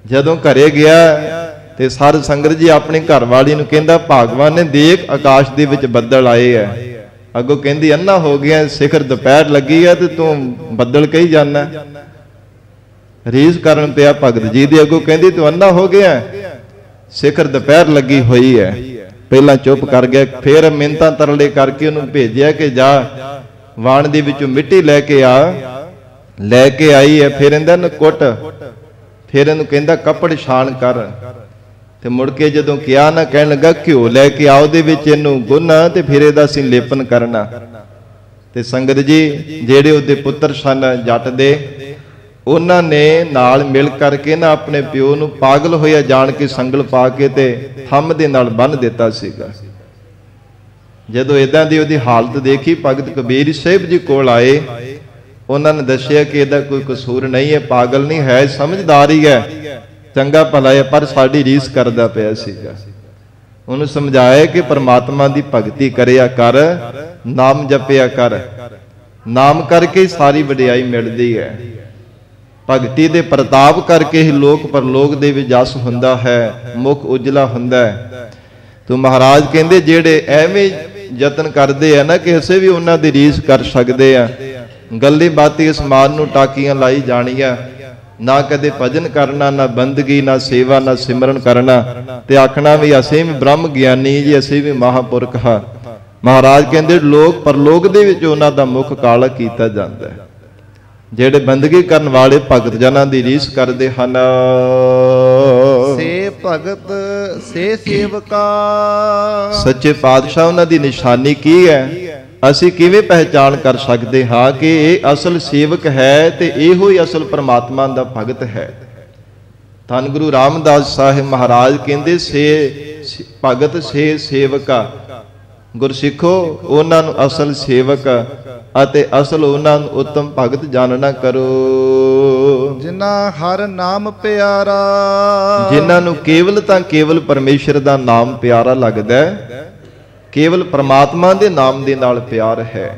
ਜਦੋਂ ਘਰੇ ਗਿਆ ਤੇ ਸਾਧ ਸੰਗਤ ਜੀ ਆਪਣੀ ਘਰ ਵਾਲੀ ਨੂੰ ਕਹਿੰਦਾ ਭਗਵਾਨ ਨੇ ਦੇਖ ਆਕਾਸ਼ ਦੇ ਵਿੱਚ ਬੱਦਲ ਆਏ ਐ। ਅੱਗੋਂ ਕਹਿੰਦੀ ਅੰਨਾ ਹੋ ਗਿਆ, ਸਿਖਰ ਦੁਪਹਿਰ ਲੱਗੀ ਐ ਤੇ ਤੂੰ ਬੱਦਲ ਕਹੀ ਜਾਂਦਾ। ਰੀਸ ਕਰਨ ਪਿਆ ਭਗਤ ਜੀ ਦੀ। ਅੱਗੋਂ ਕਹਿੰਦੀ ਤੂੰ ਅੰਨਾ ਹੋ ਗਿਆ, ਸਿਖਰ ਦੁਪਹਿਰ ਲੱਗੀ ਹੋਈ ਐ। ਪਹਿਲਾਂ ਚੁੱਪ ਕਰ ਗਿਆ, ਫੇਰ ਮਿੰਨਤਾਂ ਤਰਲੇ ਕਰਕੇ ਉਹਨੂੰ ਭੇਜਿਆ ਕਿ ਜਾ ਵਾਣ ਦੇ ਵਿੱਚੋਂ ਮਿੱਟੀ ਲੈ ਕੇ ਆ। ਲੈ ਕੇ ਆਈ ਐ, ਫਿਰ ਇਹਨੂੰ ਕੁੱਟ, ਫਿਰ ਇਹਨੂੰ ਕਹਿੰਦਾ ਕੱਪੜ ਛਾਣ ਕਰ। ਤੇ ਮੁੜ ਕੇ ਜਦੋਂ ਕਿਹਾ ਨਾ, ਕਹਿਣ ਲੱਗਾ ਘਿਓ ਲੈ ਕੇ ਆਓ, ਦੇ ਵਿੱਚ ਇਹਨੂੰ ਗੁੰਨਾ ਤੇ ਫਿਰ ਇਹਦਾ ਅਸੀਂ ਲੇਪਨ ਕਰਨਾ। ਤੇ ਸੰਗਤ ਜੀ ਜਿਹੜੇ ਉਹਦੇ ਪੁੱਤਰ ਸਨ ਜੱਟ ਦੇ, ਉਹਨਾਂ ਨੇ ਨਾਲ ਮਿਲ ਕਰਕੇ ਨਾ ਆਪਣੇ ਪਿਓ ਨੂੰ ਪਾਗਲ ਹੋਇਆ ਜਾਣ ਕੇ ਸੰਗਲ ਪਾ ਕੇ ਤੇ ਥੰਮ ਦੇ ਨਾਲ ਬੰਨ੍ਹ ਦਿੱਤਾ ਸੀਗਾ। ਜਦੋਂ ਇਦਾਂ ਦੀ ਉਹਦੀ ਹਾਲਤ ਦੇਖੀ, ਭਗਤ ਕਬੀਰ ਸਾਹਿਬ ਜੀ ਕੋਲ ਆਏ। ਉਹਨਾਂ ਨੇ ਦੱਸਿਆ ਕਿ ਇਹਦਾ ਕੋਈ ਕਸੂਰ ਨਹੀਂ ਹੈ, ਪਾਗਲ ਨਹੀਂ ਹੈ, ਸਮਝਦਾਰ ਹੀ ਹੈ, ਚੰਗਾ ਭਲਾ ਹੈ, ਪਰ ਸਾਡੀ ਰੀਸ ਕਰਦਾ ਪਿਆ ਸੀਗਾ। ਉਹਨੂੰ ਸਮਝਾਇਆ ਕਿ ਪਰਮਾਤਮਾ ਦੀ ਭਗਤੀ ਕਰਿਆ ਕਰ, ਨਾਮ ਜਪਿਆ ਕਰ, ਨਾਮ ਕਰਕੇ ਸਾਰੀ ਵਡਿਆਈ ਮਿਲਦੀ ਹੈ। ਭਗਤੀ ਦੇ ਪ੍ਰਤਾਪ ਕਰਕੇ ਹੀ ਲੋਕ ਪਰਲੋਕ ਦੇ ਵਿੱਚ ਜਸ ਹੁੰਦਾ ਹੈ, ਮੁਖ ਉਜਲਾ ਹੁੰਦਾ ਹੈ। ਤੋ ਮਹਾਰਾਜ ਕਹਿੰਦੇ ਜਿਹੜੇ ਐਵੇਂ ਯਤਨ ਕਰਦੇ ਆ ਨਾ ਕਿ ਅਸੀਂ ਵੀ ਉਹਨਾਂ ਦੀ ਰੀਸ ਕਰ ਸਕਦੇ ਆ, ਗੱਲੀ ਬਾਤੀ ਅਸਮਾਨ ਨੂੰ ਟਾਕੀਆਂ ਲਾਈ ਜਾਣੀਆਂ, ਨਾ ਕਦੇ ਭਜਨ ਕਰਨਾ, ਨਾ ਬੰਦਗੀ, ਨਾ ਸੇਵਾ, ਨਾ ਸਿਮਰਨ ਕਰਨਾ, ਤੇ ਆਖਣਾ ਵੀ ਅਸੀਂ ਵੀ ਬ੍ਰਹਮ ਗਿਆਨੀ ਜੀ, ਅਸੀਂ ਵੀ ਮਹਾਪੁਰਖ ਹਾਂ। ਮਹਾਰਾਜ ਕਹਿੰਦੇ ਲੋਕ ਪਰਲੋਕ ਦੇ ਵਿੱਚ ਉਹਨਾਂ ਦਾ ਮੁਖ ਕਾਲਾ ਕੀਤਾ ਜਾਂਦਾ ਹੈ। ਜਿਹੜੇ ਬੰਦਗੀ ਕਰਨ ਵਾਲੇ ਭਗਤ ਜਨਾਂ ਦੀ ਰੀਸ ਕਰਦੇ ਹਨ, ਸੇ ਭਗਤ ਸੇ ਸੇਵਕਾ। ਸੱਚੇ ਪਾਤਸ਼ਾਹ ਉਹਨਾਂ ਦੀ ਨਿਸ਼ਾਨੀ ਕੀ ਹੈ? ਅਸੀਂ ਕਿਵੇਂ ਪਹਿਚਾਣ ਕਰ ਸਕਦੇ ਹਾਂ ਕਿ ਇਹ ਅਸਲ ਸੇਵਕ ਹੈ ਤੇ ਇਹੋ ਹੀ ਅਸਲ ਪਰਮਾਤਮਾ ਦਾ ਭਗਤ ਹੈ? ਧੰਨ ਗੁਰੂ ਰਾਮਦਾਸ ਸਾਹਿਬ ਮਹਾਰਾਜ ਕਹਿੰਦੇ ਸੇ ਭਗਤ ਸੇ ਸੇਵਕਾ। ਗੁਰਸਿੱਖੋ ਉਹਨਾਂ ਨੂੰ ਅਸਲ ਸੇਵਕ ਅਤੇ ਅਸਲ ਉਹਨਾਂ ਨੂੰ ਉੱਤਮ ਭਗਤ ਜਾਣਨਾ ਕਰੋ। ਜਿਨ੍ਹਾਂ ਹਰ ਨਾਮ ਪਿਆਰਾ, ਜਿਨ੍ਹਾਂ ਨੂੰ ਕੇਵਲ ਤਾਂ ਕੇਵਲ ਪਰਮੇਸ਼ਰ ਦਾ ਨਾਮ ਪਿਆਰਾ ਲੱਗਦਾ ਹੈ, ਕੇਵਲ ਪਰਮਾਤਮਾ ਦੇ ਨਾਮ ਦੇ ਨਾਲ ਪਿਆਰ ਹੈ।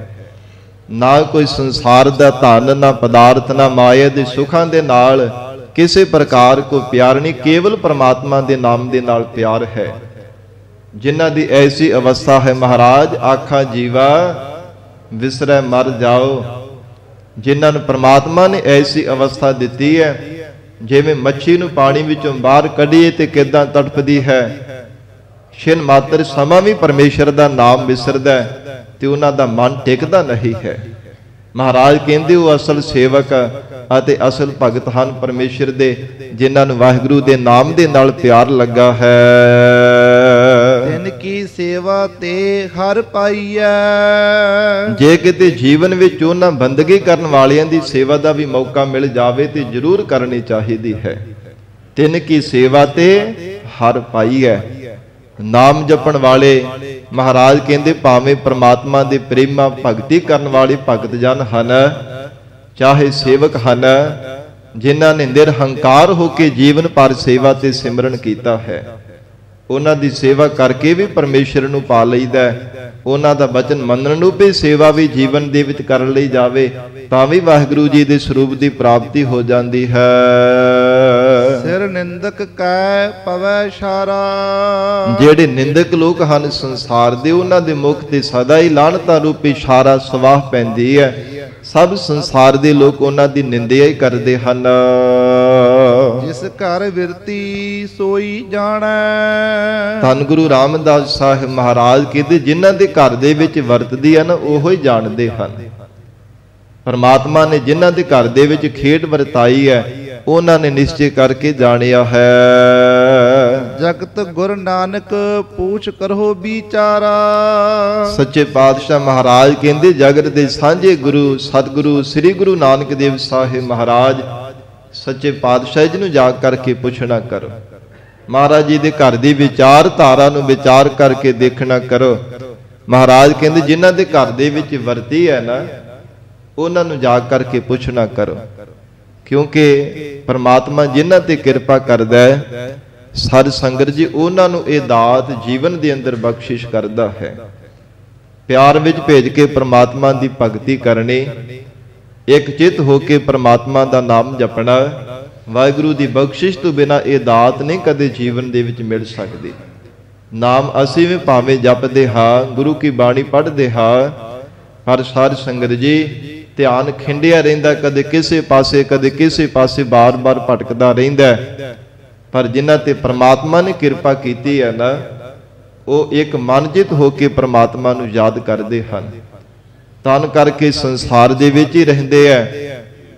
ਨਾ ਕੋਈ ਸੰਸਾਰ ਦਾ ਧਨ, ਨਾ ਪਦਾਰਥ, ਨਾ ਮਾਇਆ ਦੇ ਸੁੱਖਾਂ ਦੇ ਨਾਲ ਕਿਸੇ ਪ੍ਰਕਾਰ ਕੋ ਪਿਆਰ ਨਹੀਂ, ਕੇਵਲ ਪਰਮਾਤਮਾ ਦੇ ਨਾਮ ਦੇ ਨਾਲ ਪਿਆਰ ਹੈ। ਜਿਨ੍ਹਾਂ ਦੀ ਐਸੀ ਅਵਸਥਾ ਹੈ ਮਹਾਰਾਜ ਆਖਾ ਜੀਵਾ ਵਿਸਰੈ ਮਰ ਜਾਓ। ਜਿਨ੍ਹਾਂ ਨੂੰ ਪ੍ਰਮਾਤਮਾ ਨੇ ਐਸੀ ਅਵਸਥਾ ਦਿੱਤੀ ਹੈ, ਜਿਵੇਂ ਮੱਛੀ ਨੂੰ ਪਾਣੀ ਵਿੱਚੋਂ ਬਾਹਰ ਕੱਢੀਏ ਤੇ ਕਿੱਦਾਂ ਤੜਫਦੀ ਹੈ, ਛਿਨ ਮਾਤਰ ਸਮਾਂ ਵੀ ਪਰਮੇਸ਼ਰ ਦਾ ਨਾਮ ਵਿਸਰਦਾ ਤੇ ਉਹਨਾਂ ਦਾ ਮਨ ਟਿਕਦਾ ਨਹੀਂ ਹੈ। ਮਹਾਰਾਜ ਕਹਿੰਦੇ ਉਹ ਅਸਲ ਸੇਵਕ ਅਤੇ ਅਸਲ ਭਗਤ ਹਨ ਪਰਮੇਸ਼ਰ ਦੇ, ਜਿਨ੍ਹਾਂ ਨੂੰ ਵਾਹਿਗੁਰੂ ਦੇ ਨਾਮ ਦੇ ਨਾਲ ਪਿਆਰ ਲੱਗਾ ਹੈ। ਤਿਨ ਕੀ ਸੇਵਾ ਤੇ ਹਰ ਪਾਈਐ। ਜੇ ਕਿਤੇ ਜੀਵਨ ਵਿੱਚ ਉਹਨਾਂ ਬੰਦਗੀ ਕਰਨ ਵਾਲਿਆਂ ਦੀ ਸੇਵਾ ਦਾ ਵੀ ਮੌਕਾ ਮਿਲ ਜਾਵੇ ਤੇ ਜ਼ਰੂਰ ਕਰਨੀ ਚਾਹੀਦੀ ਹੈ। ਤਿਨ ਕੀ ਸੇਵਾ ਤੇ ਹਰ ਪਾਈਐ। ਨਾਮ ਜਪਣ ਵਾਲੇ ਮਹਾਰਾਜ ਕਹਿੰਦੇ ਭਾਵੇਂ ਪ੍ਰਮਾਤਮਾ ਦੇ ਪ੍ਰੇਮਾ ਭਗਤੀ ਕਰਨ ਵਾਲੇ ਭਗਤ ਜਨ ਹਨ, ਚਾਹੇ ਸੇਵਕ ਹਨ, ਜਿਨ੍ਹਾਂ ਨੇ ਨਿਰਹੰਕਾਰ ਹੋ ਕੇ ਜੀਵਨ ਭਰ ਸੇਵਾ ਤੇ ਸਿਮਰਨ ਕੀਤਾ ਹੈ, ਉਹਨਾਂ ਦੀ ਸੇਵਾ ਕਰਕੇ ਵੀ ਪਰਮੇਸ਼ਰ ਨੂੰ ਪਾ ਲਈਦਾ। ਉਹਨਾਂ ਦਾ ਬਚਨ ਮੰਨਣ ਨੂੰ ਵੀ ਸੇਵਾ ਵੀ ਜੀਵਨ ਦੇ ਵਿੱਚ ਕਰਨ ਲਈ ਜਾਵੇ ਤਾਂ ਵੀ ਵਾਹਿਗੁਰੂ ਜੀ ਦੇ ਸਰੂਪ ਦੀ ਪ੍ਰਾਪਤੀ ਹੋ ਜਾਂਦੀ ਹੈ। ਸਿਰ ਨਿੰਦਕ ਕੈ ਪਵੈ ਛਾਰਾ। ਜਿਹੜੇ ਨਿੰਦਕ ਲੋਕ ਹਨ ਸੰਸਾਰ ਦੇ, ਉਹਨਾਂ ਦੇ ਮੁਖ ਤੇ ਸਦਾ ਹੀ ਲਾਹਨਤਾਂ ਰੂਪੀ ਛਾਰਾ ਸਵਾਹ ਪੈਂਦੀ ਹੈ। ਸਭ ਸੰਸਾਰ ਦੇ ਲੋਕ ਉਹਨਾਂ ਦੀ ਨਿੰਦਿਆ ਹੀ ਕਰਦੇ ਹਨ। ਜਿਸ ਘਰ ਵਿਰਤੀ ਸੋਈ ਜਾਣੈ। ਧੰਨ ਗੁਰੂ ਰਾਮਦਾਸ ਸਾਹਿਬ ਮਹਾਰਾਜ ਕਹਿੰਦੇ ਜਿਨ੍ਹਾਂ ਦੇ ਘਰ ਦੇ ਵਿੱਚ ਵਰਤਦੀ ਹੈ ਨਾ, ਉਹੋ ਹੀ ਜਾਣਦੇ ਹਨ। ਪਰਮਾਤਮਾ ਨੇ ਜਿਨ੍ਹਾਂ ਦੇ ਘਰ ਦੇ ਵਿੱਚ ਖੇਡ ਵਰਤਾਈ ਹੈ, ਉਹਨਾਂ ਨੇ ਨਿਸ਼ਚੈ ਕਰਕੇ ਜਾਣਿਆ ਹੈ। ਜਗਤ ਗੁਰ ਨਾਨਕ ਪੂਛ ਕਰੋ ਵਿਚਾਰਾ। ਸੱਚੇ ਪਾਤਸ਼ਾਹ ਮਹਾਰਾਜ ਕਹਿੰਦੇ ਜਗਤ ਦੇ ਸਾਂਝੇ ਗੁਰੂ ਸਤਿਗੁਰੂ ਸ੍ਰੀ ਗੁਰੂ ਨਾਨਕ ਦੇਵ ਸਾਹਿਬ ਮਹਾਰਾਜ ਸੱਚੇ ਪਾਤਸ਼ਾਹ ਜੀ ਨੂੰ ਜਾ ਕਰਕੇ ਪੁੱਛਣਾ ਕਰੋ। ਮਹਾਰਾਜ ਜੀ ਦੇ ਘਰ ਦੀ ਵਿਚਾਰ ਧਾਰਾ ਨੂੰ ਵਿਚਾਰ ਕਰਕੇ ਦੇਖਣਾ ਕਰੋ। ਮਹਾਰਾਜ ਕਹਿੰਦੇ ਜਿਨ੍ਹਾਂ ਦੇ ਘਰ ਦੇ ਵਿੱਚ ਵਰਤੀ ਹੈ ਨਾ, ਉਹਨਾਂ ਨੂੰ ਜਾ ਕਰਕੇ ਪੁੱਛਣਾ ਕਰੋ, ਕਿਉਂਕਿ ਪਰਮਾਤਮਾ ਜਿਨ੍ਹਾਂ ਤੇ ਕਿਰਪਾ ਕਰਦਾ ਹੈ ਸਾਧ ਸੰਗਤ ਜੀ, ਉਹਨਾਂ ਨੂੰ ਇਹ ਦਾਤ ਜੀਵਨ ਦੇ ਅੰਦਰ ਬਖਸ਼ਿਸ਼ ਕਰਦਾ ਹੈ। ਪਿਆਰ ਵਿੱਚ ਭੇਜ ਕੇ ਪ੍ਰਮਾਤਮਾ ਦੀ ਭਗਤੀ ਕਰਨੀ, ਇੱਕ ਚਿੱਤ ਹੋ ਕੇ ਪ੍ਰਮਾਤਮਾ ਦਾ ਨਾਮ ਜਪਣਾ। ਵਾਹਿਗੁਰੂ ਦੀ ਬਖਸ਼ਿਸ਼ ਤੋਂ ਬਿਨਾਂ ਇਹ ਦਾਤ ਨਹੀਂ ਕਦੇ ਜੀਵਨ ਦੇ ਵਿੱਚ ਮਿਲ ਸਕਦੀ। ਨਾਮ ਅਸੀਂ ਵੀ ਭਾਵੇਂ ਜਪਦੇ ਹਾਂ, ਗੁਰੂ ਕੀ ਬਾਣੀ ਪੜ੍ਹਦੇ ਹਾਂ, ਪਰ ਸਾਧ ਸੰਗਤ ਜੀ ਧਿਆਨ ਖਿੰਡਿਆ ਰਹਿੰਦਾ, ਕਦੇ ਕਿਸੇ ਪਾਸੇ ਕਦੇ ਕਿਸੇ ਪਾਸੇ ਬਾਰ-ਬਾਰ ਭਟਕਦਾ ਰਹਿੰਦਾ। ਪਰ ਜਿਨ੍ਹਾਂ ਤੇ ਪ੍ਰਮਾਤਮਾ ਨੇ ਕਿਰਪਾ ਕੀਤੀ ਹੈ ਨਾ, ਉਹ ਇੱਕ ਮਨਜਿਤ ਹੋ ਕੇ ਪ੍ਰਮਾਤਮਾ ਨੂੰ ਯਾਦ ਕਰਦੇ ਹਨ। ਤਨ ਕਰਕੇ ਸੰਸਾਰ ਦੇ ਵਿੱਚ ਹੀ ਰਹਿੰਦੇ ਆ,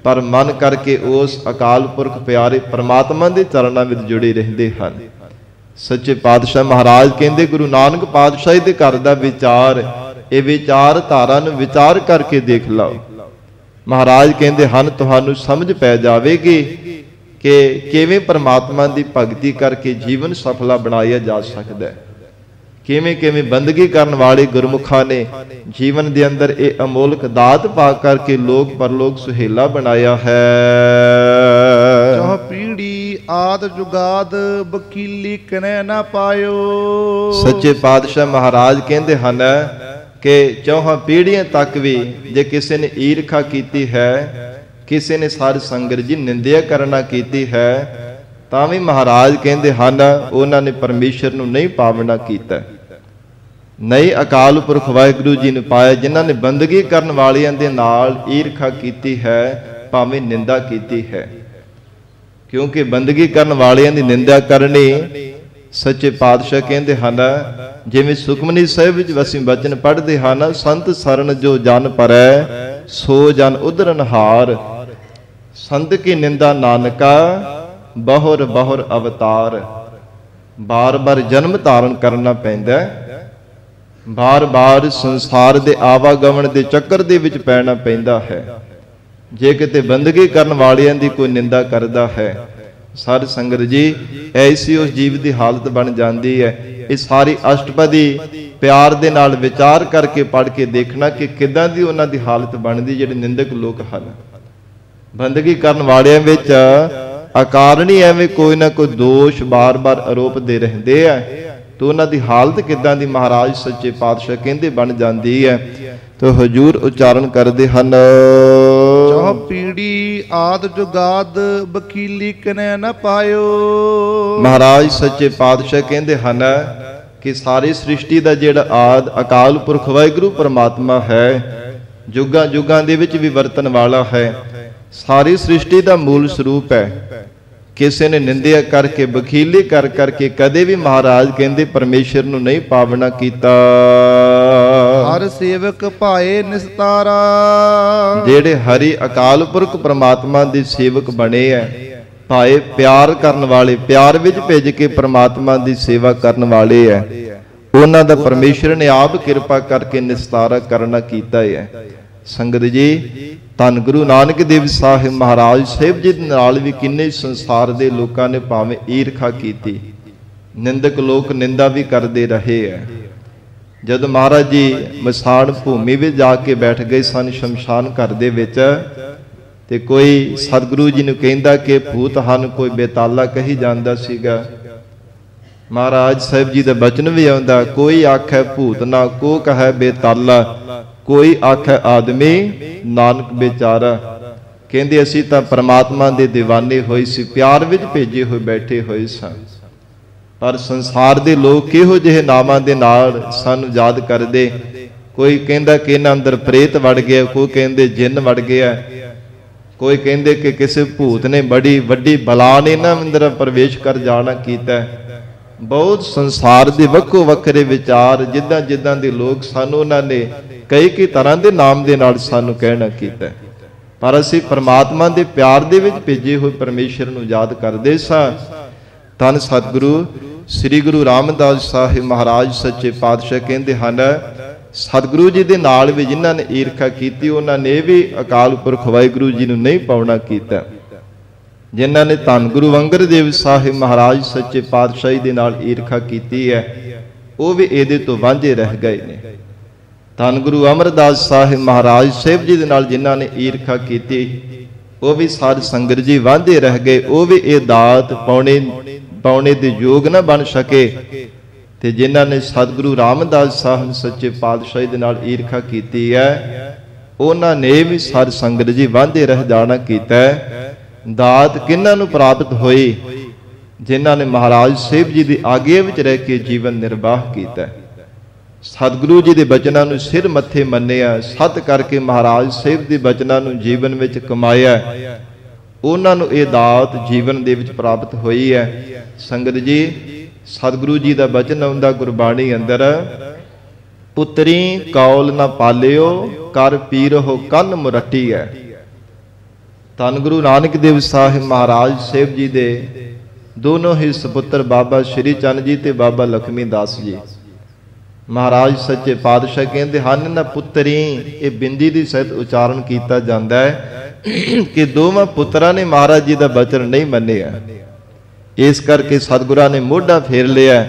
ਪਰ ਮਨ ਕਰਕੇ ਉਸ ਅਕਾਲ ਪੁਰਖ ਪਿਆਰੇ ਪ੍ਰਮਾਤਮਾ ਦੇ ਚਰਨਾਂ ਵਿੱਚ ਜੁੜੇ ਰਹਿੰਦੇ ਹਨ। ਸੱਚੇ ਪਾਤਸ਼ਾਹ ਮਹਾਰਾਜ ਕਹਿੰਦੇ, ਗੁਰੂ ਨਾਨਕ ਪਾਤਸ਼ਾਹ ਦੇ ਘਰ ਦਾ ਵਿਚਾਰ, ਇਹ ਵਿਚਾਰ ਧਾਰਾ ਨੂੰ ਵਿਚਾਰ ਕਰਕੇ ਦੇਖ ਲਓ। ਮਹਾਰਾਜ ਕਹਿੰਦੇ ਹਨ, ਤੁਹਾਨੂੰ ਸਮਝ ਪੈ ਜਾਵੇਗੀ ਕਿ ਕਿਵੇਂ ਪ੍ਰਮਾਤਮਾ ਦੀ ਭਗਤੀ ਕਰਕੇ ਜੀਵਨ ਸਫਲਾ ਬਣਾਇਆ ਜਾ ਸਕਦਾ ਹੈ। ਕਿਵੇਂ ਕਿਵੇਂ ਬੰਦਗੀ ਕਰਨ ਵਾਲੇ ਗੁਰਮੁਖਾਂ ਨੇ ਜੀਵਨ ਦੇ ਅੰਦਰ ਇਹ ਅਮੋਲਕ ਦਾਤ ਪਾ ਕਰਕੇ ਲੋਕ ਪਰਲੋਕ ਸੁਹੇਲਾ ਬਣਾਇਆ ਹੈ। ਜੋ ਪੀੜੀ ਆਦ ਜੁਗਾਦ ਵਕੀਲੀ ਕਨੈ ਨਾ ਪਾਇਓ। ਸੱਚੇ ਪਾਤਸ਼ਾਹ ਮਹਾਰਾਜ ਕਹਿੰਦੇ ਹਨ ਕਿ ਚੌਹਾਂ ਪੀੜ੍ਹੀਆਂ ਤੱਕ ਵੀ ਜੇ ਕਿਸੇ ਨੇ ਈਰਖਾ ਕੀਤੀ ਹੈ, ਕਿਸੇ ਨੇ ਸਾਧ ਸੰਗਤ ਜੀ ਨਿੰਦਿਆ ਕਰਨਾ ਕੀਤੀ ਹੈ, ਤਾਂ ਵੀ ਮਹਾਰਾਜ ਕਹਿੰਦੇ ਹਨ ਉਹਨਾਂ ਨੇ ਪਰਮੇਸ਼ਰ ਨੂੰ ਨਹੀਂ ਪਾਵਨਾ ਕੀਤਾ, ਨਹੀਂ ਅਕਾਲ ਪੁਰਖ ਵਾਹਿਗੁਰੂ ਜੀ ਨੂੰ ਪਾਇਆ। ਜਿਨ੍ਹਾਂ ਨੇ ਬੰਦਗੀ ਕਰਨ ਵਾਲਿਆਂ ਦੇ ਨਾਲ ਈਰਖਾ ਕੀਤੀ ਹੈ, ਭਾਵੇਂ ਨਿੰਦਾ ਕੀਤੀ ਹੈ, ਕਿਉਂਕਿ ਬੰਦਗੀ ਕਰਨ ਵਾਲਿਆਂ ਦੀ ਨਿੰਦਾ ਕਰਨੀ, ਸੱਚੇ ਪਾਤਸ਼ਾਹ ਕਹਿੰਦੇ ਹਨ, ਜਿਵੇਂ ਸੁਖਮਨੀ ਸਾਹਿਬ ਵਿੱਚ ਅਸੀਂ ਬਚਨ ਪੜ੍ਹਦੇ ਹਨ, ਸੰਤ ਸਰਨ ਜੋ ਜਨ ਪਰੈ ਸੋ ਜਨ ਉਧਰਨ ਹਾਰ, ਸੰਤ ਕੀ ਨਿੰਦਾ ਨਾਨਕਾ ਬਹੁਰ ਬਹੁਰ ਅਵਤਾਰ। ਬਾਰ-ਬਾਰ ਜਨਮ ਧਾਰਨ ਕਰਨਾ ਪੈਂਦਾ, ਬਾਰ-ਬਾਰ ਸੰਸਾਰ ਦੇ ਆਵਾਗਮਨ ਦੇ ਚੱਕਰ ਦੇ ਵਿੱਚ ਪੈਣਾ ਪੈਂਦਾ ਹੈ। ਜੇ ਕਿਤੇ ਬੰਦਗੀ ਕਰਨ ਵਾਲਿਆਂ ਦੀ ਕੋਈ ਨਿੰਦਾ ਕਰਦਾ ਹੈ, ਸਾਧ ਸੰਗਤ ਜੀ ਐਸੀ ਉਸ ਜੀਵ ਦੀ ਹਾਲਤ ਬਣ ਜਾਂਦੀ ਹੈ। ਇਹ ਸਾਰੀ ਅਸ਼ਟਪਦੀ ਪਿਆਰ ਦੇ ਨਾਲ ਵਿਚਾਰ ਕਰਕੇ ਪੜ੍ਹ ਕੇ ਦੇਖਣਾ ਕਿ ਕਿੱਦਾਂ ਦੀ ਉਹਨਾਂ ਦੀ ਹਾਲਤ ਬਣਦੀ ਜਿਹੜੇ ਨਿੰਦਕ ਲੋਕ ਹਨ। ਬੰਦਗੀ ਕਰਨ ਵਾਲਿਆਂ ਵਿੱਚ ਅਕਾਰਣੀ ਐਵੇਂ ਕੋਈ ਨਾ ਕੋਈ ਦੋਸ਼ ਬਾਰ-ਬਾਰ ਆਰੋਪਦੇ ਰਹਿੰਦੇ ਆ, ਤਾਂ ਉਹਨਾਂ ਦੀ ਹਾਲਤ ਕਿੱਦਾਂ ਦੀ ਮਹਾਰਾਜ ਸੱਚੇ ਪਾਤਸ਼ਾਹ ਕਹਿੰਦੇ ਬਣ ਜਾਂਦੀ ਹੈ। ਤਾਂ ਹਜ਼ੂਰ ਉਚਾਰਨ ਕਰਦੇ ਹਨ, ਜੋ ਪੀੜੀ ਆਦ ਜੁਗਾਦ ਵਕੀਲੀ ਕਨੈ ਨਾ ਪਾਇਓ। ਮਹਾਰਾਜ ਸੱਚੇ ਪਾਤਸ਼ਾਹ ਕਹਿੰਦੇ ਹਨ ਕਿ ਸਾਰੀ ਸ੍ਰਿਸ਼ਟੀ ਦਾ ਜਿਹੜਾ ਆਦ ਅਕਾਲ ਪੁਰਖ ਵਾਹਿਗੁਰੂ ਪਰਮਾਤਮਾ ਹੈ, ਜੁਗਾਂ ਜੁਗਾਂ ਦੇ ਵਿੱਚ ਵੀ ਵਰਤਣ ਵਾਲਾ ਹੈ, ਸਾਰੀ ਸ੍ਰਿਸ਼ਟੀ ਦਾ ਮੂਲ ਸਰੂਪ ਹੈ। ਕਿਸੇ ਨੇ ਨਿੰਦਿਆ ਕਰਕੇ ਵਕੀਲੀ ਕਰ ਕਰਕੇ ਕਦੇ ਵੀ ਮਹਾਰਾਜ ਕਹਿੰਦੇ ਪਰਮੇਸ਼ਰ ਨੂੰ ਨਹੀਂ ਪਾਵਨਾ ਕੀਤਾ। ਹਰ ਸੇਵਕ ਭਾਏ ਨਿਸਤਾਰਾ। ਜਿਹੜੇ ਹਰੀ ਅਕਾਲ ਪੁਰਖ ਪ੍ਰਮਾਤਮਾ ਦੇ ਸੇਵਕ ਬਣੇ ਐ, ਭਾਏ ਪਿਆਰ ਕਰਨ ਵਾਲੇ, ਪਿਆਰ ਵਿੱਚ ਭੇਜ ਕੇ ਪ੍ਰਮਾਤਮਾ ਦੀ ਸੇਵਾ ਕਰਨ ਵਾਲੇ ਐ, ਉਹਨਾਂ ਦਾ ਪਰਮੇਸ਼ਰ ਨੇ ਆਪ ਕਿਰਪਾ ਕਰਕੇ ਨਿਸਤਾਰਾ ਕਰਨਾ ਕੀਤਾ ਹੈ। ਸੰਗਤ ਜੀ ਧੰਨ ਗੁਰੂ ਨਾਨਕ ਦੇਵ ਸਾਹਿਬ ਮਹਾਰਾਜ ਸਾਹਿਬ ਜੀ ਦੇ ਨਾਲ ਵੀ ਕਿੰਨੇ ਸੰਸਾਰ ਦੇ ਲੋਕਾਂ ਨੇ ਭਾਵੇਂ ਈਰਖਾ ਕੀਤੀ, ਨਿੰਦਕ ਲੋਕ ਨਿੰਦਾ ਵੀ ਕਰਦੇ ਰਹੇ ਹੈ। ਜਦ ਮਹਾਰਾਜ ਜੀ ਮਸਾਣ ਭੂਮੀ ਵਿੱਚ ਜਾ ਕੇ ਬੈਠ ਗਏ ਸਨ ਸ਼ਮਸ਼ਾਨ ਘਰ ਦੇ ਵਿੱਚ, ਤੇ ਕੋਈ ਸਤਿਗੁਰੂ ਜੀ ਨੂੰ ਕਹਿੰਦਾ ਕਿ ਭੂਤ ਹਨ, ਕੋਈ ਬੇਤਾਲਾ ਕਹੀ ਜਾਂਦਾ ਸੀਗਾ। ਮਹਾਰਾਜ ਸਾਹਿਬ ਜੀ ਦਾ ਬਚਨ ਵੀ ਆਉਂਦਾ, ਕੋਈ ਆਖੈ ਭੂਤ ਨਾ ਕੋ ਕਹੈ ਬੇਤਾਲਾ, ਕੋਈ ਆਖੈ ਆਦਮੀ ਨਾਨਕ ਵਿਚਾਰਾ। ਕਹਿੰਦੇ ਅਸੀਂ ਤਾਂ ਪਰਮਾਤਮਾ ਦੇ دیਵਾਨੇ ਹੋਏ ਸੀ, ਪਿਆਰ ਵਿੱਚ ਭੇਜੇ ਹੋਏ ਬੈਠੇ ਹੋਏ ਸਾਂ, ਪਰ ਸੰਸਾਰ ਦੇ ਲੋਕ ਕਿਹੋ ਜਿਹੇ ਨਾਮਾਂ ਦੇ ਨਾਲ ਸਾਨੂੰ ਯਾਦ ਕਰਦੇ। ਕੋਈ ਕਹਿੰਦਾ ਕਿ ਇਹਨਾਂ ਅੰਦਰ ਪ੍ਰੇਤ ਵੜ ਗਿਆ, ਕੋਈ ਕਹਿੰਦੇ ਜਿੰਨ ਵੜ ਗਿਆ, ਕੋਈ ਕਹਿੰਦੇ ਕਿ ਕਿਸੇ ਭੂਤ ਨੇ ਬੜੀ ਵੱਡੀ ਬਲਾ ਨੇ ਇਹਨਾਂ ਅੰਦਰ ਪ੍ਰਵੇਸ਼ ਕਰ ਜਾਣਾ ਕੀਤਾ। ਬਹੁਤ ਸੰਸਾਰ ਦੇ ਵੱਖੋ ਵੱਖਰੇ ਵਿਚਾਰ, ਜਿੱਦਾਂ ਜਿੱਦਾਂ ਦੇ ਲੋਕ ਸਾਨੂੰ ਉਹਨਾਂ ਨੇ ਕਈ ਤਰ੍ਹਾਂ ਦੇ ਨਾਮ ਦੇ ਨਾਲ ਸਾਨੂੰ ਕਹਿਣਾ ਕੀਤਾ, ਪਰ ਅਸੀਂ ਪਰਮਾਤਮਾ ਦੇ ਪਿਆਰ ਦੇ ਵਿੱਚ ਭੇਜੇ ਹੋਏ ਪਰਮੇਸ਼ਰ ਨੂੰ ਯਾਦ ਕਰਦੇ ਸਾਂ। ਧੰਨ ਸਤਿਗੁਰੂ ਸ੍ਰੀ ਗੁਰੂ ਰਾਮਦਾਸ ਸਾਹਿਬ ਮਹਾਰਾਜ ਸੱਚੇ ਪਾਤਸ਼ਾਹ ਕਹਿੰਦੇ ਹਨ, ਸਤਿਗੁਰੂ ਜੀ ਦੇ ਨਾਲ ਵੀ ਜਿਨ੍ਹਾਂ ਨੇ ਈਰਖਾ ਕੀਤੀ, ਉਹਨਾਂ ਨੇ ਵੀ ਅਕਾਲ ਪੁਰਖ ਵਾਹਿਗੁਰੂ ਜੀ ਨੂੰ ਨਹੀਂ ਪਾਉਣਾ ਕੀਤਾ। ਜਿਨ੍ਹਾਂ ਨੇ ਧੰਨ ਗੁਰੂ ਅੰਗਦ ਦੇਵ ਸਾਹਿਬ ਮਹਾਰਾਜ ਸੱਚੇ ਪਾਤਸ਼ਾਹੀ ਦੇ ਨਾਲ ਈਰਖਾ ਕੀਤੀ ਹੈ, ਉਹ ਵੀ ਇਹਦੇ ਤੋਂ ਵਾਂਝੇ ਰਹਿ ਗਏ ਨੇ। ਧੰਨ ਗੁਰੂ ਅਮਰਦਾਸ ਸਾਹਿਬ ਮਹਾਰਾਜ ਸਾਹਿਬ ਜੀ ਦੇ ਨਾਲ ਜਿਨ੍ਹਾਂ ਨੇ ਈਰਖਾ ਕੀਤੀ, ਉਹ ਵੀ ਸਾਧ ਸੰਗਤ ਜੀ ਵਾਂਝੇ ਰਹਿ ਗਏ। ਉਹ ਵੀ ਇਹ ਦਾਤ ਪਾਉਣੇ ਦੇ ਯੋਗ ਨਾ ਬਣ ਸਕੇ। ਤੇ ਜਿਨ੍ਹਾਂ ਨੇ ਸਤਿਗੁਰੂ ਰਾਮਦਾਸ ਸਾਹਿਬ ਸੱਚੇ ਪਾਤਸ਼ਾਹੀ ਦੇ ਨਾਲ ਈਰਖਾ ਕੀਤੀ ਹੈ, ਉਹਨਾਂ ਨੇ ਵੀ ਸਾਧ ਸੰਗਤ ਜੀ ਵਾਂਝੇ ਰਹਿ ਜਾਣਾ ਕੀਤਾ ਹੈ। ਦਾਤ ਕਿਹਨਾਂ ਨੂੰ ਪ੍ਰਾਪਤ ਹੋਈ? ਜਿਨ੍ਹਾਂ ਨੇ ਮਹਾਰਾਜ ਸਾਹਿਬ ਜੀ ਦੀ ਆਗਿਆ ਵਿੱਚ ਰਹਿ ਕੇ ਜੀਵਨ ਨਿਰਵਾਹ ਕੀਤਾ, ਸਤਿਗੁਰੂ ਜੀ ਦੇ ਬਚਨਾਂ ਨੂੰ ਸਿਰ ਮੱਥੇ ਮੰਨਿਆ, ਸਤ ਕਰਕੇ ਮਹਾਰਾਜ ਸਾਹਿਬ ਦੇ ਬਚਨਾਂ ਨੂੰ ਜੀਵਨ ਵਿੱਚ ਕਮਾਇਆ, ਉਹਨਾਂ ਨੂੰ ਇਹ ਦਾਤ ਜੀਵਨ ਦੇ ਵਿੱਚ ਪ੍ਰਾਪਤ ਹੋਈ ਹੈ। ਸੰਗਤ ਜੀ, ਸਤਿਗੁਰੂ ਜੀ ਦਾ ਬਚਨ ਆਉਂਦਾ ਗੁਰਬਾਣੀ ਅੰਦਰ, ਪੁੱਤਰੀ ਕੌਲ ਨਾ ਪਾਲਿਓ ਕਰ ਪੀਰੋ ਕੰਨ ਮੁਰੱਟੀ ਹੈ। ਧੰਨ ਗੁਰੂ ਨਾਨਕ ਦੇਵ ਸਾਹਿਬ ਮਹਾਰਾਜ ਸਾਹਿਬ ਜੀ ਦੇ ਦੋਨੋਂ ਹੀ ਸੁਪੁੱਤਰ ਬਾਬਾ ਸ਼੍ਰੀ ਚੰਦ ਜੀ ਤੇ ਬਾਬਾ ਲਖਮੀ ਦਾਸ ਜੀ, ਮਹਾਰਾਜ ਸੱਚੇ ਪਾਤਸ਼ਾਹ ਕਹਿੰਦੇ ਹਨ ਨਾ ਪੁੱਤਰੀ, ਇਹ ਬਿੰਦੀ ਦੀ ਸਹਿਤ ਉਚਾਰਨ ਕੀਤਾ ਜਾਂਦਾ ਹੈ ਕਿ ਦੋਵਾਂ ਪੁੱਤਰਾਂ ਨੇ ਮਹਾਰਾਜ ਜੀ ਦਾ ਬਚਨ ਨਹੀਂ ਮੰਨਿਆ। ਇਸ ਕਰਕੇ ਸਤਿਗੁਰਾਂ ਨੇ ਮੋਢਾ ਫੇਰ ਲਿਆ,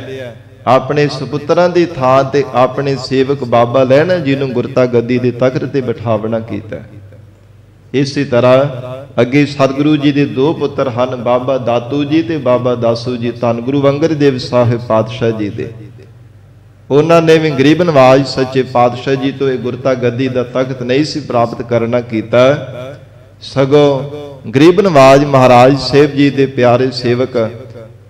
ਆਪਣੇ ਸੁਪੁੱਤਰਾਂ ਦੀ ਥਾਂ ਤੇ ਆਪਣੇ ਸੇਵਕ ਬਾਬਾ ਲਹਿਣਾ ਜੀ ਨੂੰ ਗੁਰਤਾ ਗੱਦੀ ਦੇ ਤਖਤ ਤੇ ਬਿਠਾਵਣਾ ਕੀਤਾ। ਇਸੇ ਤਰ੍ਹਾਂ ਅੱਗੇ ਸਤਿਗੁਰੂ ਜੀ ਦੇ ਦੋ ਪੁੱਤਰ ਹਨ, ਬਾਬਾ ਦਾਤੂ ਜੀ ਤੇ ਬਾਬਾ ਦਾਸੂ ਜੀ, ਧੰਨ ਗੁਰੂ ਅੰਗਦ ਦੇਵ ਸਾਹਿਬ ਪਾਤਸ਼ਾਹ ਜੀ ਦੇ। ਉਹਨਾਂ ਨੇ ਵੀ ਗਰੀਬ ਨਵਾਜ ਸੱਚੇ ਪਾਤਸ਼ਾਹ ਜੀ ਤੋਂ ਇਹ ਗੁਰਤਾ ਗੱਦੀ ਦਾ ਤਖਤ ਨਹੀਂ ਸੀ ਪ੍ਰਾਪਤ ਕਰਨਾ ਕੀਤਾ, ਸਗੋਂ ਗਰੀਬ ਨਵਾਜ ਮਹਾਰਾਜ ਸਾਹਿਬ ਜੀ ਦੇ ਪਿਆਰੇ ਸੇਵਕ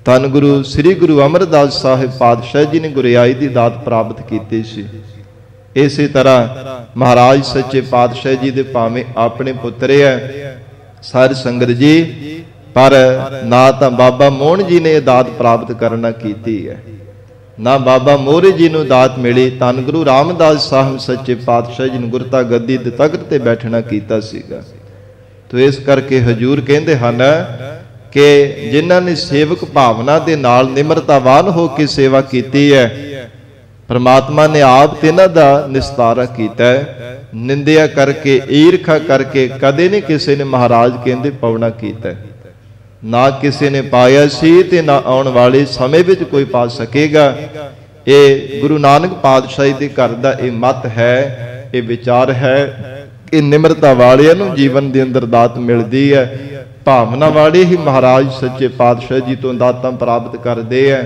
ਧੰਨ ਗੁਰੂ ਸ੍ਰੀ ਗੁਰੂ ਅਮਰਦਾਸ ਸਾਹਿਬ ਪਾਤਸ਼ਾਹ ਜੀ ਨੇ ਗੁਰਿਆਈ ਦੀ ਦਾਤ ਪ੍ਰਾਪਤ ਕੀਤੀ ਸੀ। ਇਸੇ ਤਰ੍ਹਾਂ ਮਹਾਰਾਜ ਸੱਚੇ ਪਾਤਸ਼ਾਹ ਜੀ ਦੇ ਭਾਵੇਂ ਆਪਣੇ ਪੁੱਤਰ ਹੈ ਸਾਧ ਸੰਗਤ ਜੀ, ਪਰ ਨਾ ਤਾਂ ਬਾਬਾ ਮੋਹਨ ਜੀ ਨੇ ਇਹ ਦਾਤ ਪ੍ਰਾਪਤ ਕਰਨਾ ਕੀਤੀ ਹੈ, ਨਾ ਬਾਬਾ ਮੋਹਰੇ ਜੀ ਨੂੰ ਦਾਤ ਮਿਲੀ। ਧੰਨ ਗੁਰੂ ਰਾਮਦਾਸ ਸਾਹਿਬ ਸੱਚੇ ਪਾਤਸ਼ਾਹ ਜੀ ਨੂੰ ਗੁਰਤਾ ਗੱਦੀ ਦੇ ਤਖਤ ਤੇ ਬੈਠਣਾ ਕੀਤਾ ਸੀਗਾ। ਤੋ ਇਸ ਕਰਕੇ ਹਜੂਰ ਕਹਿੰਦੇ ਹਨ ਕਿ ਜਿਨ੍ਹਾਂ ਨੇ ਸੇਵਕ ਭਾਵਨਾ ਦੇ ਨਾਲ ਨਿਮਰਤਾਵਾਨ ਹੋ ਕੇ ਸੇਵਾ ਕੀਤੀ ਹੈ, ਪਰਮਾਤਮਾ ਨੇ ਆਪ ਤਿਨਾਂ ਦਾ ਨਿਸਤਾਰਾ ਕੀਤਾ ਹੈ। ਨਿੰਦਿਆ ਕਰਕੇ, ਈਰਖਾ ਕਰਕੇ ਕਦੇ ਨਹੀਂ ਕਿਸੇ ਨੇ ਮਹਾਰਾਜ ਕਹਿੰਦੇ ਪਾਉਣਾ ਕੀਤਾ, ਨਾ ਕਿਸੇ ਨੇ ਪਾਇਆ ਸੀ ਤੇ ਨਾ ਆਉਣ ਵਾਲੇ ਸਮੇਂ ਵਿੱਚ ਕੋਈ ਪਾ ਸਕੇਗਾ। ਇਹ ਗੁਰੂ ਨਾਨਕ ਪਾਤਸ਼ਾਹੀ ਦੇ ਘਰ ਦਾ ਇਹ ਮਤ ਹੈ, ਇਹ ਵਿਚਾਰ ਹੈ ਕਿ ਨਿਮਰਤਾ ਵਾਲਿਆਂ ਨੂੰ ਜੀਵਨ ਦੇ ਅੰਦਰ ਦਾਤ ਮਿਲਦੀ ਹੈ, ਭਾਵਨਾ ਵਾਲੇ ਹੀ ਮਹਾਰਾਜ ਸੱਚੇ ਪਾਤਸ਼ਾਹ ਜੀ ਤੋਂ ਦਾਤਾਂ ਪ੍ਰਾਪਤ ਕਰਦੇ ਆ।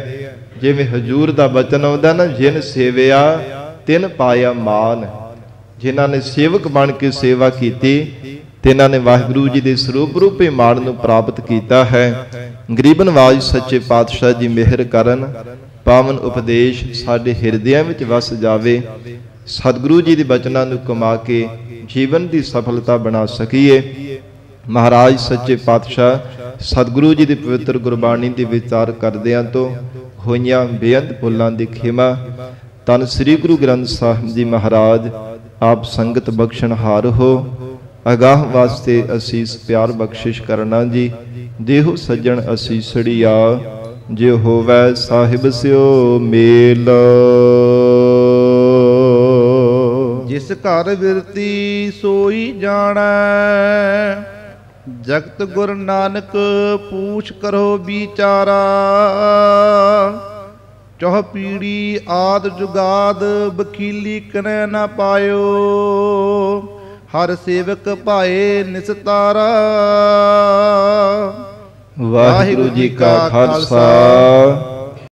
ਜਿਵੇਂ ਹਜੂਰ ਦਾ ਬਚਨ ਆਉਂਦਾ ਨਾ, ਜਿਨ ਸੇਵਿਆ ਤਿਨ ਪਾਇਆ ਮਾਨ। ਜਿਨ੍ਹਾਂ ਨੇ ਸੇਵਕ ਬਣ ਕੇ ਸੇਵਾ ਕੀਤੀ, ਤਿਨਾਂ ਨੇ ਵਾਹਿਗੁਰੂ ਜੀ ਦੇ ਸਰੂਪ ਰੂਪੇ ਮਾਣ ਨੂੰ ਪ੍ਰਾਪਤ ਕੀਤਾ ਹੈ। ਗਰੀਬ ਨਵਾਜ ਸੱਚੇ ਪਾਤਸ਼ਾਹ ਜੀ ਮਿਹਰ ਕਰਨ, ਪਾਵਨ ਉਪਦੇਸ਼ ਸਾਡੇ ਹਿਰਦਿਆਂ ਵਿੱਚ ਵਸ ਜਾਵੇ, ਸਤਿਗੁਰੂ ਜੀ ਦੇ ਬਚਨਾਂ ਨੂੰ ਕਮਾ ਕੇ ਜੀਵਨ ਦੀ ਸਫਲਤਾ ਬਣਾ ਸਕੀਏ। ਮਹਾਰਾਜ ਸੱਚੇ ਪਾਤਸ਼ਾਹ ਸਤਿਗੁਰੂ ਜੀ ਦੀ ਪਵਿੱਤਰ ਗੁਰਬਾਣੀ ਦੇ ਵਿਚਾਰ ਕਰਦਿਆਂ ਤੋਂ ਹੋਈਆਂ ਬੇਅੰਤ ਭੁੱਲਾਂ ਦੀ ਖਿਮਾ ਧੰਨ ਸ੍ਰੀ ਗੁਰੂ ਗ੍ਰੰਥ ਸਾਹਿਬ ਜੀ ਮਹਾਰਾਜ ਆਪ ਸੰਗਤ ਬਖਸ਼ਣਹਾਰ ਹੋ। ਅਗਾਹ ਵਾਸਤੇ ਅਸੀਸ ਪਿਆਰ ਬਖਸ਼ਿਸ਼ ਕਰਨਾ ਜੀ। ਦੇਹੋ ਸੱਜਣ ਅਸੀਸੜੀਆ, ਜੇ ਹੋਵੈ ਸਾਹਿਬ ਸਿਓ ਮੇਲ। ਜਿਸ ਘਰ ਬਿਰਤੀ ਸੋਈ ਜਾਣੈ, ਜਗਤ ਗੁਰ ਨਾਨਕ ਪੂਛ ਕਰੋ ਵਿਚਾਰਾ। ਚੌਹ ਪੀੜੀ ਆਦ ਜੁਗਾਦ ਬਖੀਲੀ ਕਨੈ ਨਾ ਪਾਇਓ, ਹਰ ਸੇਵਕ ਭਾਏ ਨਿਸਤਾਰਾ। ਵਾਹਿਗੁਰੂ ਜੀ ਕਾ ਖਾਲਸਾ,